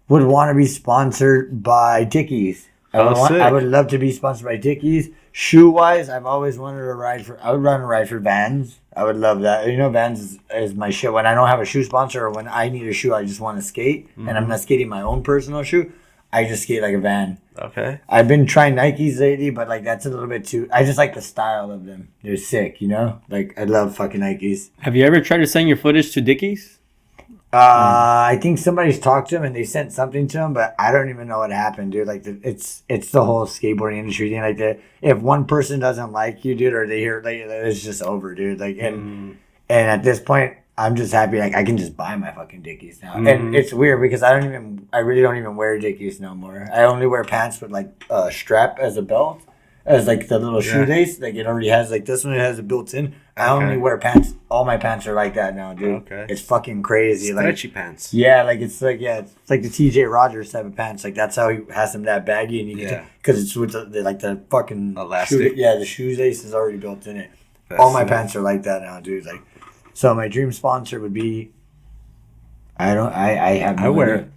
would want to be sponsored by Dickies. I would love to be sponsored by Dickies. Shoe wise, I've always wanted to ride for. I would run a ride for Vans. I would love that. You know, Vans is my shit. When I don't have a shoe sponsor or when I need a shoe, I just want to skate, and I'm not skating my own personal shoe. I just skate like a Van. Okay. I've been trying Nikes lately, but like that's a little bit too. I just like the style of them. They're sick, you know. Like I love fucking Nikes. Have you ever tried to send your footage to Dickies? I think somebody's talked to him and they sent something to him, but I don't even know what happened, dude. Like it's the whole skateboarding industry thing. Like if one person doesn't like you, dude, or they hear like it's just over, dude. Like and at this point, I'm just happy like I can just buy my fucking Dickies now. And it's weird because I really don't even wear Dickies no more. I only wear pants with like a strap as a belt. As like the little shoelace, like it already has like this one. It has it built in. I only wear pants. All my pants are like that now, dude. Okay. It's fucking crazy. Stretchy like pants. yeah, like it's like the TJ Rogers type of pants. Like that's how he has them that baggy, and you can because it's with the fucking elastic. the shoelace is already built in it. All my pants are like that now, dude. Like so, my dream sponsor would be. I wear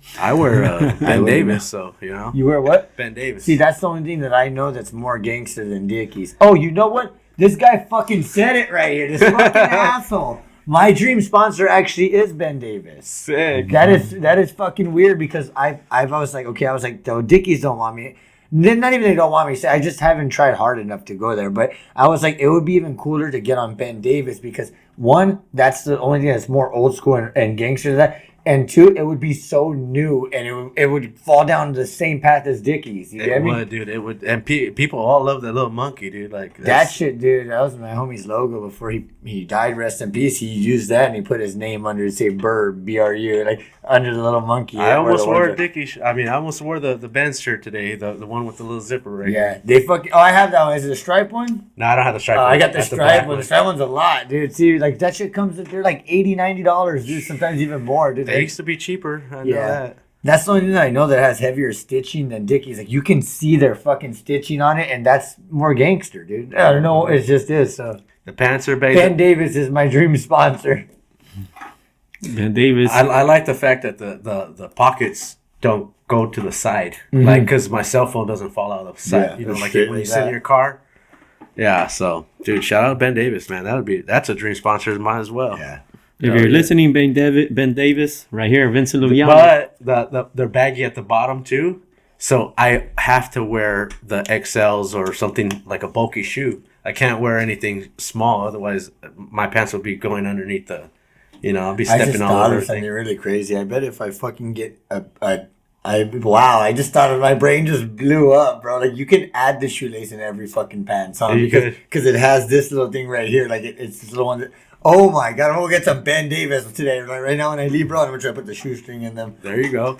Ben Davis, so you know. You wear what? Ben Davis. See, that's the only thing that I know that's more gangster than Dickies. Oh, you know what? This guy fucking said it right here. This fucking asshole. My dream sponsor actually is Ben Davis. Sick. That is fucking weird because I was like, okay, I was like, though Dickies don't want me. Not even they don't want me. I just haven't tried hard enough to go there. But I was like, it would be even cooler to get on Ben Davis because one, that's the only thing that's more old school and gangster than that. And two, it would be so new, and it would fall down the same path as Dickies. You get me? It would, dude. It would, and people all love that little monkey, dude. Like That shit, dude. That was my homie's logo before he died. Rest in peace. He used that and he put his name under it, say Bird, BRU, like under the little monkey. I almost wore a Dickie. I almost wore the Ben's shirt today, the one with the little zipper right here. Yeah, they fucking. Oh, I have that one. Is it a stripe one? No, I don't have the stripe. I got the That's stripe black one. The stripe one's a lot, dude. See, like that shit comes. They're like $80, $90, dude. Sometimes even more, dude. They used to be cheaper. I know Yeah. that. That's the only thing that I know that has heavier stitching than Dickies. Like, you can see their fucking stitching on it, and that's more gangster, dude. I don't know. It just is. So The pants are based. Ben Davis is my dream sponsor. Ben Davis. I like the fact that the pockets don't go to the side, like because my cell phone doesn't fall out of the side. Yeah, You know, that's like straight when you like sit in that. your car. Yeah. So, dude, shout out to Ben Davis, man. That's a dream sponsor of mine as well. Yeah. If you're listening, Ben Davis, right here, Vincent But Luevanos. they're baggy at the bottom too, so I have to wear the XLs or something like a bulky shoe. I can't wear anything small, otherwise my pants will be going underneath the. You know, I'll be I just stepping all thought over of something everything. really crazy. I bet if I fucking get wow, I just thought of my brain just blew up, bro. Like, you can add the shoelace in every fucking pants, huh? Yeah, you could. Because it has this little thing right here. Like, it's this little one that, oh my God, I'm going to get some Ben Davis today. Like, right now when I leave, bro, I'm going to try to put the shoestring in them. There you go.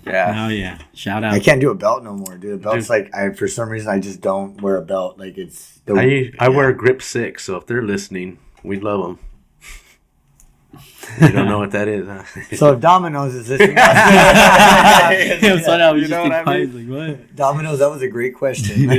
Yeah. Oh, yeah. Shout I out. can't do a belt no more, dude. A belt's like, for some reason, I just don't wear a belt. Like, it's... I wear Grip 6, so if they're listening, we love them. You don't know what that is, huh? So if Domino's is listening... I'm sorry, I was You just know what I surprised, mean? like, what? Domino's, that was a great question.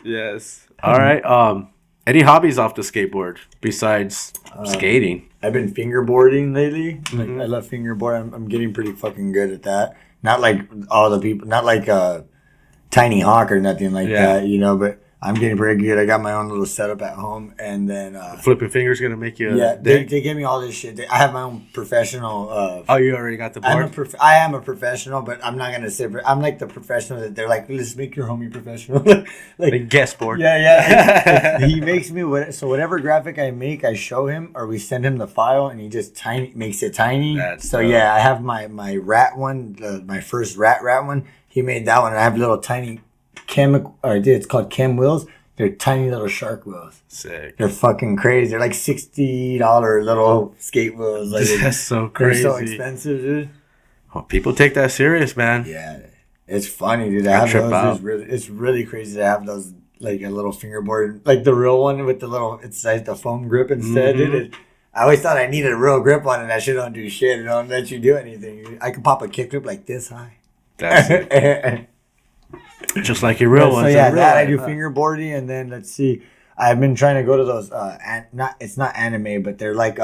Yes. All right. Any hobbies off the skateboard besides skating? I've been fingerboarding lately. Like, I love fingerboard. I'm getting pretty fucking good at that. Not like all the people, not like Tiny Hawk or nothing like that, you know, but I'm getting pretty good. I got my own little setup at home, and then Flipping fingers gonna make you. they give me all this shit. I have my own professional. Oh, you already got the board. I am a professional, but I'm not gonna say. I'm like the professional that they're like, let's make your homie professional. The guest board. Yeah. He makes me whatever graphic I make, I show him or we send him the file, and he just makes it tiny. That's so dope. yeah, I have my rat one, my first rat one. He made that one, and I have little tiny it's called chem wheels. They're tiny little shark wheels. Sick. They're fucking crazy. They're like $60 little skate wheels. Like, That's so they're crazy. so expensive, dude. Oh, people take that serious, man. Yeah, it's funny, dude. I have trip those. out. It's really crazy to have those, like a little fingerboard, like the real one with the little. It's like the foam grip instead, dude. I always thought I needed a real grip on it. That shit don't do shit. It don't let you do anything. I can pop a kick grip like this high. That's it. Just like your real So ones. yeah, in real that I life, do huh? fingerboarding, and then let's see. I've been trying to go to those. It's not anime, but they're like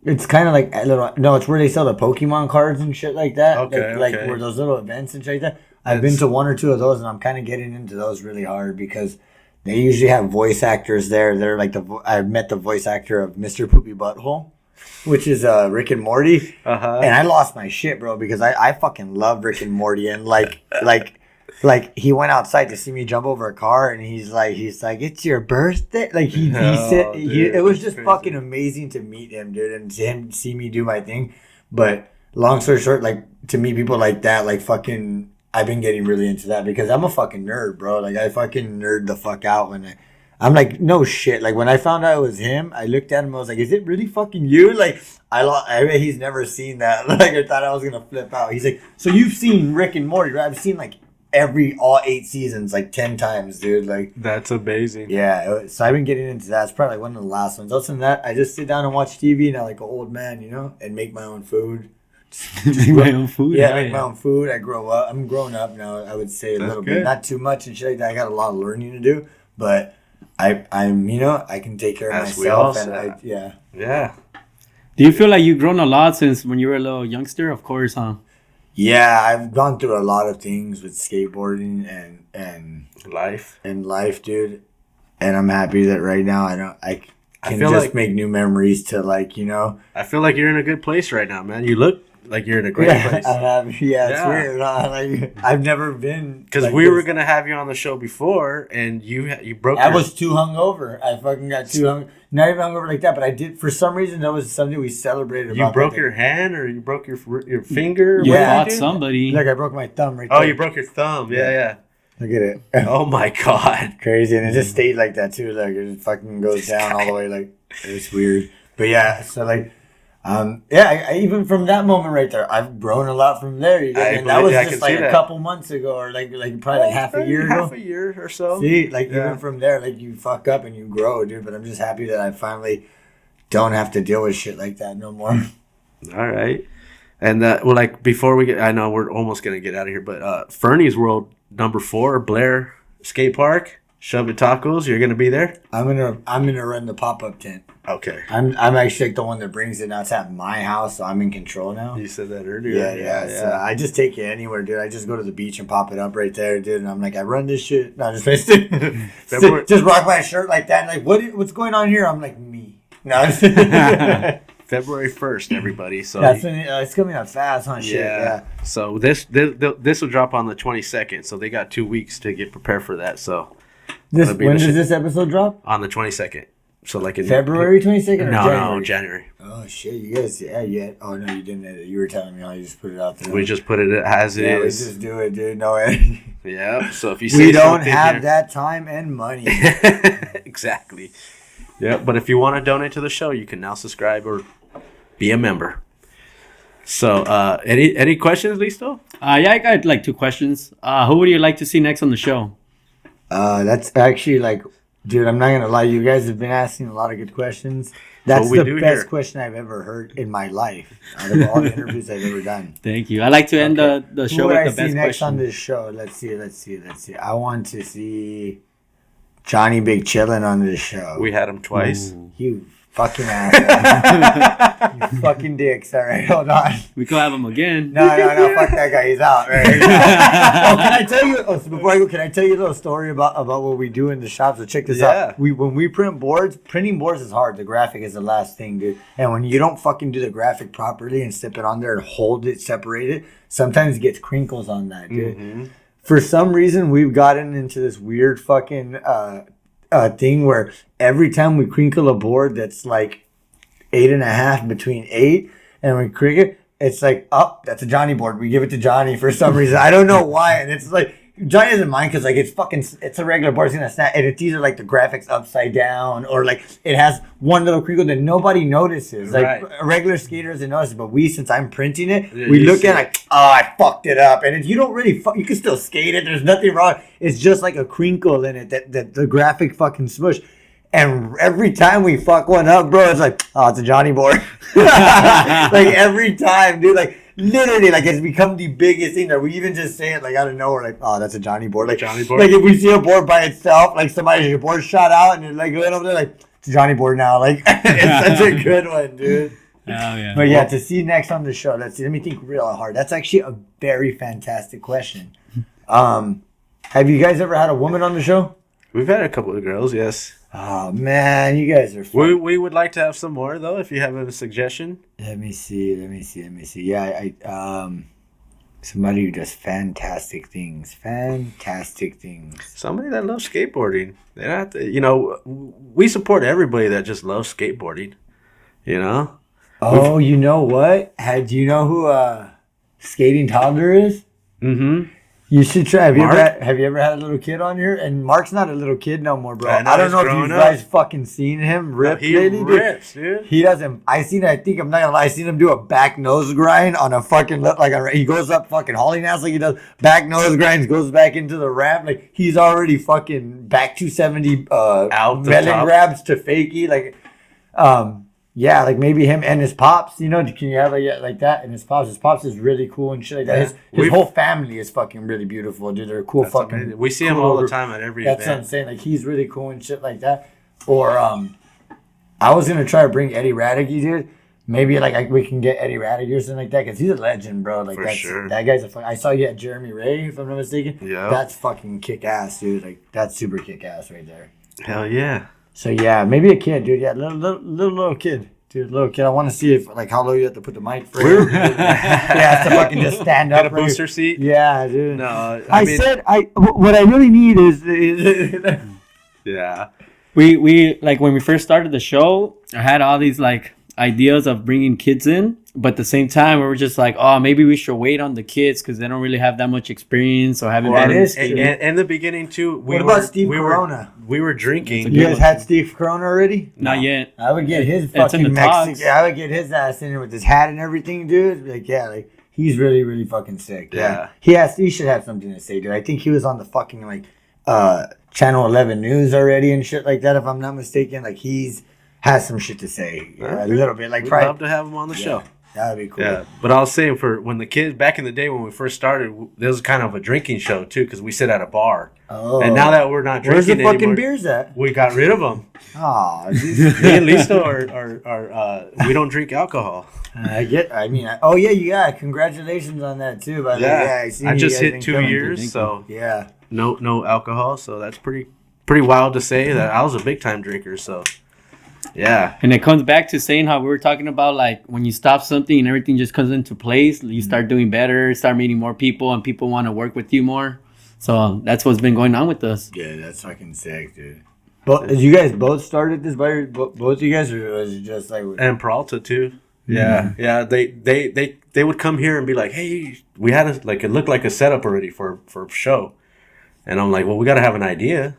It's kind of like a little. No, it's where they sell the Pokemon cards and shit like that. Okay, like okay. where those little events and shit like that. I've been to one or two of those, and I'm kind of getting into those really hard because they usually have voice actors there. They're like I've met the voice actor of Mr. Poopy Butthole, which is Rick and Morty. Uh-huh. And I lost my shit, bro, because I fucking love Rick and Morty, and like he went outside to see me jump over a car, and he's like, it's your birthday. Like he said, dude, it was that's just crazy. fucking amazing to meet him, dude, and to him see me do my thing. But long story short, like to meet people like that, like fucking, I've been getting really into that because I'm a fucking nerd, bro. Like I fucking nerd the fuck out when I'm like, no shit. Like when I found out it was him, I looked at him. I was like, is it really fucking you? Like I bet he's never seen that. Like I thought I was gonna flip out. He's like, so you've seen Rick and Morty, right? I've seen like all 8 seasons like 10 times, dude. Like That's amazing. yeah. So I've been getting into that. It's probably like one of the last ones. Other than that, I just sit down and watch TV now, like an old man, you know, and make my own food. Make my own food. Yeah, hell make my own food. I'm grown up now. I would say a That's little good. bit, not too much and shit like that. I got a lot of learning to do, but I'm you know, I can take care of As we all myself, and said. yeah. Yeah. Do you feel like you've grown a lot since when you were a little youngster? Of course, huh? Yeah, I've gone through a lot of things with skateboarding and Life. life, dude. And I'm happy that right now I can feel just like- make new memories to, like, you know. I feel like you're in a good place right now, man. You look like you're in a great place. It's Yeah. weird. Like, I've never been Because like we this. were gonna have you on the show before, and you broke. I your- was too hungover. I fucking got too hung. Not even hungover like that, but I did, for some reason, that was something we celebrated. You about broke that your hand, or you broke your finger? You Yeah. fought What did you do? somebody. Look, I broke my thumb right Oh, there. you broke your thumb. Yeah. Look at it. Oh my god. Crazy, and it just stayed like that too. Like it just fucking goes down all the way. Like it's weird. But yeah, so like, I even from that moment right there, I've grown a lot from there. You I and that was believe- I just can like see a that. couple months ago, or like probably like half a year ago. Half a year or so. See, like Yeah. even from there, like you fuck up and you grow, dude. But I'm just happy that I finally don't have to deal with shit like that no more. All right. And well, like before we get, I know we're almost gonna get out of here, but Fernie's World #4, Blair Skate Park, Shove It Tacos. You're gonna be there. I'm gonna run the pop-up tent. Okay. I'm actually like the one that brings it. Now it's at my house, so I'm in control now. You said that earlier. Yeah. So I just take it anywhere, dude. I just go to the beach and pop it up right there, dude. And I'm like, I run this shit. No, just just rock my shirt like that. And like, what's going on here? I'm like, me. No. February 1st, everybody. So that's when it's coming up fast, huh? Shit. Yeah. So this will drop on the 22nd. So they got 2 weeks to get prepared for that. So when does this episode drop? On the 22nd. So like in February 22nd or January? No, January. Oh shit, you guys, yeah. Oh no, you didn't edit. You were telling me how you just put it out there. We just put it as it is. We just do it, dude. No editing. Yeah. So if you see we don't have that time and money. Exactly. Yeah, but if you want to donate to the show, you can now subscribe or be a member. So, any questions, Listo? Yeah, I got like 2 questions. Who would you like to see next on the show? That's actually like, dude, I'm not gonna lie. You guys have been asking a lot of good questions. That's the best question I've ever heard in my life out of all the interviews I've ever done. Thank you. I like to end the show with the best question. Next on this show? Let's see. I want to see Johnny Big Chillin' on this show. We had him twice. Ooh. You fucking asshole. You fucking dicks. All right, hold on. We could have him again. No. Fuck that guy. He's out. Right? Can I tell you? So before I go, can I tell you a little story about what we do in the shop? So check this out. When we print boards, printing boards is hard. The graphic is the last thing, dude. And when you don't fucking do the graphic properly and step it on there and hold it, separate it, sometimes it gets crinkles on that, dude. Mm-hmm. For some reason, we've gotten into this weird fucking thing where every time we crinkle a board that's like 8.5 between 8 and we crinkle it, it's like, that's a Johnny board. We give it to Johnny for some reason. I don't know why. And it's like, Johnny doesn't mind because like it's a regular board. It's gonna snap, and it's either like the graphics upside down or like it has one little crinkle that nobody notices. Like a regular skater doesn't notice, but since I'm printing it, we look at it like, I fucked it up. And if you don't really you can still skate it. There's nothing wrong. It's just like a crinkle in it that the graphic fucking smush. And every time we fuck one up, bro, it's like, it's a Johnny board. Like every time, dude, like literally, like it's become the biggest thing that we even just say it like out of nowhere, like, that's a Johnny board. Like Johnny board. Like if we see a board by itself, like somebody's board shot out and it's like going over there, like it's a Johnny board now. Like it's such a good one, dude. Oh yeah. But yeah, to see next on the show, let me think real hard. That's actually a very fantastic question. Have you guys ever had a woman on the show? We've had a couple of girls, yes. Oh man, you guys are fun. We would like to have some more though, if you have a suggestion. Let me see. Yeah, I somebody who does fantastic things. Somebody that loves skateboarding. They don't have to, we support everybody that just loves skateboarding. Oh, you know what? Do you know who Skating Toddler is? Mm-hmm. You should try. Have you ever had a little kid on here? And Mark's not a little kid no more, bro. I don't know if you guys fucking seen him rip. He rips, dude. He doesn't. I'm not gonna lie. I seen him do a back nose grind on a fucking he goes up fucking hauling ass like he does back nose grinds, goes back into the ramp like he's already fucking back 270 out the melon top. grabs to fakie like Yeah, like maybe him and his pops, can you have like that? And his pops is really cool and shit like that. His whole family is fucking really beautiful, dude. They're cool fucking amazing. We see him all the time at every event. That's what I'm saying. Like, he's really cool and shit like that. Or, I was going to try to bring Eddie Radicke, dude. Maybe, we can get Eddie Radicke or something like that, because he's a legend, bro. Like, sure. That guy's I saw you at Jeremy Ray, if I'm not mistaken. Yeah. That's fucking kick-ass, dude. Like, that's super kick-ass right there. Hell yeah. So, yeah, maybe a kid, dude. Yeah, little kid. Dude, little kid, I want to see if how low you have to put the mic for him. Yeah, to fucking just stand up. Get a booster seat? Yeah, dude. No, what I really need is yeah. We when we first started the show, I had all these ideas of bringing kids in, but at the same time we were just like, maybe we should wait on the kids because they don't really have that much experience or haven't been in the beginning too. What about Steve Corona? We were drinking. You guys had Steve Corona already? Not yet. I would get his fucking Mexican. I would get his ass in there with his hat and everything, dude. He's really, really fucking sick. Yeah. He should have something to say, dude. I think he was on the fucking Channel 11 News already and shit like that, if I'm not mistaken. He's has some shit to say. A little bit. We'd love to have him on the show. That'd be cool. Yeah, but I was saying for when the kids back in the day when we first started, there was kind of a drinking show too because we sit at a bar. Oh. And now that we're not Where's drinking the fucking anymore, beers at? we got rid of them. Oh, Me and Listo are we don't drink alcohol. oh yeah, yeah. Congratulations on that too. By the way, Yeah, see I you just guys hit been 2 coming. years, so Yeah. no alcohol. So that's pretty wild to say that I was a big time drinker. So yeah, And it comes back to saying how we were talking about, like, when you stop something and everything just comes into place, you start doing better, start meeting more people, and people want to work with you more. So that's what's been going on with us. Yeah, that's fucking sick, dude. But you guys both started this by both of you guys, or was it just like? and Peralta too. Yeah. They would come here and be like, hey, we had it looked like a setup already for a show, and I'm like, well, we got to have an idea.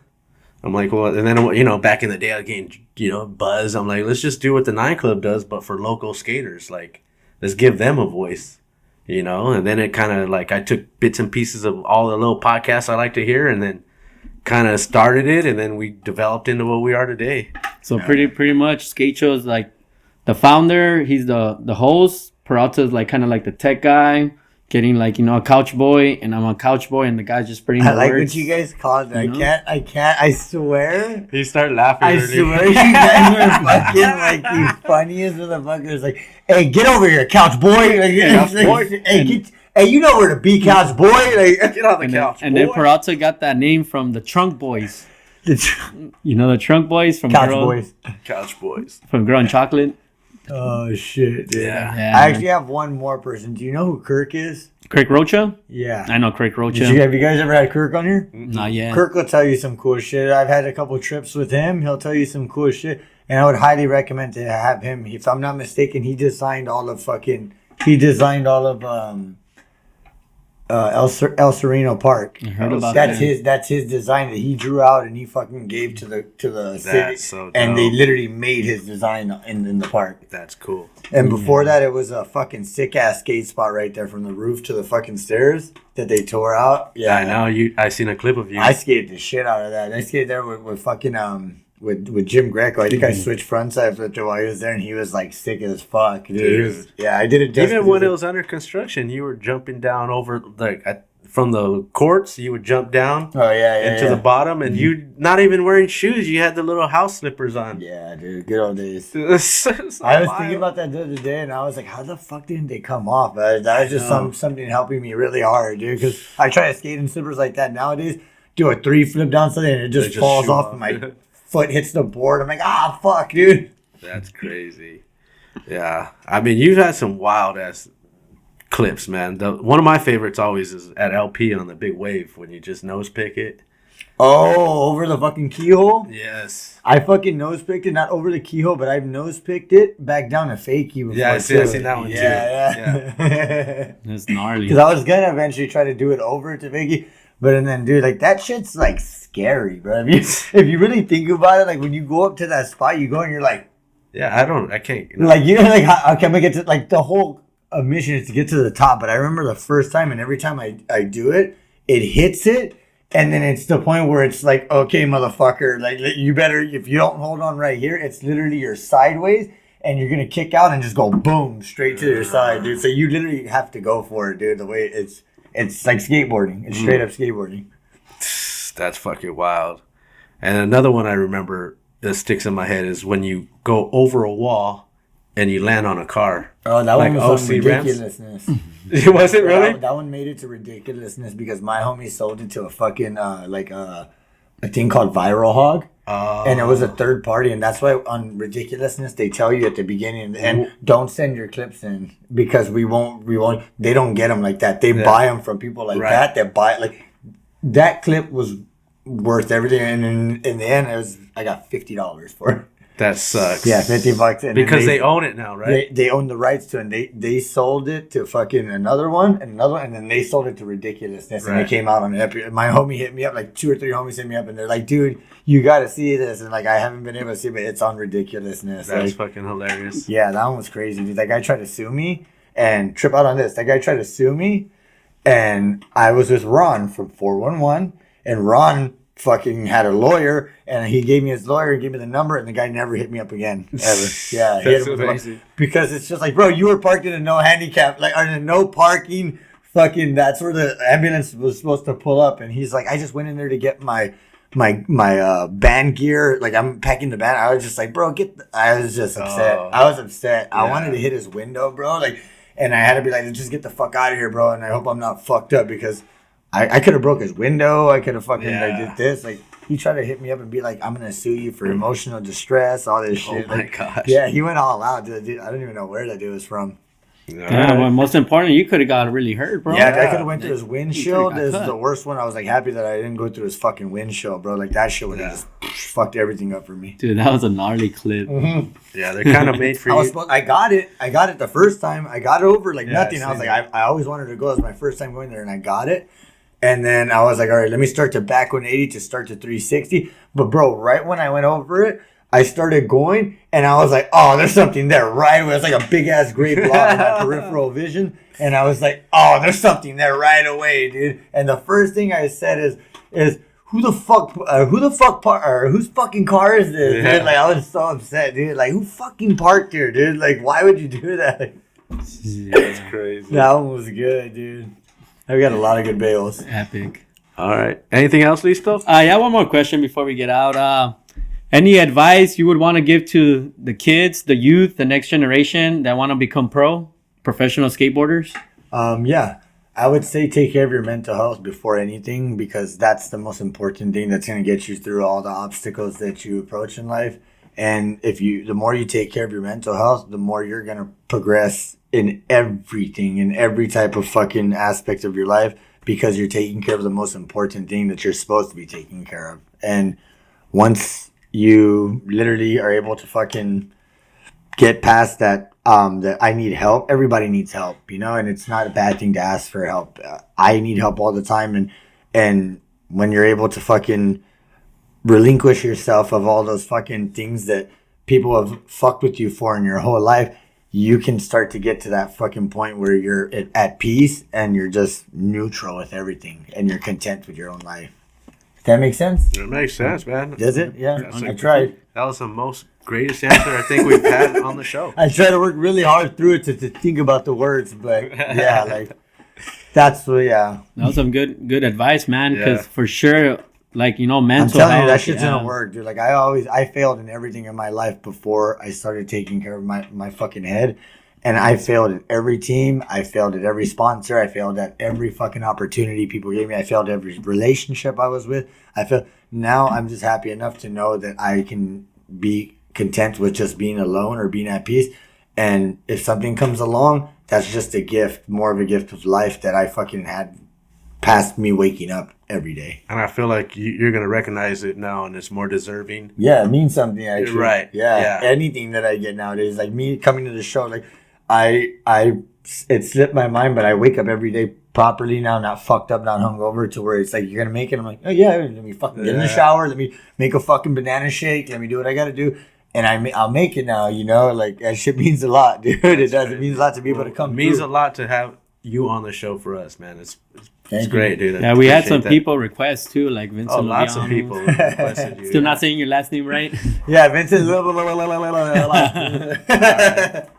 I'm like, well, and then back in the day, I was getting buzz. I'm like, let's just do what the 9 Club does, but for local skaters. Like, let's give them a voice, And then it kind of like I took bits and pieces of all the little podcasts I like to hear, and then kind of started it, and then we developed into what we are today. So pretty much, Skate Show's like the founder. He's the host. Peralta's like kind of like the tech guy, getting like a couch boy, and I'm a couch boy, and the guy's just spreading the I like words. what you guys called it. I can't. I swear. He started laughing. I swear you guys were fucking like the funniest motherfuckers. Like, hey, get over here, couch boy. Like, Couch boy. Hey, you know where to be, couch boy. Like, Get on the couch, And then Peralta got that name from the Trunk Boys. The Trunk Boys from couch Girl, boys. Couch boys. from Girl and Chocolate. Oh shit! Yeah. Yeah, I actually have one more person. Do you know who Kirk is? Craig Rocha. Yeah. I know Craig Rocha. Have you guys ever had Kirk on here? Not yet. Kirk will tell you some cool shit. I've had a couple trips with him. He'll tell you some cool shit. And I would highly recommend to have him. If I'm not mistaken, he designed all of El Sereno Park. I heard about That's that. that's his design that he drew out and he fucking gave to the city. That's so dope. And they literally made his design in the park. That's cool. And before that, it was a fucking sick ass skate spot right there from the roof to the fucking stairs that they tore out. Yeah, I know I seen a clip of you. I skated the shit out of that. I skated there with fucking with Jim Greco. I think I switched front sides with him while he was there, and he was like sick as fuck, dude. I did it. Even when it was under construction, you were jumping down over from the courts. You would jump down. Oh yeah, into the bottom, and you not even wearing shoes. You had the little house slippers on. Yeah, dude, good old days. So I was thinking about that the other day, and I was like, how the fuck didn't they come off? That was just something helping me really hard, dude. Because I try to skate in slippers like that nowadays. Do a 3 flip down something, and it just falls off, and my foot hits the board. I'm like, fuck, dude. That's crazy. Yeah, I mean, you've had some wild ass clips, man. One of my favorites always is at LP on the big wave when you just nose pick it. Oh, over the fucking keyhole? Yes. I fucking nose picked it, not over the keyhole, but I've nose picked it back down to fakie before. Yeah, I seen that one too. Yeah. That's gnarly. Because I was gonna eventually try to do it over to fakie, but then dude, like that shit's like scary, bro. If you really think about it, like when you go up to that spot, you go and you're like, yeah, I can't. Like like how can we get to like the whole mission is to get to the top, but I remember the first time, and every time I do it, it hits it. And then it's the point where it's like, okay, motherfucker, like you better, if you don't hold on right here, it's literally you're sideways and you're going to kick out and just go boom, straight to your side, dude. So you literally have to go for it, dude. The way it's like skateboarding. It's straight up skateboarding. That's fucking wild. And another one I remember that sticks in my head is when you go over a wall and you land on a car. Oh, that like one was some OC ramps? ridiculousness. Was it really? That one made it to ridiculousness because my homie sold it to a fucking a thing called Viral Hog, and it was a third party, and that's why on ridiculousness they tell you at the beginning and the end, don't send your clips in because we won't. They don't get them like that. They buy them from people like that. That buy like that clip was worth everything, and in the end, I got $50 for it. That sucks. Yeah, $50. And because they own it now, right? They own the rights to it. And they sold it to fucking another one, and then they sold it to ridiculousness. And it came out on Epic. My homie hit me up, like 2 or 3 homies hit me up, and they're like, dude, you got to see this. And like, I haven't been able to see it, but it's on ridiculousness. That's like, fucking hilarious. Yeah, that one was crazy, dude. That guy tried to sue me and trip out on this. That guy tried to sue me, and I was with Ron from 411, and Ron fucking had a lawyer, and he gave me his lawyer and gave me the number, and the guy never hit me up again ever. Yeah, he hit him with because it's just like, bro, you were parked in a no handicap, like, or in a no parking. Fucking, that's where the ambulance was supposed to pull up, and he's like, I just went in there to get my band gear. Like, I'm packing the band. I was just like, bro, I was just upset. I was upset. Yeah. I wanted to hit his window, bro. Like, and I had to be like, just get the fuck out of here, bro. And I hope I'm not fucked up because I could have broke his window. I could have fucking like, did this. Like, he tried to hit me up and be like, I'm gonna sue you for emotional distress, all this shit. Oh my like, gosh. Yeah, he went all out, dude. I don't even know where that dude was from. Yeah, well, most important, you could have got really hurt, bro. Yeah, I could have went through his windshield. This is cut. the worst one. I was like happy that I didn't go through his fucking windshield, bro. Like that shit would have just fucked everything up for me. Dude, that was a gnarly clip. Mm-hmm. Yeah, they're kind of made for you. I got it the first time. I got it over like nothing. I was like, I always wanted to go. It was my first time going there, and I got it. And then I was like, all right, let me start to back 180 to start to 360. But bro, right when I went over it, I started going, and I was like, oh, there's something there right away. It's like a big-ass gray blob in my peripheral vision. And I was like, oh, there's something there right away, dude. And the first thing I said is whose fucking car is this, dude? Like, I was so upset, dude. Like, who fucking parked here, dude? Like, why would you do that? That's crazy. That one was good, dude. I got a lot of good bails. Epic. All right. Anything else, Listo? Yeah, one more question before we get out. Any advice you would want to give to the kids, the youth, the next generation that want to become professional skateboarders? Yeah, I would say take care of your mental health before anything, because that's the most important thing that's going to get you through all the obstacles that you approach in life. And the more you take care of your mental health, the more you're going to progress in everything, in every type of fucking aspect of your life, because you're taking care of the most important thing that you're supposed to be taking care of. And once you literally are able to fucking get past that, that I need help. Everybody needs help, you know, and it's not a bad thing to ask for help. I need help all the time. And when you're able to fucking relinquish yourself of all those fucking things that people have fucked with you for in your whole life, you can start to get to that fucking point where you're at peace and you're just neutral with everything and you're content with your own life. That makes sense? It makes sense, man. Does it? Yeah. That's I tried. That was the most greatest answer I think we've had on the show. I tried to work really hard through it to think about the words, but yeah, like that's what, yeah. That was some good advice, man, because for sure, like, you know, mental I'm telling health. you, that shit's gonna work, dude. Like, I failed in everything in my life before I started taking care of my fucking head. And I failed at every team. I failed at every sponsor. I failed at every fucking opportunity people gave me. I failed at every relationship I was with. Now I'm just happy enough to know that I can be content with just being alone or being at peace. And if something comes along, that's just a gift, more of a gift of life that I fucking had past me waking up every day. And I feel like you're going to recognize it now, and it's more deserving. Yeah, it means something, actually. Right. Yeah. Anything that I get nowadays, like me coming to the show, like, it slipped my mind, but I wake up every day properly now, not fucked up, not hungover, to where it's like, you're gonna make it. I'm like, oh yeah, let me fucking get in the shower, let me make a fucking banana shake, let me do what I gotta do, and I'll make it now. You know, like that shit means a lot, dude. It does. It means a lot to be able to come. It means a lot to have you on the show for us, man. It's great, dude. Yeah, we had some people request too, like Vincent. Oh, lots of people requested you. Still not saying your last name right. Yeah, Vincent.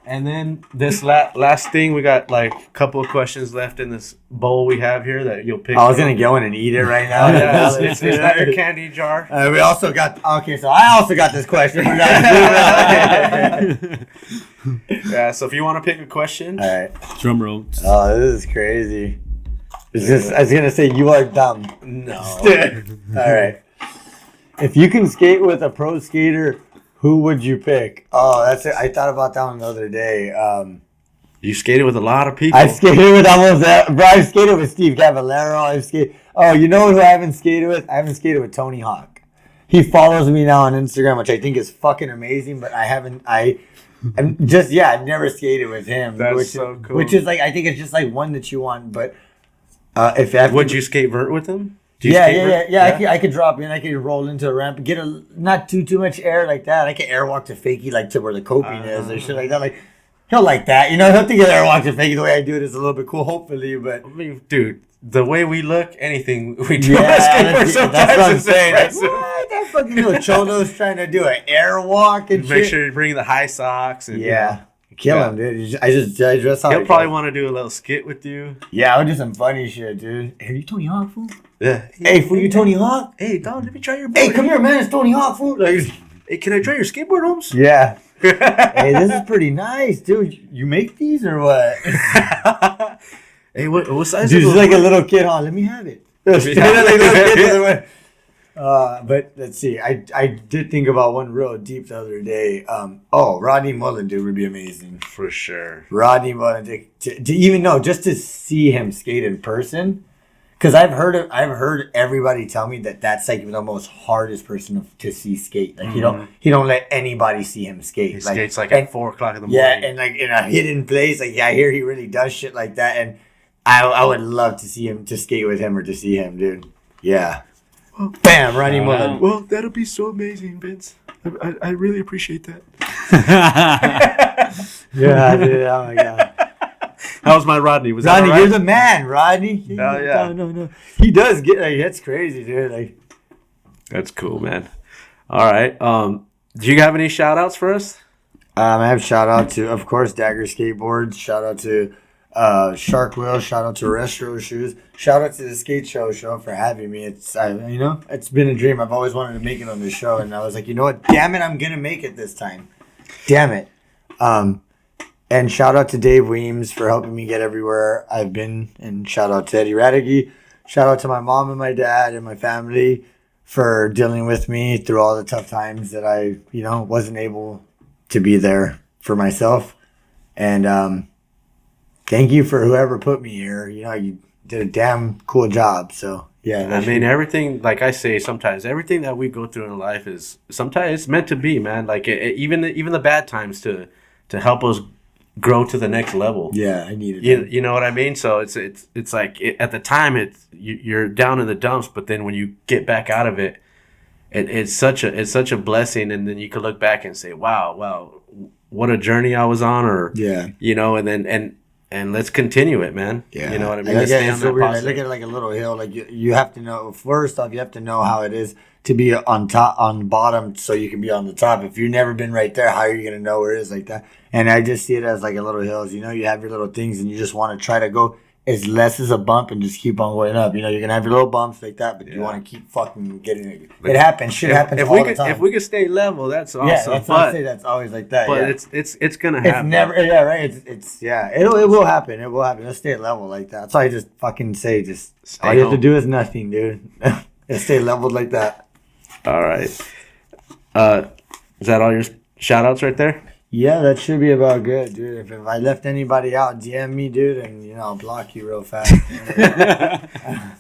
And then this last thing, we got like a couple of questions left in this bowl we have here that you'll pick. I was gonna go in and eat it right now. Yeah, it's not your candy jar. We also got so I also got this question. Yeah, so if you want to pick a question, all right. Drum roll. Oh, this is crazy. I was gonna say you are dumb. No. All right. If you can skate with a pro skater, who would you pick? Oh, that's it. I thought about that one the other day. You skated with a lot of people. I've skated with I've skated with Steve Cavallero. Oh, you know who I haven't skated with? I haven't skated with Tony Hawk. He follows me now on Instagram, which I think is fucking amazing, but I've never skated with him. That's so cool. Which is like, I think it's just like one that you want, but would you skate vert with him? Yeah. I could drop in. I could roll into a ramp, get not too much air like that. I could airwalk to fakie, like to where the coping is or shit like that. Like, he'll like that. You know, he'll think they're watching fake. The way I do it is a little bit cool, hopefully. But I mean, dude, the way we look, anything we do, that's what I'm saying. Like, what? That fucking little cholo's trying to do an air walk and Make shit. sure you bring the high socks. And, Kill him, dude. I dress how he'll probably want to do a little skit with you. Yeah, I'll do some funny shit, dude. Hey, you Tony Hawk, fool? Yeah. Hey, fool, you Tony Hawk? Hey, dog, let me try your board. Hey, come here, man. It's Tony Hawk, fool. Like, hey, can I try your skateboard, Holmes? yeah. Hey, this is pretty nice, dude. You make these or what? Hey, what size Dude, is it's like a little kid, huh? Let me have it. But let's see. I did think about one real deep the other day. Rodney Mullen, dude, would be amazing. For sure. Rodney Mullen, to even know, just to see him skate in person. Because I've heard everybody tell me that that's like the most hardest person to see skate. Like he don't let anybody see him skate. He skates like at 4 o'clock in the morning. Yeah, and like in a hidden place. Like I hear he really does shit like that, and I would love to see him, to skate with him or to see him, dude. Yeah. Bam, Rodney Mullen. Well, that'll be so amazing, Vince. I really appreciate that. Yeah, dude. Oh my god. How's my Rodney? Was Rodney, that all right? you're the man, Rodney. Oh, yeah. No. He does get like that's crazy, dude. Like That's cool, man. All right. Do you have any shout outs for us? I have shout out to, of course, Daggers Skateboards. Shout out to Shark Wheel. Shout out to Retro Shoes. Shout out to the Skate Show for having me. It's it's been a dream. I've always wanted to make it on this show, and I was like, you know what? Damn it, I'm gonna make it this time. Damn it. And shout out to Dave Weems for helping me get everywhere I've been, and shout out to Eddie Radicke. Shout out to my mom and my dad and my family for dealing with me through all the tough times that I, wasn't able to be there for myself. And thank you for whoever put me here. You did a damn cool job. So yeah, I mean, everything, like I say, sometimes everything that we go through in life is sometimes it's meant to be, man. Like even the bad times to help us grow to the next level. Yeah, I needed it. You know what I mean? So it's like at the time you're down in the dumps, but then when you get back out of it, it's such a blessing, and then you can look back and say, wow, what a journey I was on, or and let's continue it, man. Yeah, you know what I mean. It's so weird. I look at it like a little hill. Like you have to know, first off, you have to know how it is to be on the bottom, so you can be on the top. If you've never been right there, how are you gonna know where it is like that? And I just see it as like a little hills. You have your little things, and you just want to try to go as less as a bump and just keep on going up. You're gonna have your little bumps like that, but you want to keep fucking getting it. It happens. Shit happens all the time. If we could stay level, that's awesome. Yeah, that's what I say. That's always like that. But it's gonna happen. It's never. Yeah, right. It will happen. It will happen. Let's stay at level like that. So I just fucking say, all you have to do is nothing, dude. Just stay leveled like that. All right. Is that all your shout outs right there? Yeah, that should be about good, dude. If I left anybody out, DM me, dude, and I'll block you real fast.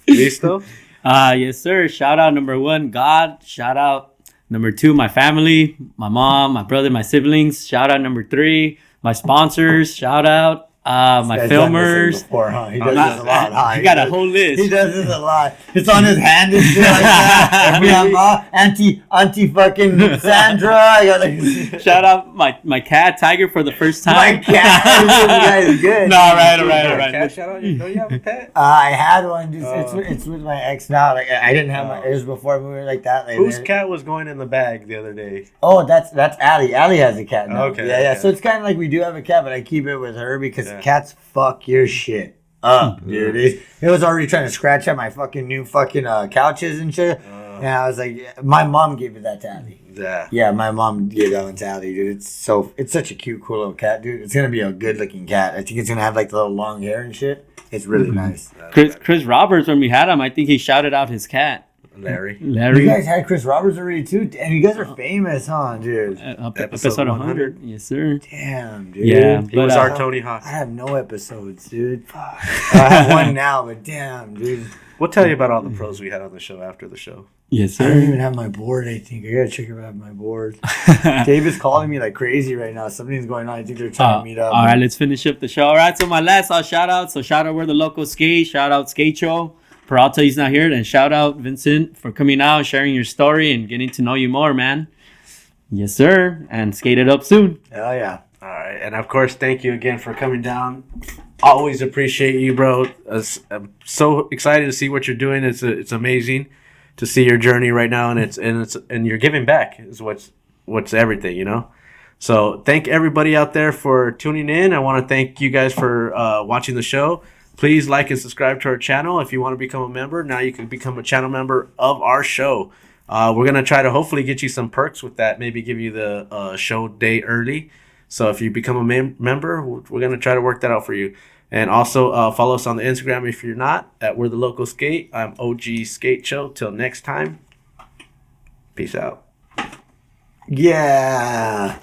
Listo? Yes, sir. Shout out number 1, God. Shout out number 2, my family, my mom, my brother, my siblings. Shout out number 3, my sponsors. Shout out my filmers. Before, huh? He does this a lot. Huh? He got a whole list. He does this a lot. It's on his hand and shit like that. Auntie fucking Sandra. Shout out my cat Tiger for the first time. My cat. This guy is good. No, right. Cat shout out? Don't you have a pet? I had one. It's with my ex now. Like I didn't have it was before we were like that. Like, whose cat was going in the bag the other day? Oh, that's Allie. Allie has a cat now. Okay. Yeah. So it's kind of like we do have a cat, but I keep it with her because cats fuck your shit up, dude. It was already trying to scratch at my fucking new fucking couches and shit. And I was like, my mom gave it that to Allie. Yeah, my mom gave that one to Allie, dude. It's such a cute, cool little cat, dude. It's gonna be a good looking cat. I think it's gonna have like the little long hair and shit. It's really nice. Chris Roberts, when we had him, I think he shouted out his cat. Larry. You guys had Chris Roberts already too? Damn, you guys are famous, huh, dude? Episode 100. Yes, sir. Damn, dude. Yeah, he was our Tony Hawk. I have no episodes, dude. I have one now, but damn, dude. We'll tell you about all the pros we had on the show after the show. Yes, I sir. don't even have my board, I think. I gotta check if I have my board. Dave is calling me like crazy right now. Something's going on. I think they're trying to meet up. All right, let's finish up the show. All right, so my last shout out. So shout out, we're the Locals Sk8. Shout out Skate Show. Peralta, he's not here. And shout out Vincent for coming out, sharing your story, and getting to know you more, man. Yes, sir. And skate it up soon. Hell yeah. All right, and of course, thank you again for coming down. Always appreciate you, bro. I'm so excited to see what you're doing. It's amazing to see your journey right now, and you're giving back is what's everything, you know. So thank everybody out there for tuning in. I want to thank you guys for watching the show. Please like and subscribe to our channel. If you want to become a member, now you can become a channel member of our show. We're gonna try to hopefully get you some perks with that. Maybe give you the show day early. So if you become a member, we're going to try to work that out for you. And also follow us on the Instagram if you're not, at We're the Locals Sk8. I'm OG Skate Show. Till next time, peace out. Yeah.